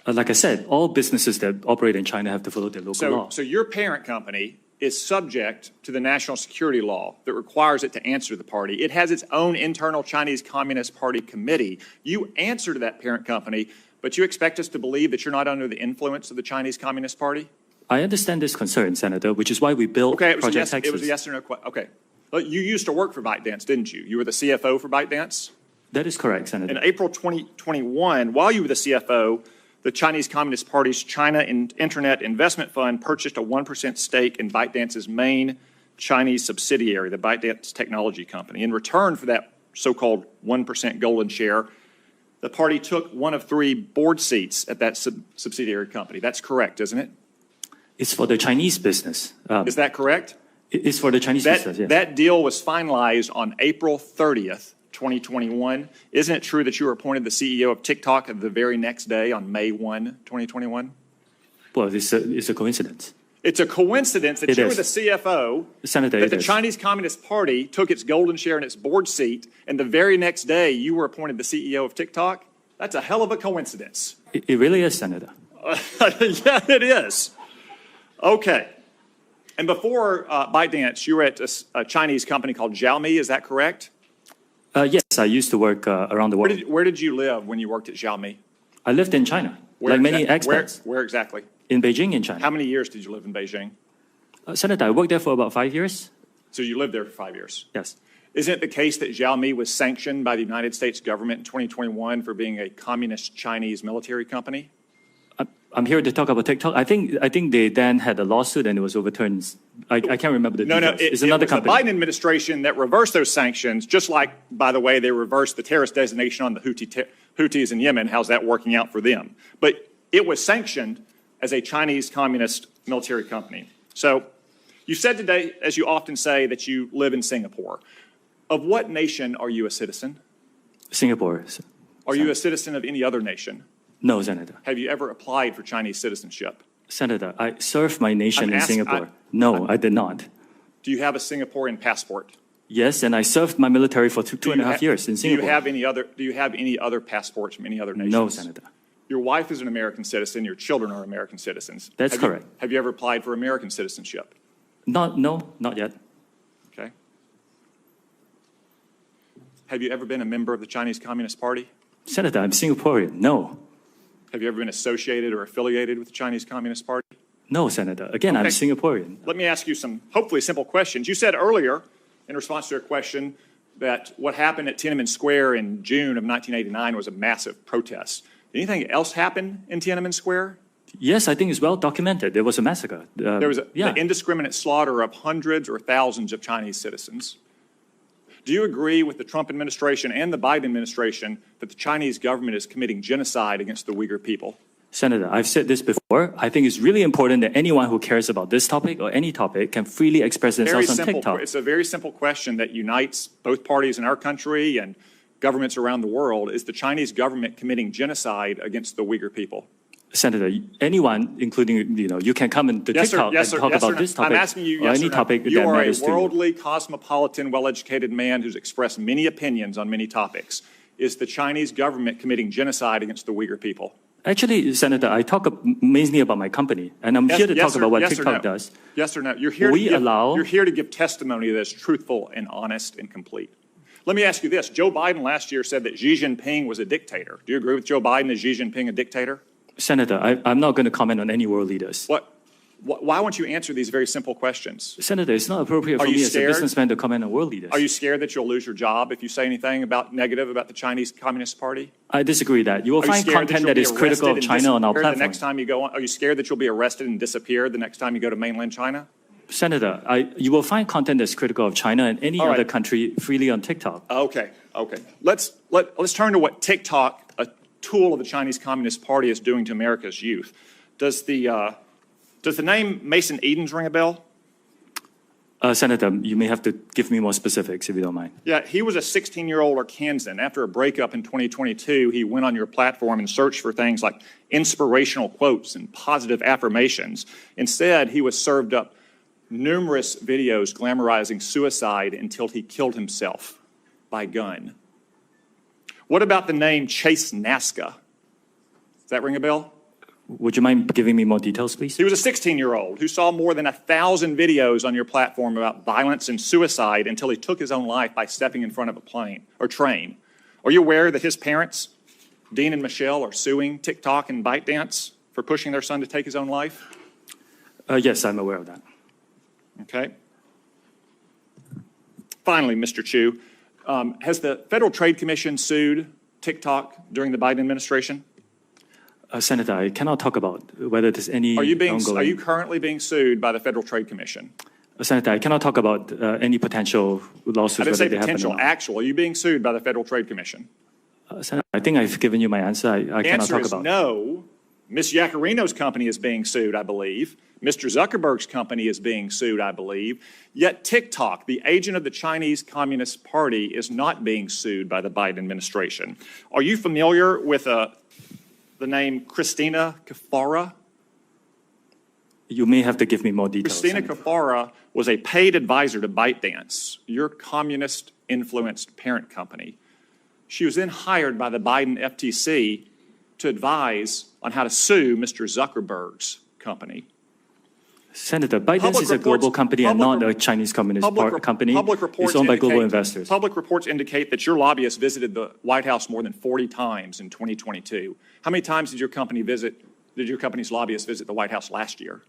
Like I said, all businesses that operate in China have to follow their local law. So your parent company is subject to the national security law that requires it to answer to the party. It has its own internal Chinese Communist Party committee. You answer to that parent company, but you expect us to believe that you're not under the influence of the Chinese Communist Party? I understand this concern, Senator, which is why we built Project Texas. It was a yes or no question. Okay. Well, you used to work for ByteDance, didn't you? You were the CFO for ByteDance? That is correct, Senator. In April 2021, while you were the CFO, the Chinese Communist Party's China Internet Investment Fund purchased a 1% stake in ByteDance's main Chinese subsidiary, the ByteDance Technology Company. In return for that so-called 1% golden share, the party took one of 3 board seats at that subsidiary company. That's correct, isn't it? It's for the Chinese business. Is that correct? It's for the Chinese business, yes. That deal was finalized on April 30th, 2021. Isn't it true that you were appointed the CEO of TikTok the very next day on May 1, 2021? Well, it's a coincidence. It's a coincidence that you were the CFO, Senator, that the Chinese Communist Party took its golden share in its board seat, and the very next day you were appointed the CEO of TikTok? That's a hell of a coincidence. It really is, Senator. Yeah, it is. Okay. And before ByteDance, you were at a Chinese company called Xiaomi, is that correct? Yes, I used to work around the world. Where did you live when you worked at Xiaomi? I lived in China, like many expats. Where exactly? In Beijing, in China. How many years did you live in Beijing? Senator, I worked there for about 5 years. So you lived there for 5 years? Yes. Isn't it the case that Xiaomi was sanctioned by the United States government in 2021 for being a communist Chinese military company? I'm here to talk about TikTok. I think they then had a lawsuit and it was overturned. I can't remember the details. It's another company. The Biden administration that reversed those sanctions, just like, by the way, they reversed the terrorist designation on the Houthis in Yemen. How's that working out for them? But it was sanctioned as a Chinese communist military company. So you said today, as you often say, that you live in Singapore. Of what nation are you a citizen? Singapore. Are you a citizen of any other nation? No, Senator. Have you ever applied for Chinese citizenship? Senator, I served my nation in Singapore. No, I did not. Do you have a Singaporean passport? Yes, and I served my military for two and a half years in Singapore. Do you have any other passports from any other nations? No, Senator. Your wife is an American citizen. Your children are American citizens. That's correct. Have you ever applied for American citizenship? No, not yet. Okay. Have you ever been a member of the Chinese Communist Party? Senator, I'm Singaporean. No. Have you ever been associated or affiliated with the Chinese Communist Party? No, Senator. Again, I'm Singaporean. Let me ask you some hopefully simple questions. You said earlier, in response to a question, that what happened at Tiananmen Square in June of 1989 was a massive protest. Did anything else happen in Tiananmen Square? Yes, I think it's well documented. There was a massacre. There was the indiscriminate slaughter of hundreds or thousands of Chinese citizens. Do you agree with the Trump administration and the Biden administration that the Chinese government is committing genocide against the Uyghur people? Senator, I've said this before. I think it's really important that anyone who cares about this topic or any topic can freely express themselves on TikTok. It's a very simple question that unites both parties in our country and governments around the world. Is the Chinese government committing genocide against the Uyghur people? Senator, anyone, including, you can come into TikTok and talk about this topic. I'm asking you, or any topic that matters to you. You are a worldly, cosmopolitan, well-educated man who's expressed many opinions on many topics. Is the Chinese government committing genocide against the Uyghur people? Actually, Senator, I talk mainly about my company, and I'm here to talk about what TikTok does. Yes or no? You're here to give testimony that's truthful and honest and complete. Let me ask you this. Joe Biden last year said that Xi Jinping was a dictator. Do you agree with Joe Biden? Is Xi Jinping a dictator? Senator, I'm not going to comment on any world leaders. Why won't you answer these very simple questions? Senator, it's not appropriate for me as a businessman to comment on world leaders. Are you scared that you'll lose your job if you say anything negative about the Chinese Communist Party? I disagree that. You will find content that is critical of China on our platform. The next time you go on, are you scared that you'll be arrested and disappear the next time you go to mainland China? Senator, you will find content that's critical of China and any other country freely on TikTok. Okay. Let's turn to what TikTok, a tool of the Chinese Communist Party, is doing to America's youth. Does the name Mason Edens ring a bell? Senator, you may have to give me more specifics if you don't mind. Yeah, he was a 16-year-old Arkansan. After a breakup in 2022, he went on your platform and searched for things like inspirational quotes and positive affirmations. Instead, he was served up numerous videos glamorizing suicide until he killed himself by gun. What about the name Chase Nazca? Does that ring a bell? Would you mind giving me more details, please? He was a 16-year-old who saw more than 1,000 videos on your platform about violence and suicide until he took his own life by stepping in front of a plane or train. Are you aware that his parents, Dean and Michelle, are suing TikTok and ByteDance for pushing their son to take his own life? Yes, I'm aware of that. Okay. Finally, Mr. Chu, has the Federal Trade Commission sued TikTok during the Biden administration? Senator, I cannot talk about whether there's any ongoing... Are you currently being sued by the Federal Trade Commission? Senator, I cannot talk about any potential lawsuits. I didn't say potential, actual. Are you being sued by the Federal Trade Commission? Senator, I think I've given you my answer. I cannot talk about. No, Ms. Yacarino's company is being sued, I believe. Mr. Zuckerberg's company is being sued, I believe. Yet TikTok, the agent of the Chinese Communist Party, is not being sued by the Biden administration. Are you familiar with the name Christina Kafara? You may have to give me more details. Christina Kafara was a paid advisor to ByteDance, your communist-influenced parent company. She was then hired by the Biden FTC to advise on how to sue Mr. Zuckerberg's company. Senator, ByteDance is a global company and not a Chinese Communist company. It's owned by global investors. Public reports indicate that your lobbyist visited the White House more than 40 times in 2022. How many times did your company's lobbyist visit the White House last year?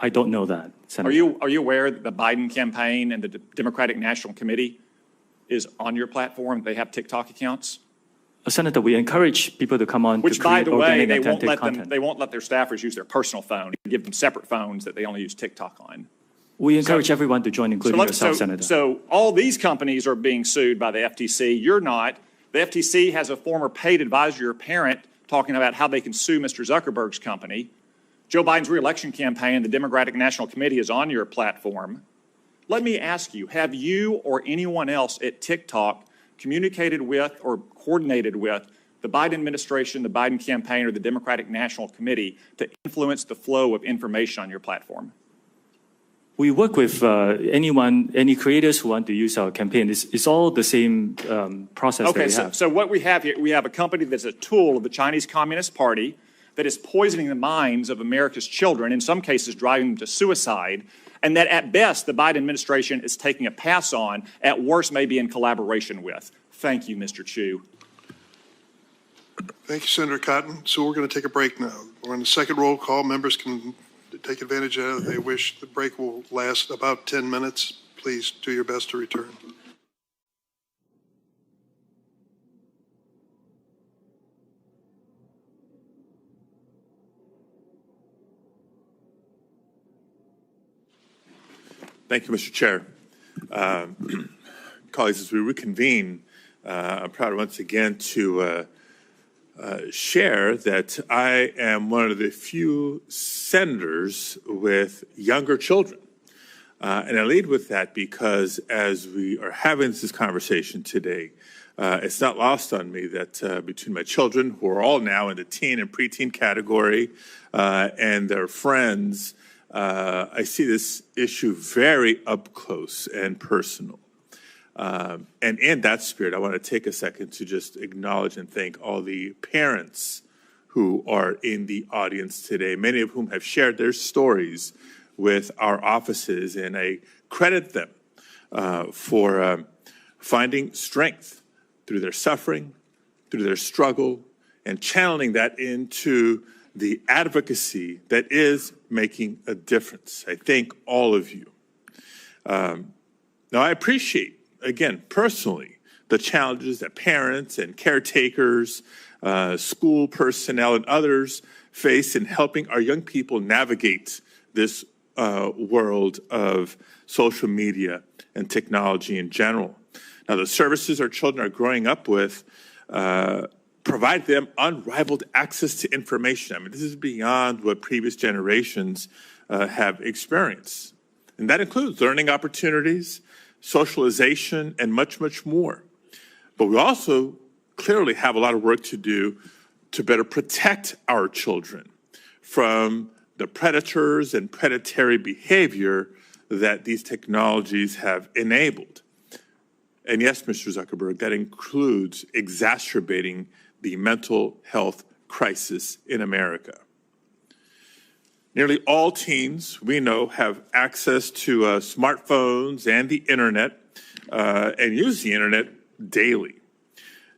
I don't know that, Senator. Are you aware that the Biden campaign and the Democratic National Committee is on your platform? They have TikTok accounts? Senator, we encourage people to come on Which, to by create the way, organic, content. they won't let their staffers use their personal phone. They give them separate phones that they only use TikTok on. We encourage everyone to join, including yourself, Senator. So all these companies are being sued by the FTC. You're not. The FTC has a former paid advisor, your parent, talking about how they can sue Mr. Zuckerberg's company. Joe Biden's reelection campaign, the Democratic National Committee, is on your platform. Let me ask you, have you or anyone else at TikTok communicated with or coordinated with the Biden administration, the Biden campaign, or the Democratic National Committee to influence the flow of information on your platform? We work with any creators who want to use our campaign. It's all the same process that we have. So what we have here, we have a company that's a tool of the Chinese Communist Party that is poisoning the minds of America's children, in some cases driving them to suicide, and that at best the Biden administration is taking a pass on, at worst maybe in collaboration with. Thank you, Mr. Chu. Thank you, Senator Cotton. So we're going to take a break now. We're on the second roll call. Members can take advantage of it if they wish. The break will last about 10 minutes. Please do your best to return. Thank you, Mr. Chair. Colleagues, as we reconvene, I'm proud once again to share that I am one of the few senators with younger children. And I lead with that because as we are having this conversation today, it's not lost on me that between my children, who are all now in the teen and preteen category, and their friends, I see this issue very up close and personal. And in that spirit, I want to take a second to just acknowledge and thank all the parents who are in the audience today, many of whom have shared their stories with our offices, and I credit them for finding strength through their suffering, through their struggle, and channeling that into the advocacy that is making a difference. I thank all of you. Now, I appreciate, again, personally, the challenges that parents and caretakers, school personnel, and others face in helping our young people navigate this world of social media and technology in general. Now, the services our children are growing up with provide them unrivaled access to information. I mean, this is beyond what previous generations have experienced. And that includes learning opportunities, socialization, and much, much more. But we also clearly have a lot of work to do to better protect our children from the predators and predatory behavior that these technologies have enabled. And yes, Mr. Zuckerberg, that includes exacerbating the mental health crisis in America. Nearly all teens, we know, have access to smartphones and the internet and use the internet daily.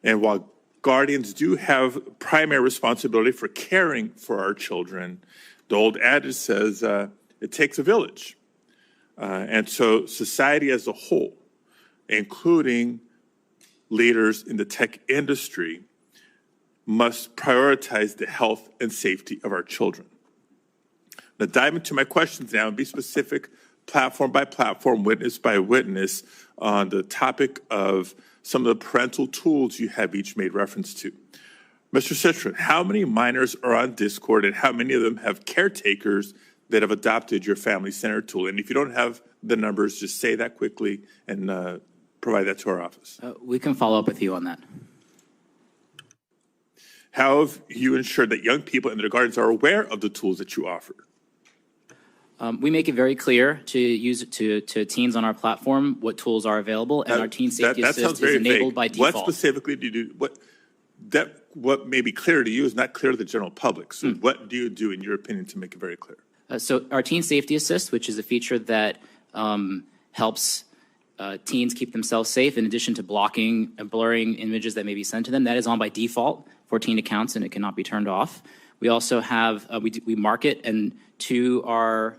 And while guardians do have primary responsibility for caring for our children, the old adage says it takes a village. And so society as a whole, including leaders in the tech industry, must prioritize the health and safety of our children. Now, dive into my questions now and be specific, platform by platform, witness by witness, on the topic of some of the parental tools you have each made reference to. Mr. Citron, how many minors are on Discord and how many of them have caretakers that have adopted your family center tool? And if you don't have the numbers, just say that quickly and provide that to our office. We can follow up with you on that. How have you ensured that young people in their gardens are aware of the tools that you offer? We make it very clear to teens on our platform what tools are available, and our Teen Safety Assist is enabled by default. What specifically do you do? What may be clear to you is not clear to the general public. So what do you do, in your opinion, to make it very clear? So our Teen Safety Assist, which is a feature that helps teens keep themselves safe, in addition to blocking and blurring images that may be sent to them, that is on by default for teen accounts, and it cannot be turned off. We also have, we market and to our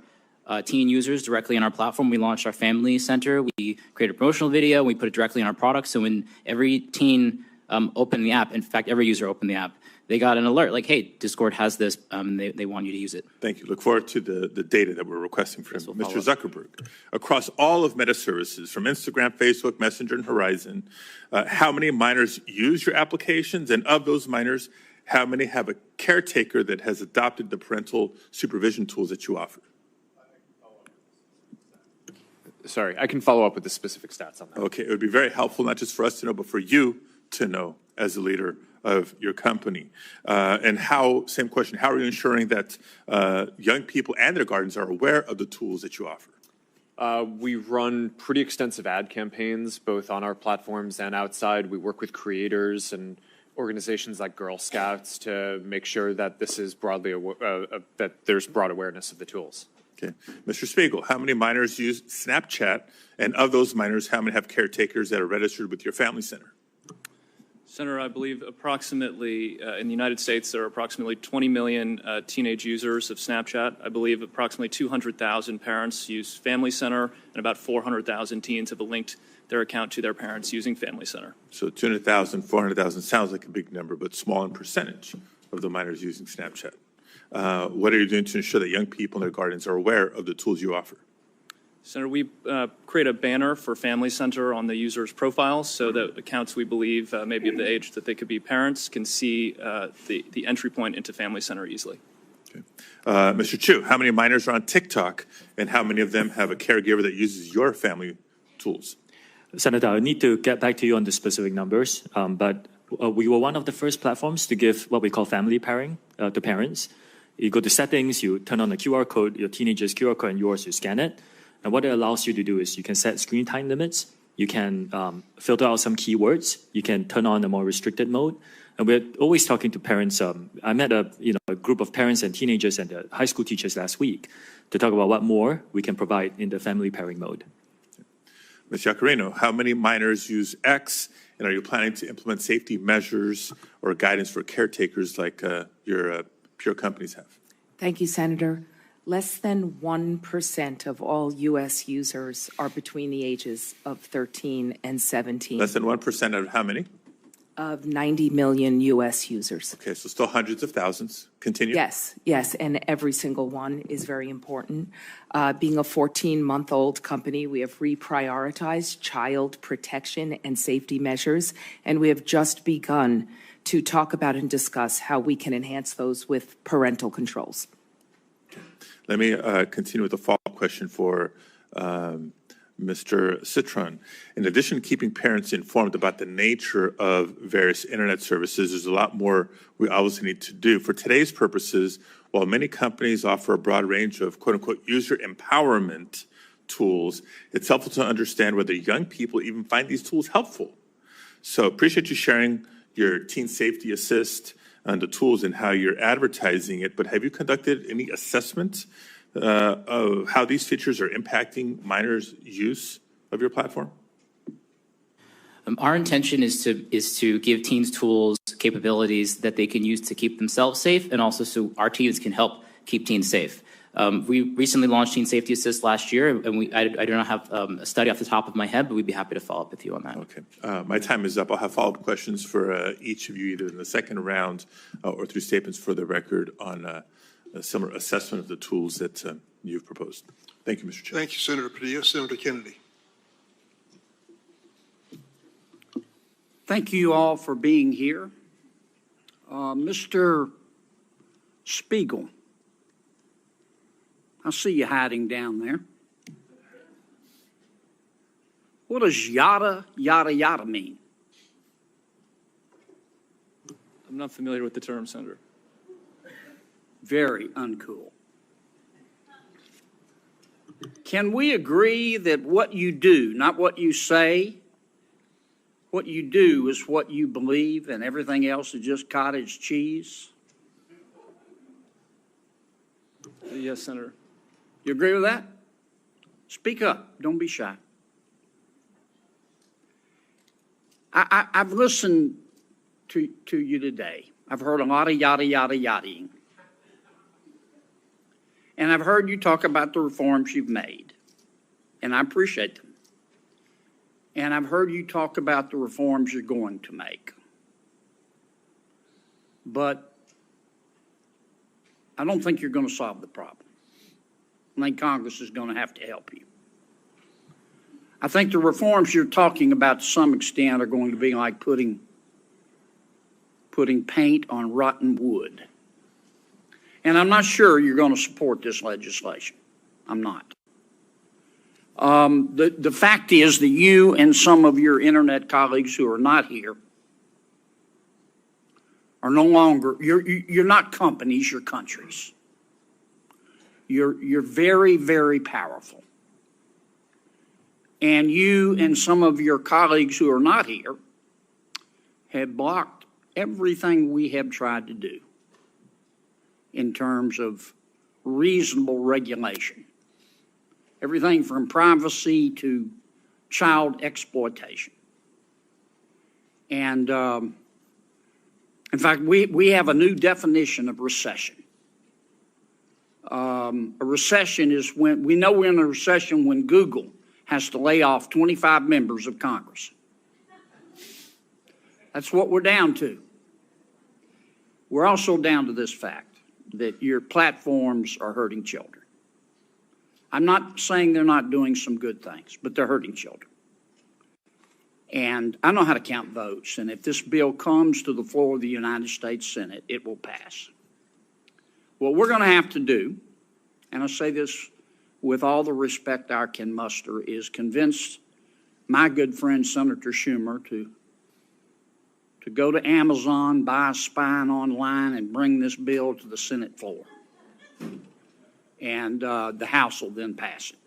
teen users directly on our platform. We launched our Family Center. We create a promotional video. We put it directly on our product. So when every teen opened the app, in fact, every user opened the app, they got an alert like, hey, Discord has this, they want you to use it. Thank you. Look forward to the data that we're requesting from Mr. Zuckerberg. Across all of Meta services, from Instagram, Facebook, Messenger, and Horizon, how many minors use your applications? And of those minors, how many have a caretaker that has adopted the parental supervision tools that you offer? Sorry, I can follow up with the specific stats on that. Okay, it would be very helpful, not just for us to know, but for you to know as a leader of your company. And how, same question, how are you ensuring that young people and their gardens are aware of the tools that you offer? We run pretty extensive ad campaigns, both on our platforms and outside. We work with creators and organizations like Girl Scouts to make sure that this is broadly, that there's broad awareness of the tools. Okay. Mr. Spiegel, how many minors use Snapchat? And of those minors, how many have caretakers that are registered with your family center? Senator, I believe approximately, in the United States, there are approximately 20 million teenage users of Snapchat. I believe approximately 200,000 parents use Family Center, and about 400,000 teens have linked their account to their parents using Family Center. So 200,000, 400,000 sounds like a big number, but small in percentage of the minors using Snapchat. What are you doing to ensure that young people in their gardens are aware of the tools you offer? Senator, we create a banner for Family Center on the user's profile so that accounts we believe may be of the age that they could be parents can see the entry point into Family Center easily. Okay. Mr. Chu, how many minors are on TikTok, and how many of them have a caregiver that uses your family tools? Senator, I need to get back to you on the specific numbers, but we were one of the first platforms to give what we call family pairing to parents. You go to settings, you turn on the QR code, your teenager's QR code and yours, you scan it. And what it allows you to do is you can set screen time limits, you can filter out some keywords, you can turn on a more restricted mode. And we're always talking to parents. I met a group of parents and teenagers and high school teachers last week to talk about what more we can provide in the family pairing mode. Ms. Yacarino, how many minors use X, and are you planning to implement safety measures or guidance for caretakers like your peer companies have? Thank you, Senator. Less than 1% of all U.S. users are between the ages of 13 and 17. Less than 1% of how many? Of 90 million U.S. users. Okay, so still hundreds of thousands. Continue. Yes, and every single one is very important. Being a 14-month-old company, we have reprioritized child protection and safety measures, and we have just begun to talk about and discuss how we can enhance those with parental controls. Let me continue with a follow-up question for Mr. Citron. In addition to keeping parents informed about the nature of various internet services, there's a lot more we obviously need to do. For today's purposes, while many companies offer a broad range of quote-unquote user empowerment tools, it's helpful to understand whether young people even find these tools helpful. So appreciate you sharing your Teen Safety Assist and the tools and how you're advertising it, but have you conducted any assessment of how these features are impacting minors' use of your platform? Our intention is to give teens tools, capabilities that they can use to keep themselves safe, and also so our teams can help keep teens safe. We recently launched Teen Safety Assist last year, and I do not have a study off the top of my head, but we'd be happy to follow up with you on that. Okay. My time is up. I'll have follow-up questions for each of you, either in the second round or through statements for the record on a similar assessment of the tools that you've proposed. Thank you, Mr. Chair. Thank you, Senator Padilla. Senator Kennedy. Thank you all for being here. Mr. Spiegel, I see you hiding down there. What does yada, yada, yada mean? I'm not familiar with the term, Senator. Very uncool. Can we agree that what you do, not what you say, what you do is what you believe and everything else is just cottage cheese? Yes, Senator. You agree with that? Speak up. Don't be shy. I've listened to you today. I've heard a lot of yada, yada, yadaing. And I've heard you talk about the reforms you've made, and I appreciate them. And I've heard you talk about the reforms you're going to make. But I don't think you're going to solve the problem. I think Congress is going to have to help you. I think the reforms you're talking about to some extent are going to be like putting paint on rotten wood. And I'm not sure you're going to support this legislation. I'm not. The fact is that you and some of your internet colleagues who are not here are no longer, you're not companies, you're countries. You're very, very powerful. And you and some of your colleagues who are not here have blocked everything we have tried to do in terms of reasonable regulation. Everything from privacy to child exploitation. And in fact, we have a new definition of recession. A recession is when, we know we're in a recession when Google has to lay off 25 members of Congress. That's what we're down to. We're also down to this fact that your platforms are hurting children. I'm not saying they're not doing some good things, but they're hurting children. And I know how to count votes, and if this bill comes to the floor of the United States Senate, it will pass. What we're going to have to do, and I say this with all the respect I can muster, is convince my good friend Senator Schumer to go to Amazon, buy a spine online, and bring this bill to the Senate floor. And the House will then pass it.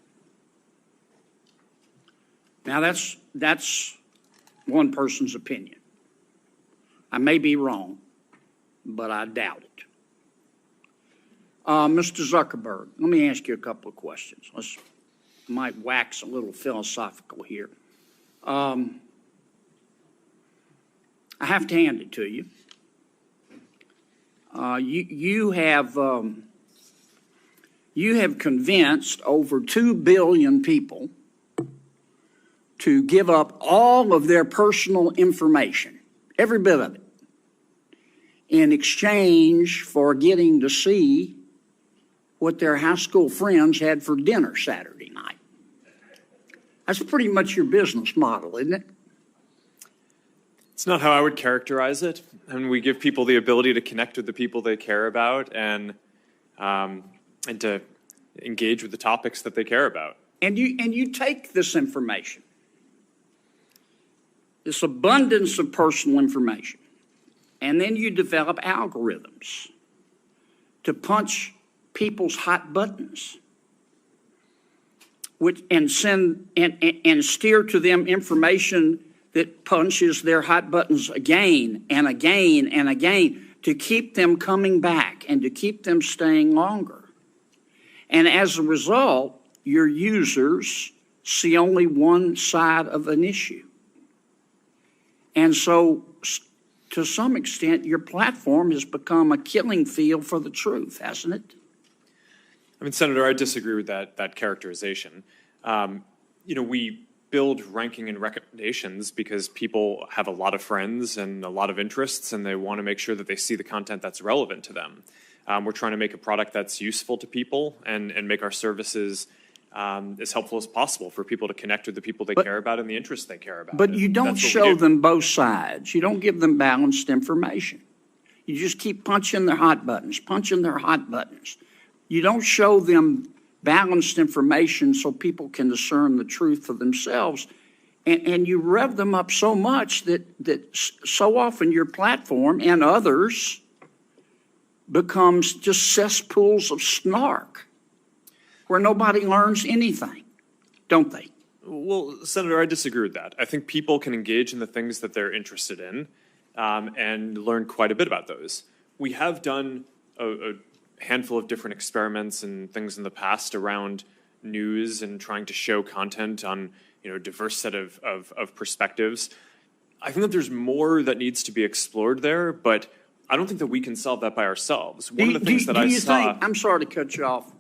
Now, that's one person's opinion. I may be wrong, but I doubt it. Mr. Zuckerberg, let me ask you a couple of questions. Might wax a little philosophical here. I have to hand it to you. You have convinced over 2 billion people to give up all of their personal information, every bit of it, in exchange for getting to see what their high school friends had for dinner Saturday night. That's pretty much your business model, isn't it? It's not how I would characterize it. And we give people the ability to connect with the people they care about and to engage with the topics that they care about. And you take this information, this abundance of personal information, and then you develop algorithms to punch people's hot buttons, and send and steer to them information that punches their hot buttons again and again and again to keep them coming back and to keep them staying longer. And as a result, your users see only one side of an issue. And so, to some extent, your platform has become a killing field for the truth, hasn't it? I mean, Senator, I disagree with that characterization. We build ranking and recommendations because people have a lot of friends and a lot of interests, and they want to make sure that they see the content that's relevant to them. We're trying to make a product that's useful to people and make our services as helpful as possible for people to connect with the people they care about and the interests they care about. But you don't show them both sides. You don't give them balanced information. You just keep punching their hot buttons, punching their hot buttons. You don't show them balanced information so people can discern the truth for themselves. And you rev them up so much that so often your platform and others becomes just cesspools of snark where nobody learns anything, don't they? Well, Senator, I disagree with that. I think people can engage in the things that they're interested in and learn quite a bit about those. We have done a handful of different experiments and things in the past around news and trying to show content on a diverse set of perspectives. I think that there's more that needs to be explored there, but I don't think that we can solve that by ourselves. One of the things that I saw... I'm sorry to cut you off,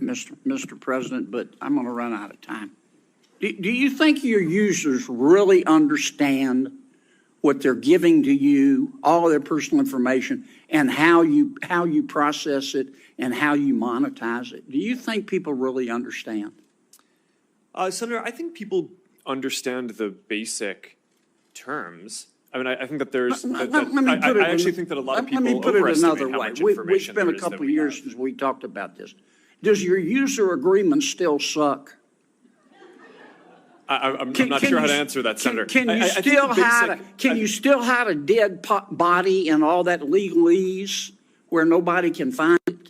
Mr. President, but I'm going to run out of time. Do you think your users really understand what they're giving to you, all of their personal information, and how you process it and how you monetize it? Do you think people really understand? Senator, I think people understand the basic terms. I mean, I think that there's. I actually think that a lot of people overestimate how much information It's been a couple of years since we talked about this. Does your user agreement still suck? I'm not sure how to answer that, Senator. Can you still hide a dead body and all that legalese where nobody can find it?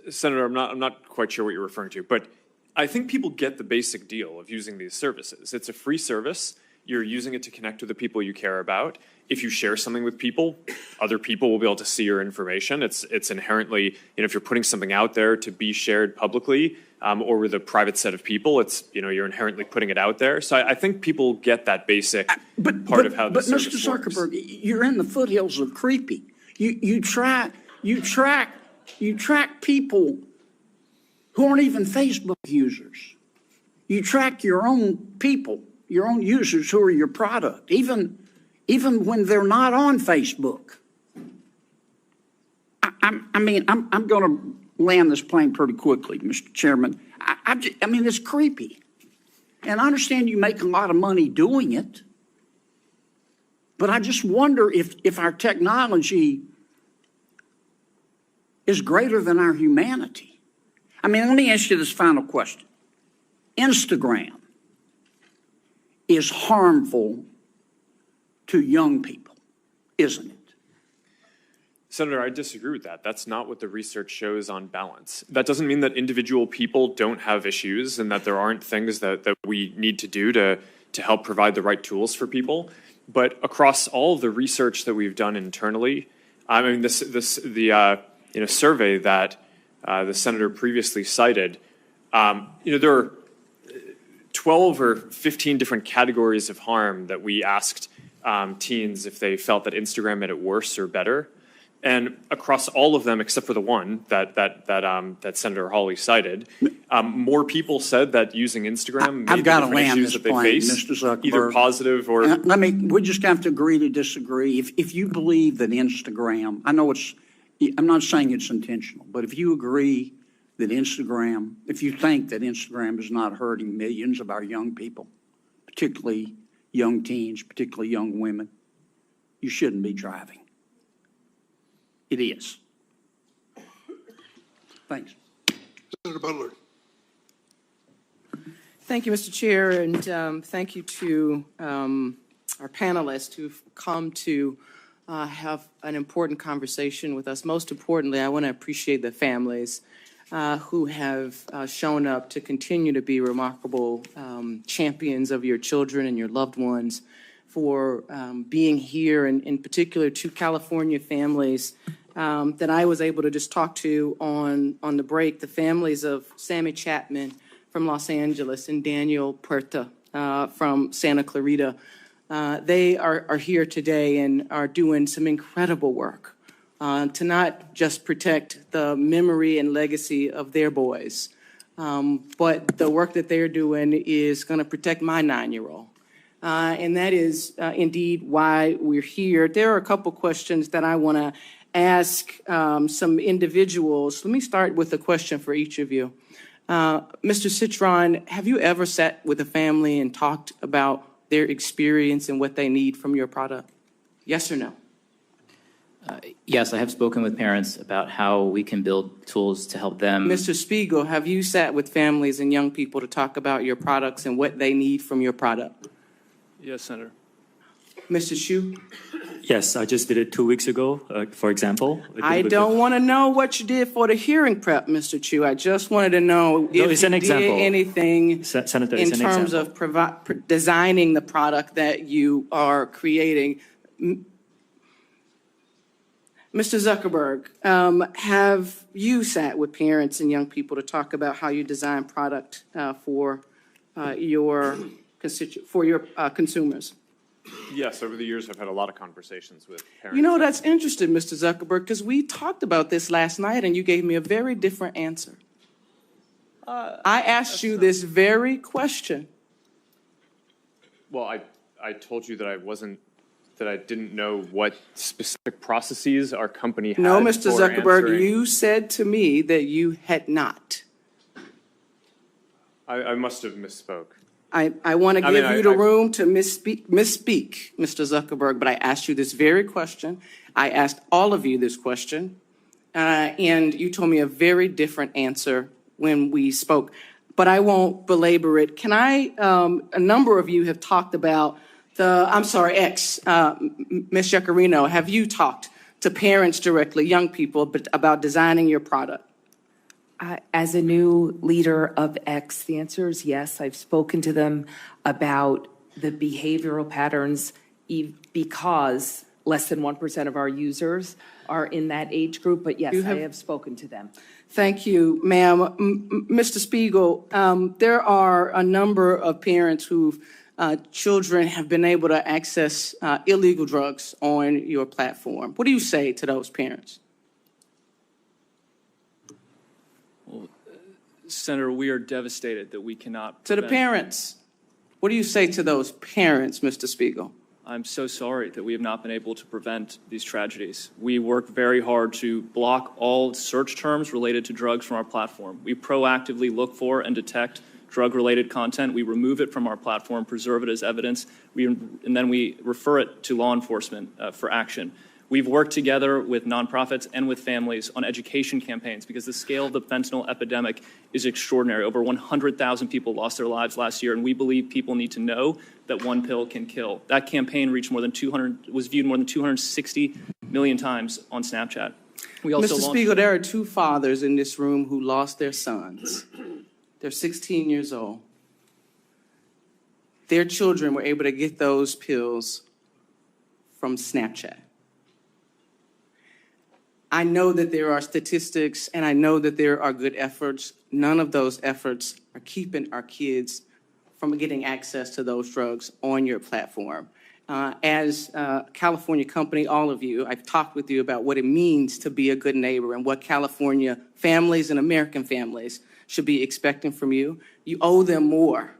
Senator, I'm not quite sure what you're referring to, but I think people get the basic deal of using these services. It's a free service. You're using it to connect with the people you care about. If you share something with people, other people will be able to see your information. It's inherently, if you're putting something out there to be shared publicly or with a private set of people, it's, you're inherently putting it out there. So I think people get that basic part of how the service Mr. Zuckerberg, you're in the foothills of creepy. You track people who aren't even Facebook users. You track your own people, your own users who are your product, even when they're not on Facebook. I'm going to land this plane pretty quickly, Mr. Chairman. I mean, it's creepy. And I understand you make a lot of money doing it, but I just wonder if our technology is greater than our humanity. I mean, let me ask you this final question. Instagram is harmful to young people, isn't it? Senator, I disagree with that. That's not what the research shows on balance. That doesn't mean that individual people don't have issues and that there aren't things that we need to do to help provide the right tools for people. But across all of the research that we've done internally, I mean, the survey that the senator previously cited, there are 12 or 15 different categories of harm that we asked teens if they felt that Instagram made it worse or better. And across all of them, except for the one that Senator Hawley cited, more people said that using Instagram made the different issues that they face either positive or... we just have to agree to disagree. If you believe that Instagram, I'm not saying it's intentional, but if you agree that if you think that Instagram is not hurting millions of our young people, particularly young teens, particularly young women, you shouldn't be driving. It is. Thanks. Senator Butler. Thank you, Mr. Chair, and thank you to our panelists who've come to have an important conversation with us. Most importantly, I want to appreciate the families who have shown up to continue to be remarkable champions of your children and your loved ones, for being here, and in particular to California families that I was able to just talk to on the break, the families of Sammy Chapman from Los Angeles and Daniel Puerta from Santa Clarita. They are here today and are doing some incredible work to not just protect the memory and legacy of their boys, but the work that they're doing is going to protect my 9-year-old. And that is indeed why we're here. There are a couple questions that I want to ask some individuals. Let me start with a question for each of you. Mr. Citron, have you ever sat with a family and talked about their experience and what they need from your product? Yes or no? Yes, I have spoken with parents about how we can build tools to help them. Mr. Spiegel, have you sat with families and young people to talk about your products and what they need from your product? Yes, Senator. Mr. Hsu? Yes, I just did it 2 weeks ago, for example. I don't want to know what you did for the hearing prep, Mr. Hsu. I just wanted to know if it's an you example. did anything Senator, in it's an terms example. of designing the product that you are creating. Mr. Zuckerberg, have you sat with parents and young people to talk about how you design product for your consumers? Yes, over the years, I've had a lot of conversations with parents. You know, that's interesting, Mr. Zuckerberg, because we talked about this last night and you gave me a very different answer. I asked you this very question. Well, I told you that I didn't know what specific processes our company had. No, Mr. for Zuckerberg, answering. you said to me that you had not. I must have misspoke. I want to give you the room to misspeak, Mr. Zuckerberg, but I asked you this very question. I asked all of you this question, and you told me a very different answer when we spoke. But I won't belabor it. Can I, a number of you have talked about Ms. Giacarino, have you talked to parents directly, young people, about designing your product? As a new leader of X, the answer is yes. I've spoken to them about the behavioral patterns because less than 1% of our users are in that age group. But yes, I have spoken to them. Thank you, ma'am. Mr. Spiegel, there are a number of parents whose children have been able to access illegal drugs on your platform. What do you say to those parents? Senator, we are devastated that we cannot To the prevent- parents, what do you say to those parents, Mr. Spiegel? I'm so sorry that we have not been able to prevent these tragedies. We work very hard to block all search terms related to drugs from our platform. We proactively look for and detect drug-related content. We remove it from our platform, preserve it as evidence, and then we refer it to law enforcement for action. We've worked together with nonprofits and with families on education campaigns because the scale of the fentanyl epidemic is extraordinary. Over 100,000 people lost their lives last year, and we believe people need to know that one pill can kill. That campaign reached was viewed more than 260 million times on Snapchat. We also Mr. Spiegel, there are two fathers in this room who lost their sons. They're 16 years old. Their children were able to get those pills from Snapchat. I know that there are statistics and I know that there are good efforts. None of those efforts are keeping our kids from getting access to those drugs on your platform. As a California company, all of you, I've talked with you about what it means to be a good neighbor and what California families and American families should be expecting from you. You owe them more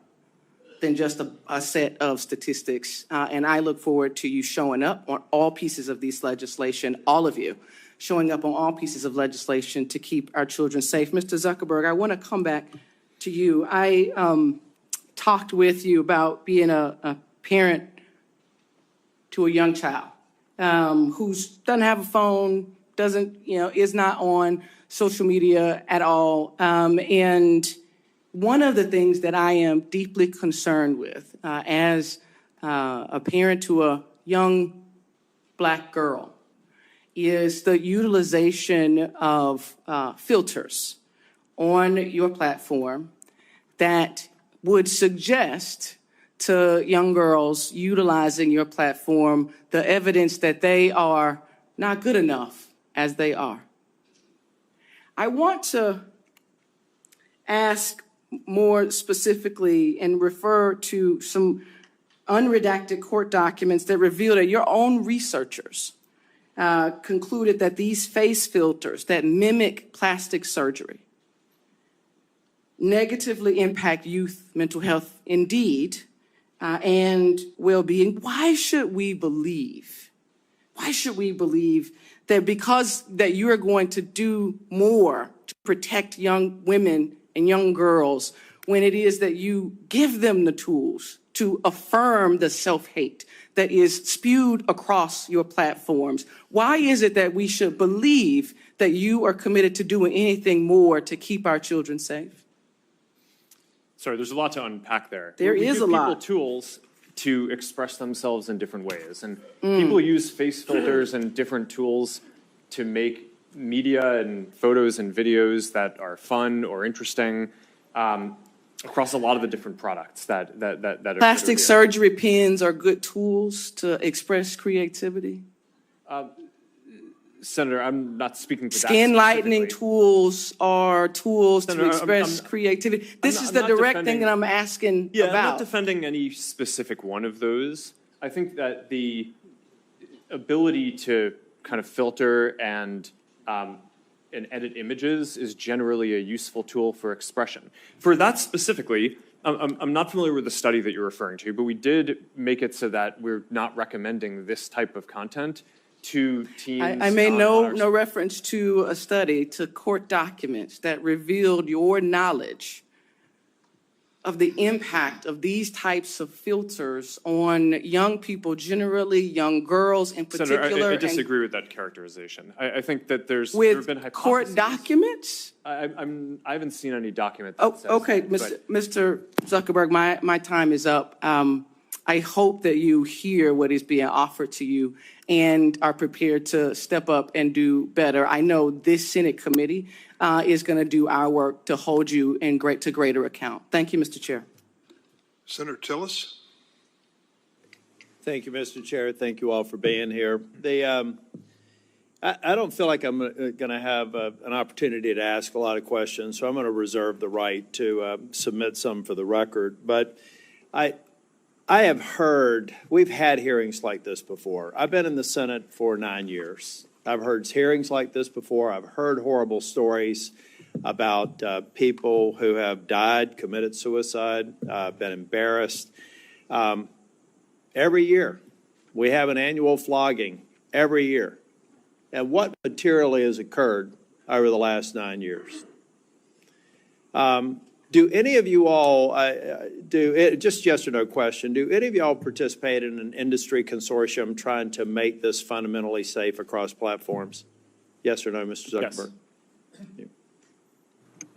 than just a set of statistics. And I look forward to you showing up on all pieces of this legislation, all of you, showing up on all pieces of legislation to keep our children safe. Mr. Zuckerberg, I want to come back to you. I talked with you about being a parent to a young child who doesn't have a phone, is not on social media at all. And one of the things that I am deeply concerned with as a parent to a young Black girl is the utilization of filters on your platform that would suggest to young girls utilizing your platform the evidence that they are not good enough as they are. I want to ask more specifically and refer to some unredacted court documents that reveal that your own researchers concluded that these face filters that mimic plastic surgery negatively impact youth mental health indeed and well-being. Why should we believe that because that you're going to do more to protect young women and young girls, when it is that you give them the tools to affirm the self-hate that is spewed across your platforms? Why is it that we should believe that you are committed to doing anything more to keep our children safe? Sorry, there's a lot to unpack there. There We is give a lot. people tools to express themselves in different ways. And people use face filters and different tools to make media and photos and videos that are fun or interesting across a lot of the different products that are. Plastic surgery pens are good tools to express creativity. Senator, I'm not speaking to that. Skin lightening tools are tools Senator, to express creativity. This is the not direct defending- thing that I'm asking Yeah, I'm not about. defending any specific one of those. I think that the ability to kind of filter and edit images is generally a useful tool for expression. For that specifically, I'm not familiar with the study that you're referring to, but we did make it so that we're not recommending this type of content to teens. I made on no our reference to a study, to court documents that revealed your knowledge of the impact of these types of filters on young people generally, young girls in particular. Senator, I and disagree with that characterization. I think that there have with been hypotheses. court documents? I haven't seen any document Oh, that says okay, that, Mr. Zuckerberg, my time is up. I hope that you hear what is being offered to you and are prepared to step up and do better. I know this Senate committee is going to do our work to hold you to greater account. Thank you, Mr. Chair. Senator Tillis? Thank you, Mr. Chair. Thank you all for being here. I don't feel like I'm going to have an opportunity to ask a lot of questions, so I'm going to reserve the right to submit some for the record. But I have heard, we've had hearings like this before. I've been in the Senate for 9 years. I've heard hearings like this before. I've heard horrible stories about people who have died, committed suicide, been embarrassed. Every year, we have an annual flogging every year. And what materially has occurred over the last 9 years? Do any of you all, just yes or no question, do any of y'all participate in an industry consortium trying to make this fundamentally safe across platforms? Yes or no, Mr. Zuckerberg? Yes.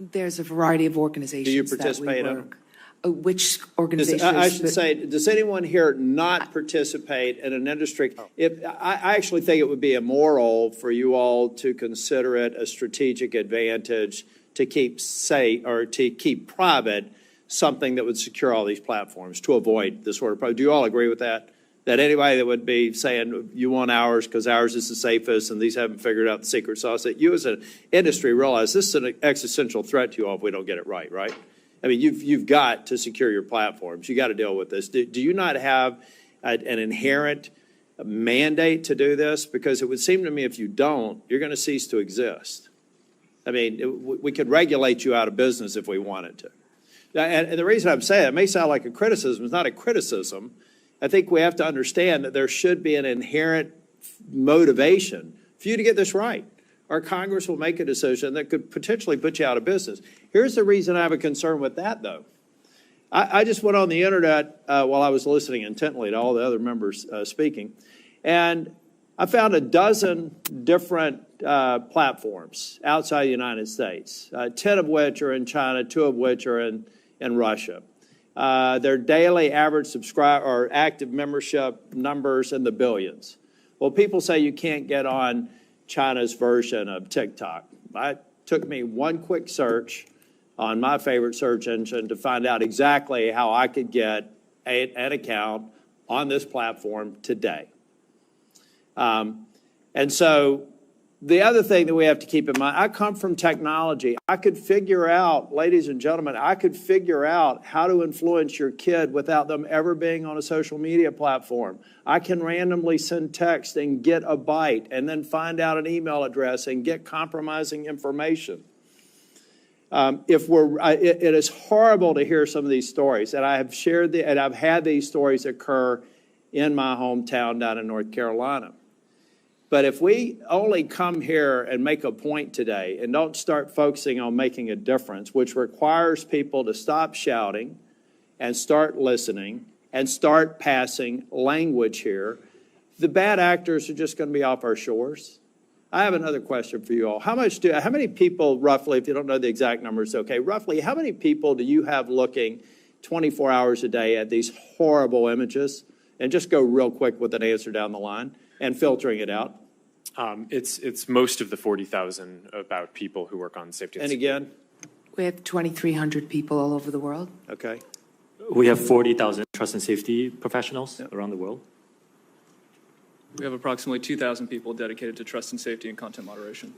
There's a variety of organizations Do you that we participate in work. Which organizations? I should say, does anyone here not participate in an industry? I actually think it would be immoral for you all to consider it a strategic advantage to keep safe or to keep private something that would secure all these platforms to avoid this sort of problem. Do you all agree with that? That anybody that would be saying you want ours because ours is the safest and these haven't figured out the secret sauce, that you as an industry realize this is an existential threat to you all if we don't get it right, right? I mean, you've got to secure your platforms. You got to deal with this. Do you not have an inherent mandate to do this? Because it would seem to me if you don't, you're going to cease to exist. I mean, we could regulate you out of business if we wanted to. And the reason I'm saying it may sound like a criticism. It's not a criticism. I think we have to understand that there should be an inherent motivation for you to get this right. Our Congress will make a decision that could potentially put you out of business. Here's the reason I have a concern with that, though. I just went on the internet while I was listening intently to all the other members speaking, and I found a dozen different platforms outside the United States, 10 of which are in China, 2 of which are in Russia. Their daily average subscriber or active membership numbers in the billions. Well, people say you can't get on China's version of TikTok. It took me one quick search on my favorite search engine to find out exactly how I could get an account on this platform today. And so the other thing that we have to keep in mind, I come from technology. I could figure out, ladies and gentlemen, I could figure out how to influence your kid without them ever being on a social media platform. I can randomly send text and get a bite and then find out an email address and get compromising information. It is horrible to hear some of these stories, and I have shared and I've had these stories occur in my hometown down in North Carolina. But if we only come here and make a point today and don't start focusing on making a difference, which requires people to stop shouting and start listening and start passing language here, the bad actors are just going to be off our shores. I have another question for you all. How many people roughly, if you don't know the exact numbers, okay, roughly how many people do you have looking 24 hours a day at these horrible images? And just go real quick with an answer down the line and filtering it out. It's most of the 40,000 about people who work on safety. And again? We have 2,300 people all over the world. Okay. We have 40,000 trust and safety professionals around the world. We have approximately 2,000 people dedicated to trust and safety and content moderation.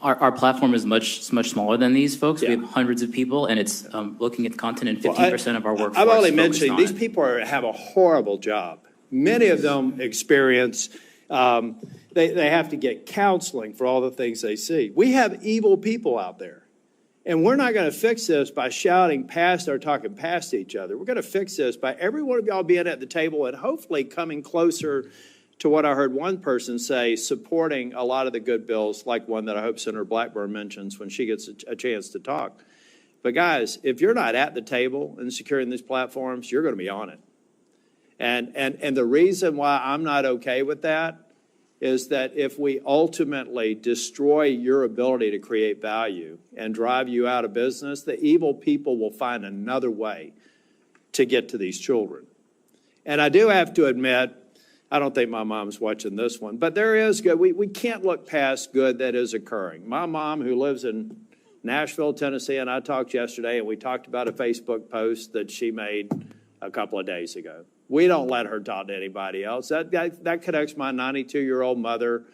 Our platform is much smaller than these folks. Yeah. We have hundreds of people, and it's looking at content, and 15% of our workforce. I'm only focused mentioning on these it. people have a horrible job. Many of them experience, they have to get counseling for all the things they see. We have evil people out there. And we're not going to fix this by shouting past or talking past each other. We're going to fix this by every one of y'all being at the table and hopefully coming closer to what I heard one person say, supporting a lot of the good bills, like one that I hope Senator Blackburn mentions when she gets a chance to talk. But guys, if you're not at the table and securing these platforms, you're going to be on it. And the reason why I'm not okay with that is that if we ultimately destroy your ability to create value and drive you out of business, the evil people will find another way to get to these children. And I do have to admit, I don't think my mom's watching this one, but there is good. We can't look past good that is occurring. My mom, who lives in Nashville, Tennessee, and I talked yesterday, and we talked about a Facebook post that she made a couple of days ago. We don't let her talk to anybody else. That connects my 92-year-old mother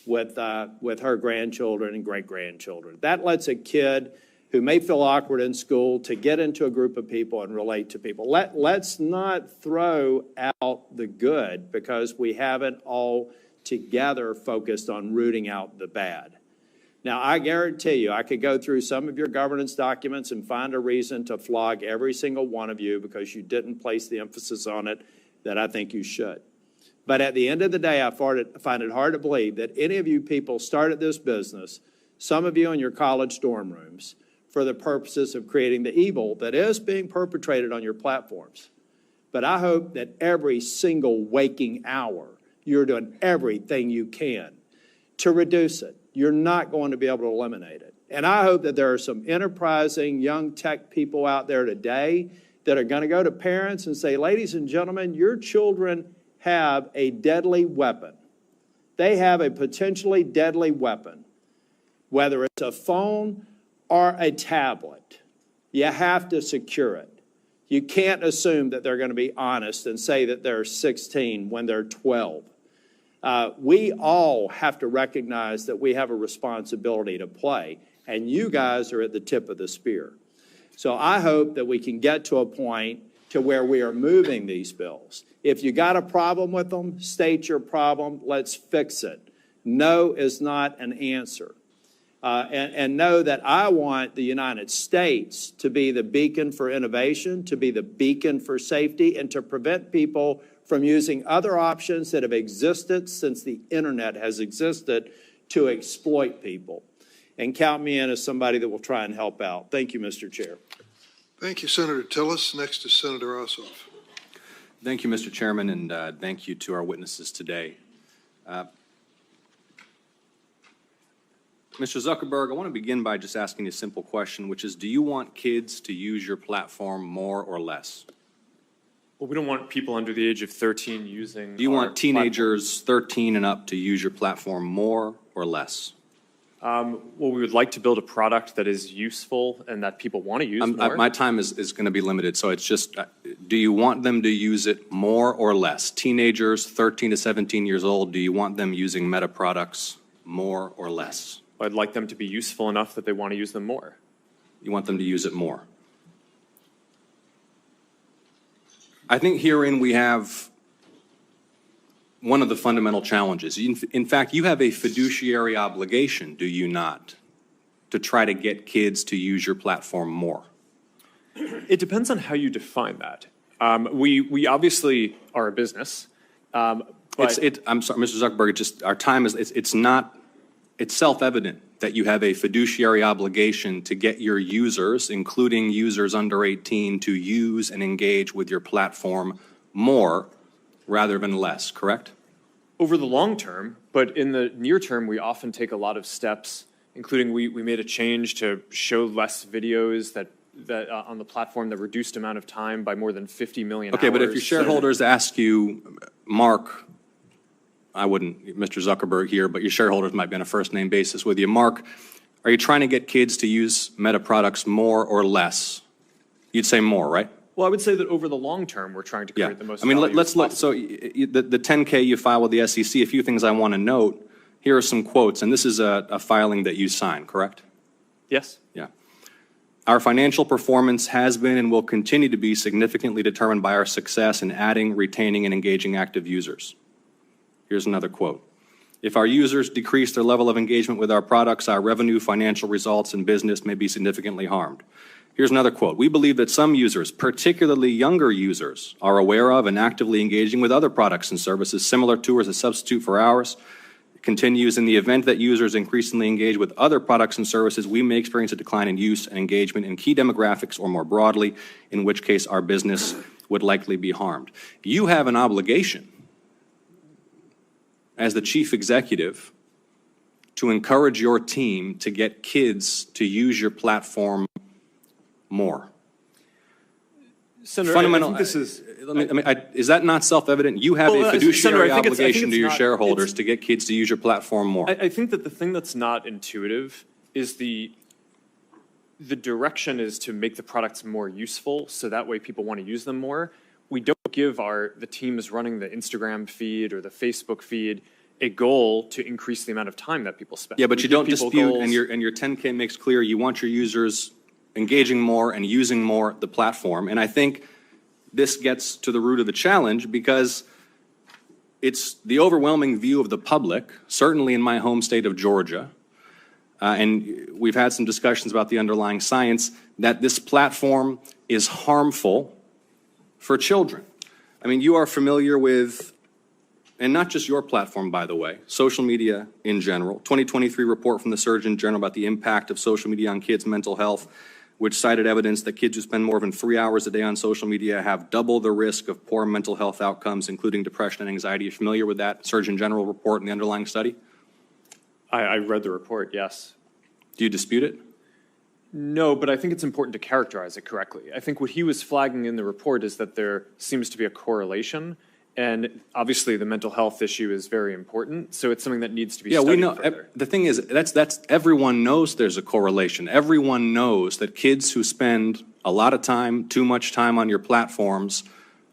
with her grandchildren and great-grandchildren. That lets a kid who may feel awkward in school to get into a group of people and relate to people. Let's not throw out the good because we haven't all together focused on rooting out the bad. Now, I guarantee you, I could go through some of your governance documents and find a reason to flog every single one of you because you didn't place the emphasis on it that I think you should. But at the end of the day, I find it hard to believe that any of you people started this business, some of you in your college dorm rooms, for the purposes of creating the evil that is being perpetrated on your platforms. But I hope that every single waking hour, you're doing everything you can to reduce it. You're not going to be able to eliminate it. And I hope that there are some enterprising young tech people out there today that are going to go to parents and say, ladies and gentlemen, your children have a deadly weapon. They have a potentially deadly weapon, whether it's a phone or a tablet. You have to secure it. You can't assume that they're going to be honest and say that they're 16 when they're 12. We all have to recognize that we have a responsibility to play, and you guys are at the tip of the spear. So I hope that we can get to a point to where we are moving these bills. If you got a problem with them, state your problem. Let's fix it. No is not an answer. And know that I want the United States to be the beacon for innovation, to be the beacon for safety, and to prevent people from using other options that have existed since the internet has existed to exploit people. And count me in as somebody that will try and help out. Thank you, Mr. Chair. Thank you, Senator Tillis. Next is Senator Ossoff. Thank you, Mr. Chairman, and thank you to our witnesses today. Mr. Zuckerberg, I want to begin by just asking a simple question, which is, do you want kids to use your platform more or less? Well, we don't want people under the age of 13 using. Do you want teenagers 13 and up to use your platform more or less? Well, we would like to build a product that is useful and that people want to use more. My time is going to be limited, so it's just, do you want them to use it more or less? Teenagers 13 to 17 years old, do you want them using Meta products more or less? I'd like them to be useful enough that they want to use them more. You want them to use it more? I think herein we have one of the fundamental challenges. In fact, you have a fiduciary obligation, do you not, to try to get kids to use your platform more? It depends on how you define that. We obviously are a business, but I'm sorry, Mr. Zuckerberg, our time is, it's self-evident that you have a fiduciary obligation to get your users, including users under 18, to use and engage with your platform more rather than less, correct? Over the long term, but in the near term, we often take a lot of steps, including we made a change to show less videos that on the platform that reduced amount of time by more than 50 million Okay, hours. but if your shareholders ask you, Mark, I wouldn't, Mr. Zuckerberg here, but your shareholders might be on a first-name basis with you. Mark, are you trying to get kids to use Meta products more or less? You'd say more, right? Well, I would say that over the long term, we're trying to create the most. I mean, value let's as look. possible. So the 10K you file with the SEC, a few things I want to note. Here are some quotes, and this is a filing that you signed, correct? Yes. Yeah. Our financial performance has been and will continue to be significantly determined by our success in adding, retaining, and engaging active users. Here's another quote. If our users decrease their level of engagement with our products, our revenue, financial results, and business may be significantly harmed. Here's another quote. We believe that some users, particularly younger users, are aware of and actively engaging with other products and services similar to or as a substitute for ours. It continues, in the event that users increasingly engage with other products and services, we may experience a decline in use and engagement in key demographics or more broadly, in which case our business would likely be harmed. You have an obligation as the chief executive to encourage your team to get kids to use your platform more. Senator, Fundamental, I think this is. Is that not self-evident? You have a fiduciary Senator, obligation to your shareholders to get kids to use your platform more. I think that the thing that's not intuitive is the direction is to make the products more useful, so that way people want to use them more. We don't give the teams running the Instagram feed or the Facebook feed a goal to increase the amount of time that people spend. Yeah, but you don't dispute, and your 10K makes clear you want your users engaging more and using more the platform. And I think this gets to the root of the challenge because it's the overwhelming view of the public, certainly in my home state of Georgia, and we've had some discussions about the underlying science, that this platform is harmful for children. I mean, you are familiar with, and not just your platform, by the way, social media in general. 2023 report from the Surgeon General about the impact of social media on kids' mental health, which cited evidence that kids who spend more than 3 hours a day on social media have double the risk of poor mental health outcomes, including depression and anxiety. Are you familiar with that Surgeon General report and the underlying study? I read the report, yes. Do you dispute it? No, but I think it's important to characterize it correctly. I think what he was flagging in the report is that there seems to be a correlation, and obviously the mental health issue is very important, so it's something that needs to be studied we know. further. The thing is, that's everyone knows there's a correlation. Everyone knows that kids who spend a lot of time, too much time on your platforms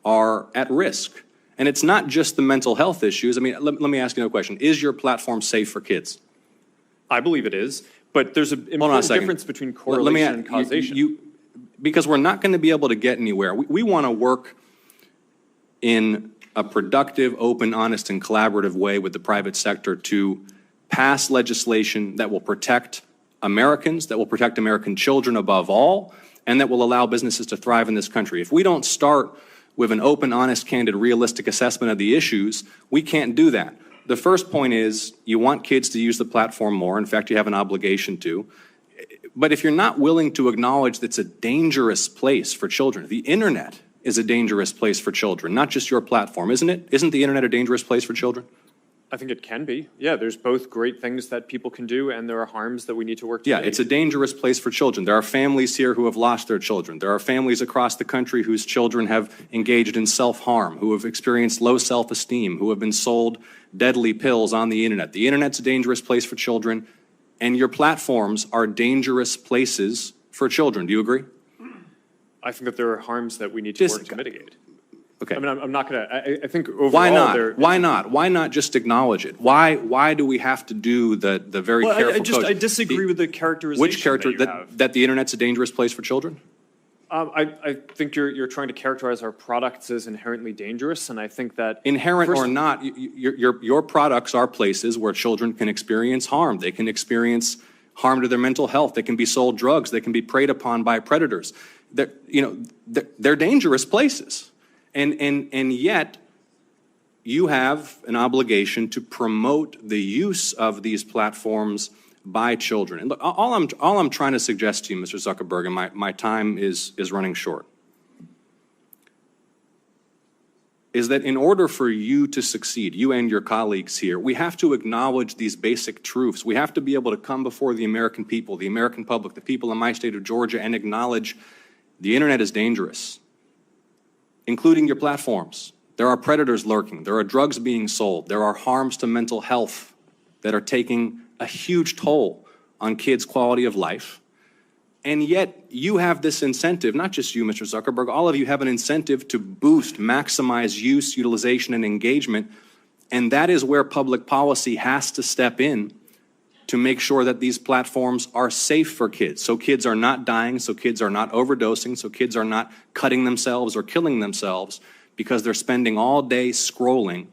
are at risk. And it's not just the mental health issues. I mean, let me ask you another question. Is your platform safe for kids? I believe it is, but there's an important difference between correlation and causation. Because we're not going to be able to get anywhere. We want to work in a productive, open, honest, and collaborative way with the private sector to pass legislation that will protect Americans, that will protect American children above all, and that will allow businesses to thrive in this country. If we don't start with an open, honest, candid, realistic assessment of the issues, we can't do that. The first point is you want kids to use the platform more. In fact, you have an obligation to. But if you're not willing to acknowledge that it's a dangerous place for children, the internet is a dangerous place for children, not just your platform, isn't it? Isn't the internet a dangerous place for children? I think it can be. Yeah, there's both great things that people can do, and there are harms that we need to work to Yeah, mitigate. it's a dangerous place for children. There are families here who have lost their children. There are families across the country whose children have engaged in self-harm, who have experienced low self-esteem, who have been sold deadly pills on the internet. The internet's a dangerous place for children, and your platforms are dangerous places for children. Do you agree? I think that there are harms that we need to work to mitigate. Okay. I mean, I'm not going to, I think overall... Why not? Why not? Why not just acknowledge it? Why do we have to do the very careful code? I disagree with the characterization. Which character, that the internet's a dangerous place for children? I think you're trying to characterize our products as inherently dangerous, and I think that... Inherent or not, your products are places where children can experience harm. They can experience harm to their mental health. They can be sold drugs. They can be preyed upon by predators. They're dangerous places. And yet, you have an obligation to promote the use of these platforms by children. And look, all I'm trying to suggest to you, Mr. Zuckerberg, and my time is running short, is that in order for you to succeed, you and your colleagues here, we have to acknowledge these basic truths. We have to be able to come before the American people, the American public, the people in my state of Georgia, and acknowledge the internet is dangerous, including your platforms. There are predators lurking. There are drugs being sold. There are harms to mental health that are taking a huge toll on kids' quality of life. And yet you have this incentive, not just you, Mr. Zuckerberg, all of you have an incentive to boost, maximize use, utilization, and engagement. And that is where public policy has to step in to make sure that these platforms are safe for kids. So kids are not dying, so kids are not overdosing, so kids are not cutting themselves or killing themselves because they're spending all day scrolling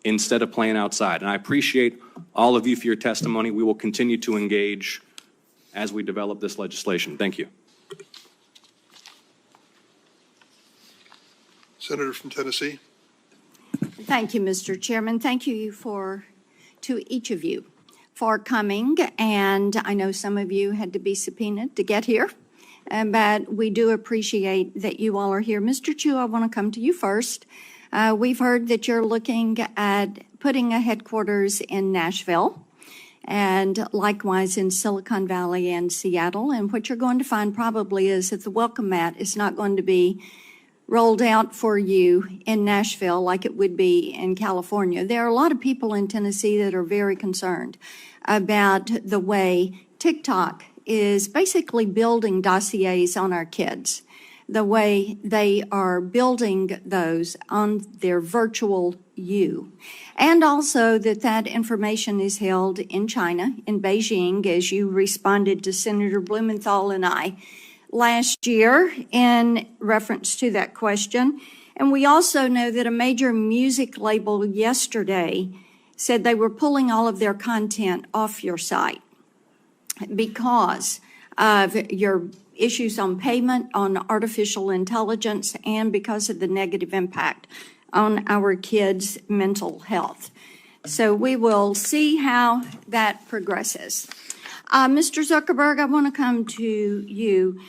instead of playing outside. And I appreciate all of you for your testimony. We will continue to engage as we develop this legislation. Thank you. Senator from Tennessee. Thank you, Mr. Chairman. Thank you to each of you for coming. And I know some of you had to be subpoenaed to get here, but we do appreciate that you all are here. Mr. Chu, I want to come to you first. We've heard that you're looking at putting a headquarters in Nashville, and likewise in Silicon Valley and Seattle. And what you're going to find probably is that the welcome mat is not going to be rolled out for you in Nashville like it would be in California. There are a lot of people in Tennessee that are very concerned about the way TikTok is basically building dossiers on our kids, the way they are building those on their virtual you. And also that information is held in China, in Beijing, as you responded to Senator Blumenthal and I last year in reference to that question. And we also know that a major music label yesterday said they were pulling all of their content off your site because of your issues on payment, on artificial intelligence, and because of the negative impact on our kids' mental health. So we will see how that progresses. Mr. Zuckerberg, I want to come to you.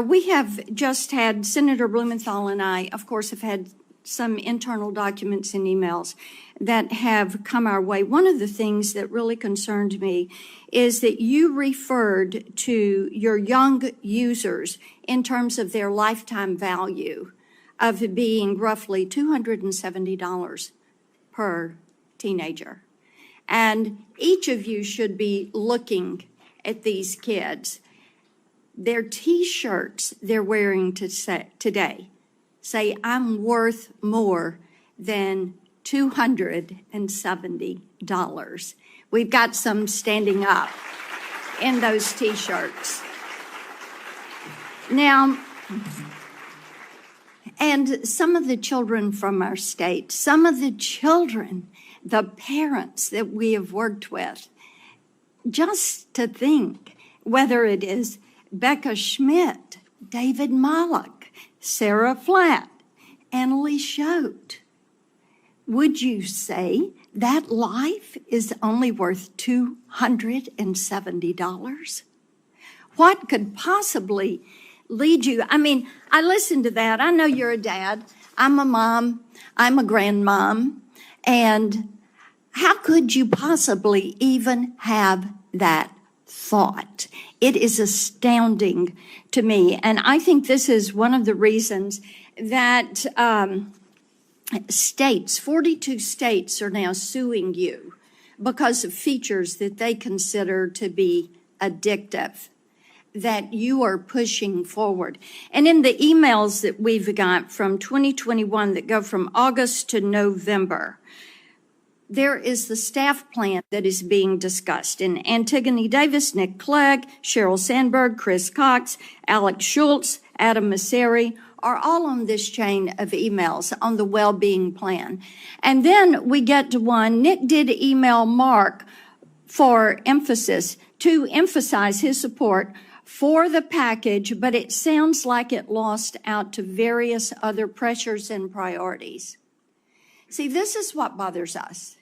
We have just had, Senator Blumenthal and I, of course, have had some internal documents and emails that have come our way. One of the things that really concerned me is that you referred to your young users in terms of their lifetime value of being roughly $270 per teenager. And each of you should be looking at these kids. Their T-shirts they're wearing today say, I'm worth more than $270. We've got some standing up in those T-shirts. Now, and some of the children from our state, some of the children, the parents that we have worked with, just to think whether it is Becca Schmidt, David Mollick, Sarah Flatt, Annalie Schote, would you say that life is only worth $270? What could possibly lead you? I mean, I listened to that. I know you're a dad. I'm a mom. I'm a grandmom. And how could you possibly even have that thought? It is astounding to me. And I think this is one of the reasons that states, 42 states are now suing you because of features that they consider to be addictive, that you are pushing forward. And in the emails that we've got from 2021 that go from August to November, there is the staff plan that is being discussed. And Antigone Davis, Nick Clegg, Sheryl Sandberg, Chris Cox, Alex Schultz, Adam Masseri are all on this chain of emails on the well-being plan. And then we get to one, Nick did email Mark for emphasis to emphasize his support for the package, but it sounds like it lost out to various other pressures and priorities. See, this is what bothers us.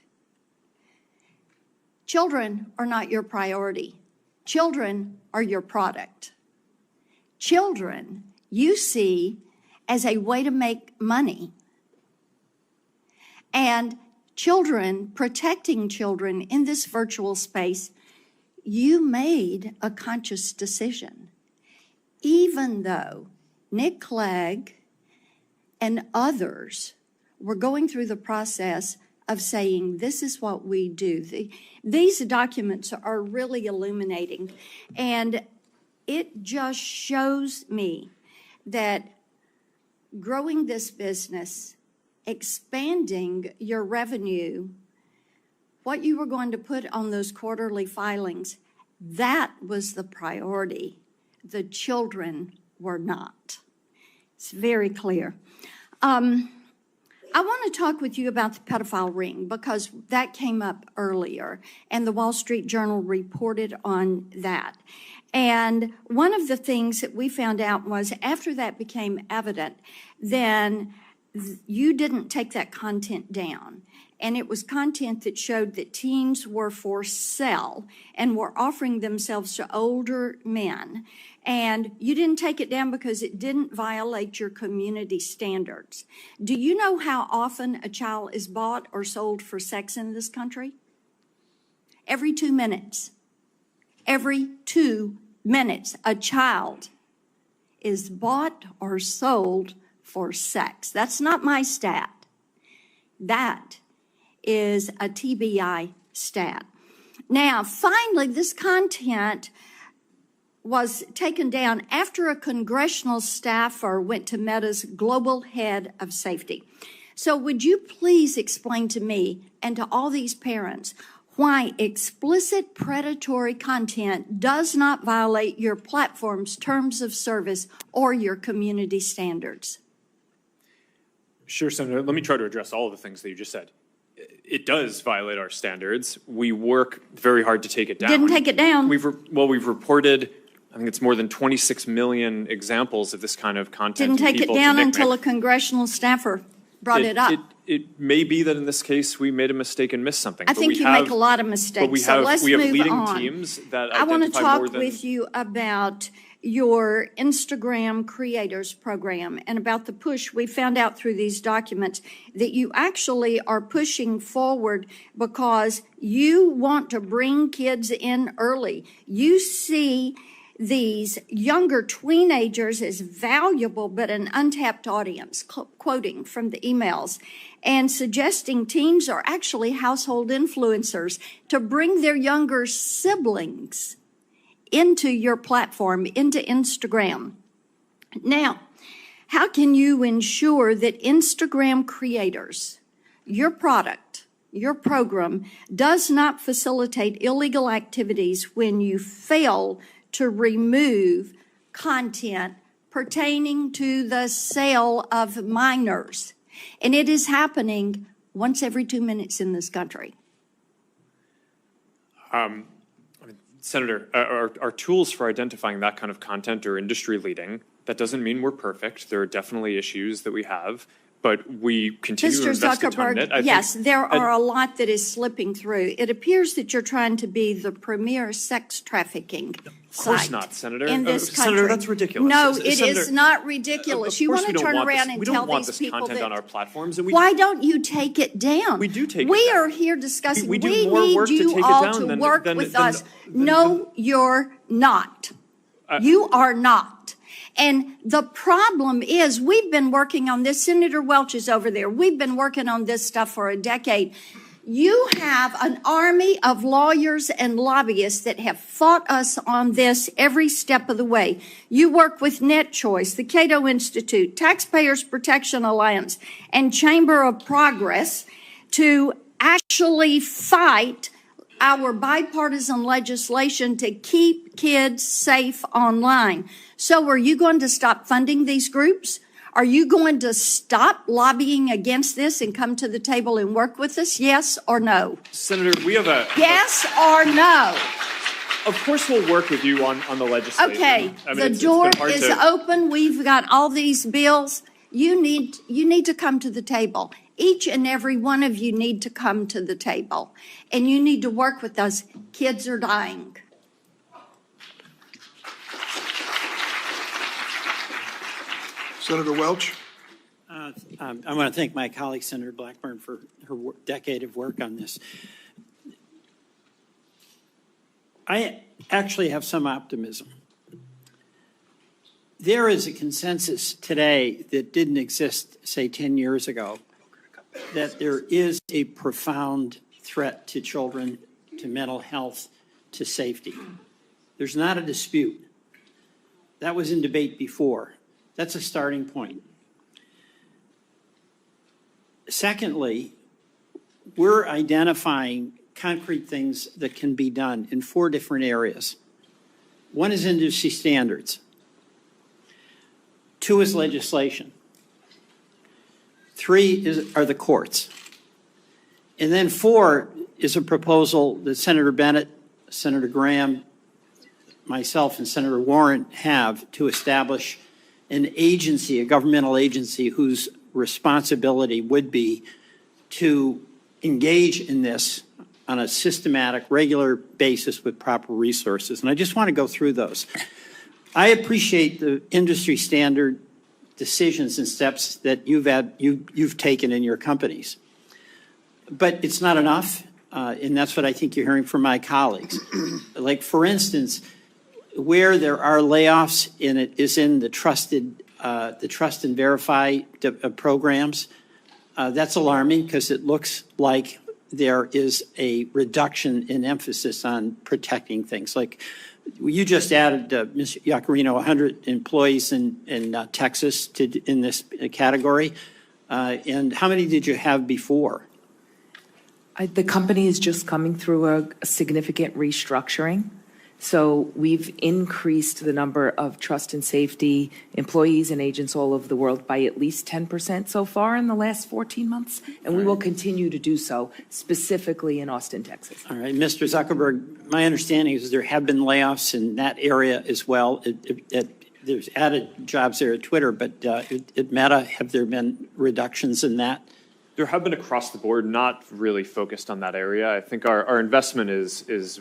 Children are not your priority. Children are your product. Children you see as a way to make money. And children, protecting children in this virtual space, you made a conscious decision. Even though Nick Clegg and others were going through the process of saying, this is what we do. These documents are really illuminating. And it just shows me that growing this business, expanding your revenue, what you were going to put on those quarterly filings, that was the priority. The children were not. It's very clear. I want to talk with you about the pedophile ring because that came up earlier, and the Wall Street Journal reported on that. And one of the things that we found out was after that became evident, then you didn't take that content down. And it was content that showed that teens were for sale and were offering themselves to older men. And you didn't take it down because it didn't violate your community standards. Do you know how often a child is bought or sold for sex in this country? Every 2 minutes. Every 2 minutes, a child is bought or sold for sex. That's not my stat. That is a TBI stat. Now, finally, this content was taken down after a congressional staffer went to Meta's global head of safety. So would you please explain to me and to all these parents why explicit predatory content does not violate your platform's terms of service or your community standards? Sure, Senator. Let me try to address all of the things that you just said. It does violate our standards. We work very hard to take it down. Didn't take it down. We've reported, I think it's more than 26 million examples of this kind of content. Didn't take it down until a congressional staffer brought it up. It may be that in this case we made a mistake and missed something. I think you make a lot of mistakes. But let's we have move leading on. teams that I want to identify talk more than with you about your Instagram creators program and about the push. We found out through these documents that you actually are pushing forward because you want to bring kids in early. You see these younger teenagers as valuable but an untapped audience, quoting from the emails, and suggesting teens are actually household influencers to bring their younger siblings into your platform, into Instagram. Now, how can you ensure that Instagram creators, your product, your program, does not facilitate illegal activities when you fail to remove content pertaining to the sale of minors? And it is happening once every 2 minutes in this country. Senator, our tools for identifying that kind of content are industry leading. That doesn't mean we're perfect. There are definitely issues that we have, but we continue to invest a ton in it. Yes, there are a lot that is slipping through. It appears that you're trying to be the premier sex trafficking Of course site not, Senator. in this country. Senator, that's ridiculous. No, it Senator, is not ridiculous. You want to turn around and tell these people content that. on our platforms, and Why don't you take it down? We do take it We down. are here discussing. We do We more need work to you take it all down to than- work than- with than- us. No, you're not. You are not. And the problem is we've been working on this. Senator Welch is over there. We've been working on this stuff for a decade. You have an army of lawyers and lobbyists that have fought us on this every step of the way. You work with NetChoice, the Cato Institute, Taxpayers Protection Alliance, and Chamber of Progress to actually fight our bipartisan legislation to keep kids safe online. So are you going to stop funding these groups? Are you going to stop lobbying against this and come to the table and work with us? Yes or no? Senator, we have a... Yes or no? Of course we'll work with you on the legislation. Okay, I mean, the it's door been hard is to- open. We've got all these bills. You need to come to the table Each and every one of you need to come to the table, and you need to work with us. Kids are dying. Senator Welch. I want to thank my colleague, Senator Blackburn, for her decade of work on this. I actually have some optimism. There is a consensus today that didn't exist, say, 10 years ago, that there is a profound threat to children, to mental health, to safety. There's not a dispute. That was in debate before. That's a starting point. Secondly, we're identifying concrete things that can be done in 4 different areas. 1 is industry standards. 2 is legislation. 3 are the courts. And then 4 is a proposal that Senator Bennett, Senator Graham, myself, and Senator Warren have to establish an agency, a governmental agency, whose responsibility would be to engage in this on a systematic, regular basis with proper resources. And I just want to go through those. I appreciate the industry standard decisions and steps that you've taken in your companies. But it's not enough, and that's what I think you're hearing from my colleagues. Like, for instance, where there are layoffs in it is in the trust and verify programs. That's alarming because it looks like there is a reduction in emphasis on protecting things. Like, you just added, Ms. Iacarino, 100 employees in Texas in this category. And how many did you have before? The company is just coming through a significant restructuring. So we've increased the number of trust and safety employees and agents all over the world by at least 10% so far in the last 14 months, and we will continue to do so, specifically in Austin, Texas. All right, Mr. Zuckerberg, my understanding is there have been layoffs in that area as well. There's added jobs there at Twitter, but at Meta, have there been reductions in that? There have been across the board, not really focused on that area. I think our investment is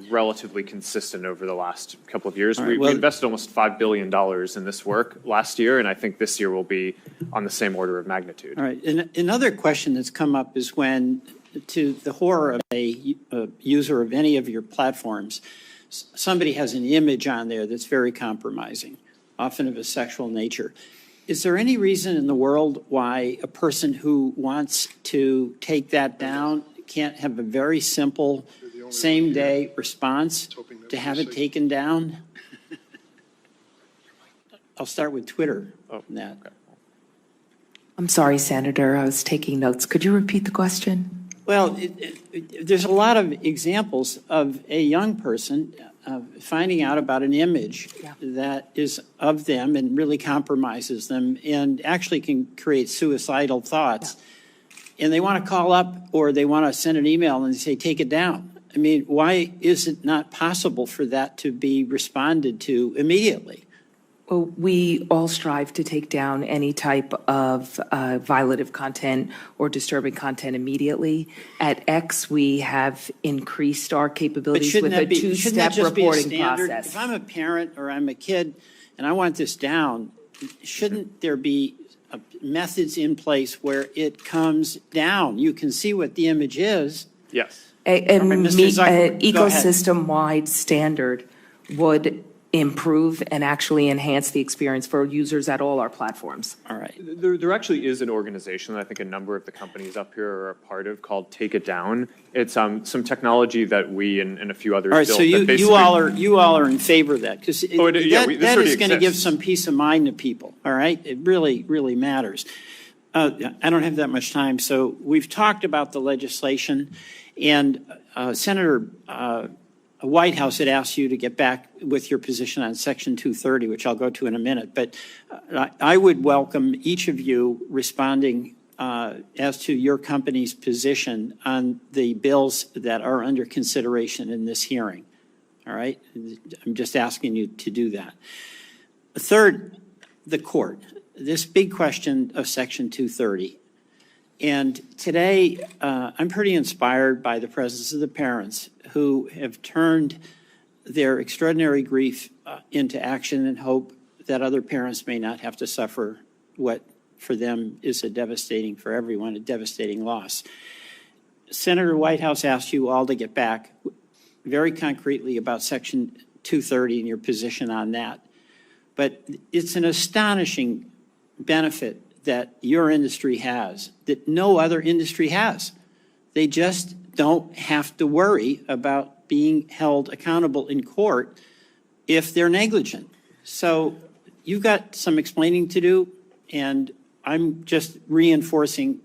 relatively consistent over the last couple of years. Right, we invested almost $5 billion in this work last year, and I think this year will be on the same order of magnitude. All right. And another question that's come up is when, to the horror of a user of any of your platforms, somebody has an image on there that's very compromising, often of a sexual nature. Is there any reason in the world why a person who wants to take that down can't have a very simple same-day response to have it taken down? I'll start with Twitter on that. I'm sorry, Senator, I was taking notes. Could you repeat the question? Well, there's a lot of examples of a young person finding out about an image that is of them and really compromises them and actually can create suicidal thoughts. And they want to call up or they want to send an email and say, take it down. I mean, why is it not possible for that to be responded to immediately? Well, we all strive to take down any type of violative content or disturbing content immediately. At X, we have increased our capabilities with a two-step reporting process. If I'm a parent or I'm a kid and I want this down, shouldn't there be methods in place where it comes down? You can see what the image is. Yes. An ecosystem-wide standard would improve and actually enhance the experience for users at all our platforms. All right. There actually is an organization that I think a number of the companies up here are a part of called Take It Down. It's some technology that we and a few others all right, built. So you all are in favor of that because that is going to give some peace of mind to people. All right, it really, really matters. I don't have that much time, so we've talked about the legislation, and Senator Whitehouse had asked you to get back with your position on Section 230, which I'll go to in a minute. But I would welcome each of you responding as to your company's position on the bills that are under consideration in this hearing. All right? I'm just asking you to do that. Third, the court. This big question of Section 230. And today, I'm pretty inspired by the presence of the parents who have turned their extraordinary grief into action and hope that other parents may not have to suffer what for them is a devastating, for everyone, a devastating loss. Senator Whitehouse asked you all to get back very concretely about Section 230 and your position on that. But it's an astonishing benefit that your industry has that no other industry has. They just don't have to worry about being held accountable in court if they're negligent. So you've got some explaining to do, and I'm just reinforcing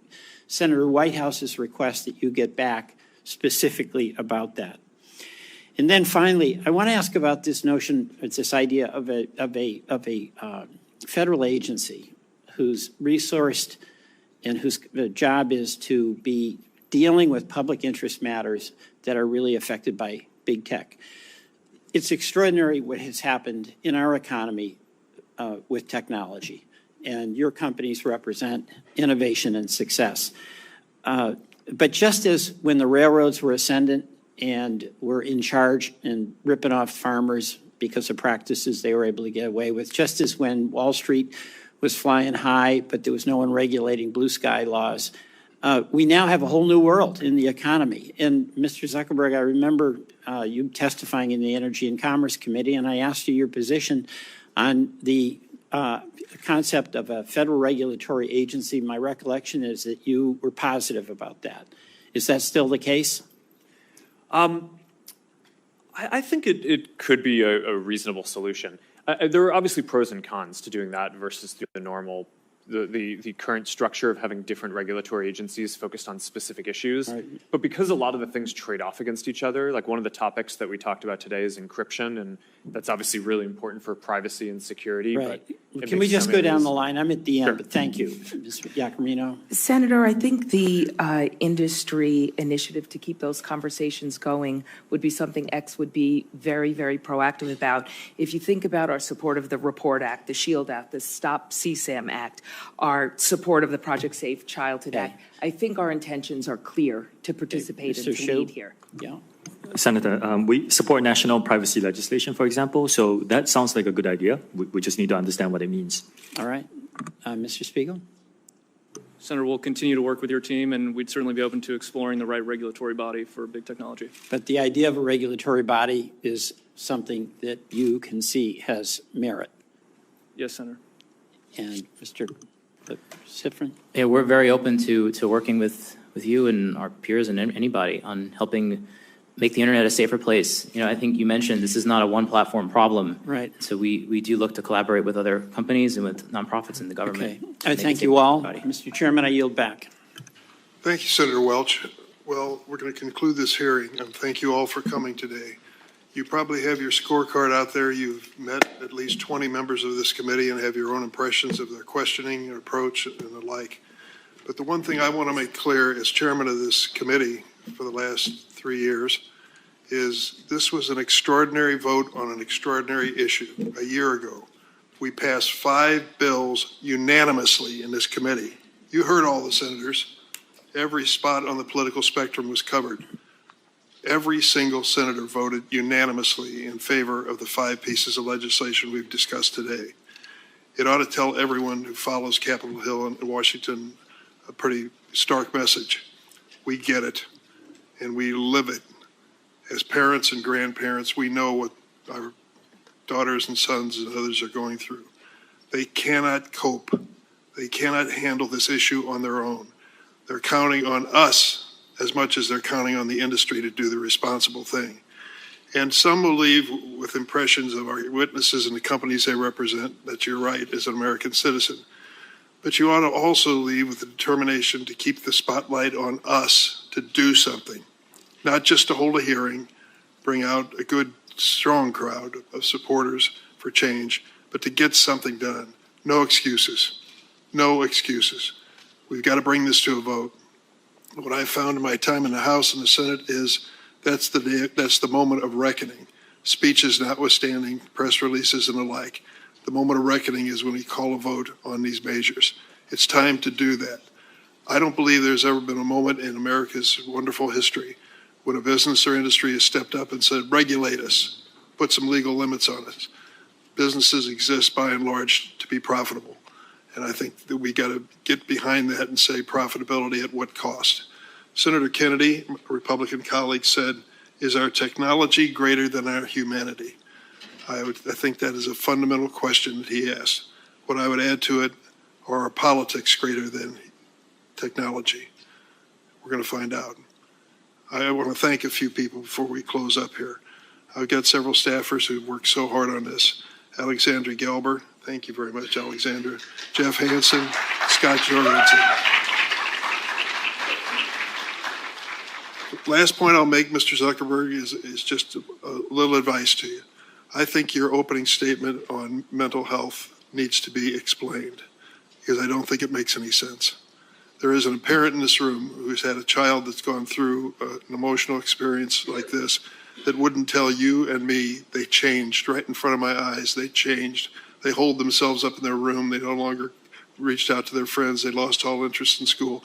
Senator Whitehouse's request that you get back specifically about that. And then finally, I want to ask about this notion, this idea of a federal agency who's resourced and whose job is to be dealing with public interest matters that are really affected by big tech. It's extraordinary what has happened in our economy with technology, and your companies represent innovation and success. But just as when the railroads were ascendant and were in charge and ripping off farmers because of practices they were able to get away with, just as when Wall Street was flying high, but there was no one regulating blue sky laws, we now have a whole new world in the economy. And Mr. Zuckerberg, I remember you testifying in the Energy and Commerce Committee, and I asked you your position on the concept of a federal regulatory agency. My recollection is that you were positive about that. Is that still the case? I think it could be a reasonable solution. There are obviously pros and cons to doing that versus the normal, the current structure of having different regulatory agencies focused on specific issues. Right. But because a lot of the things trade off against each other, like one of the topics that we talked about today is encryption, and that's obviously really important for privacy and security. Right. But Can we just go down the line? I'm at the end, but thank you, Ms. Giacomino. Senator, I think the industry initiative to keep those conversations going would be something X would be very, very proactive about. If you think about our support of the REPORT Act, the SHIELD Act, the Stop CSAM Act, our support of the Project Safe Childhood Act, I think our intentions are clear to participate and to lead here. Yeah. Senator, we support national privacy legislation, for example, so that sounds like a good idea. We just need to understand what it means. All right. Mr. Spiegel? Senator, we'll continue to work with your team, and we'd certainly be open to exploring the right regulatory body for big technology. But the idea of a regulatory body is something that you can see has merit. Yes, Senator. And Mr. Sifrin? Yeah, we're very open to working with you and our peers and anybody on helping make the internet a safer place. You know, I think you mentioned this is not a one platform problem. Right. So we do look to collaborate with other companies and with nonprofits in the government. Okay. I thank you all. Mr. Chairman, I yield back. Thank you, Senator Welch. Well, we're going to conclude this hearing, and thank you all for coming today. You probably have your scorecard out there. You've met at least 20 members of this committee and have your own impressions of their questioning and approach and the like. But the one thing I want to make clear as chairman of this committee for the last 3 years is this was an extraordinary vote on an extraordinary issue. A year ago, we passed 5 bills unanimously in this committee. You heard all the senators. Every spot on the political spectrum was covered. Every single senator voted unanimously in favor of the 5 pieces of legislation we've discussed today. It ought to tell everyone who follows Capitol Hill and Washington a pretty stark message. We get it, and we live it. As parents and grandparents, we know what our daughters and sons and others are going through. They cannot cope. They cannot handle this issue on their own. They're counting on us as much as they're counting on the industry to do the responsible thing. And some will leave with impressions of our witnesses and the companies they represent that you're right as an American citizen. But you ought to also leave with the determination to keep the spotlight on us to do something, not just to hold a hearing, bring out a good, strong crowd of supporters for change, but to get something done. No excuses. No excuses. We've got to bring this to a vote. What I found in my time in the House and the Senate is that's the moment of reckoning. Speeches notwithstanding, press releases and the like. The moment of reckoning is when we call a vote on these measures. It's time to do that. I don't believe there's ever been a moment in America's wonderful history when a business or industry has stepped up and said, regulate us, put some legal limits on us. Businesses exist by and large to be profitable. And I think that we got to get behind that and say profitability at what cost. Senator Kennedy, a Republican colleague, said, is our technology greater than our humanity? I think that is a fundamental question that he asked. What I would add to it, are our politics greater than technology? We're going to find out. I want to thank a few people before we close up here. I've got several staffers who've worked so hard on this. Alexandra Gelber, thank you very much, Alexandra. Jeff Hansen, Scott Jorgensen. Last point I'll make, Mr. Zuckerberg, is just a little advice to you. I think your opening statement on mental health needs to be explained because I don't think it makes any sense. There is a parent in this room who's had a child that's gone through an emotional experience like this that wouldn't tell you and me they changed right in front of my eyes. They changed. They hold themselves up in their room. They no longer reached out to their friends. They lost all interest in school.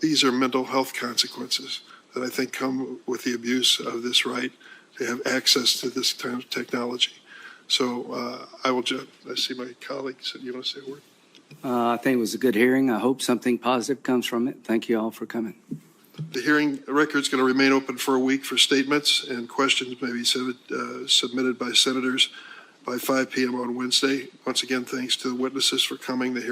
These are mental health consequences that I think come with the abuse of this right to have access to this kind of technology. So I see my colleague said, you want to say a word? I think it was a good hearing. I hope something positive comes from it. Thank you all for coming. The hearing record is going to remain open for a week for statements, and questions may be submitted by senators by 5 p.m. on Wednesday. Once again, thanks to the witnesses for coming. The hearing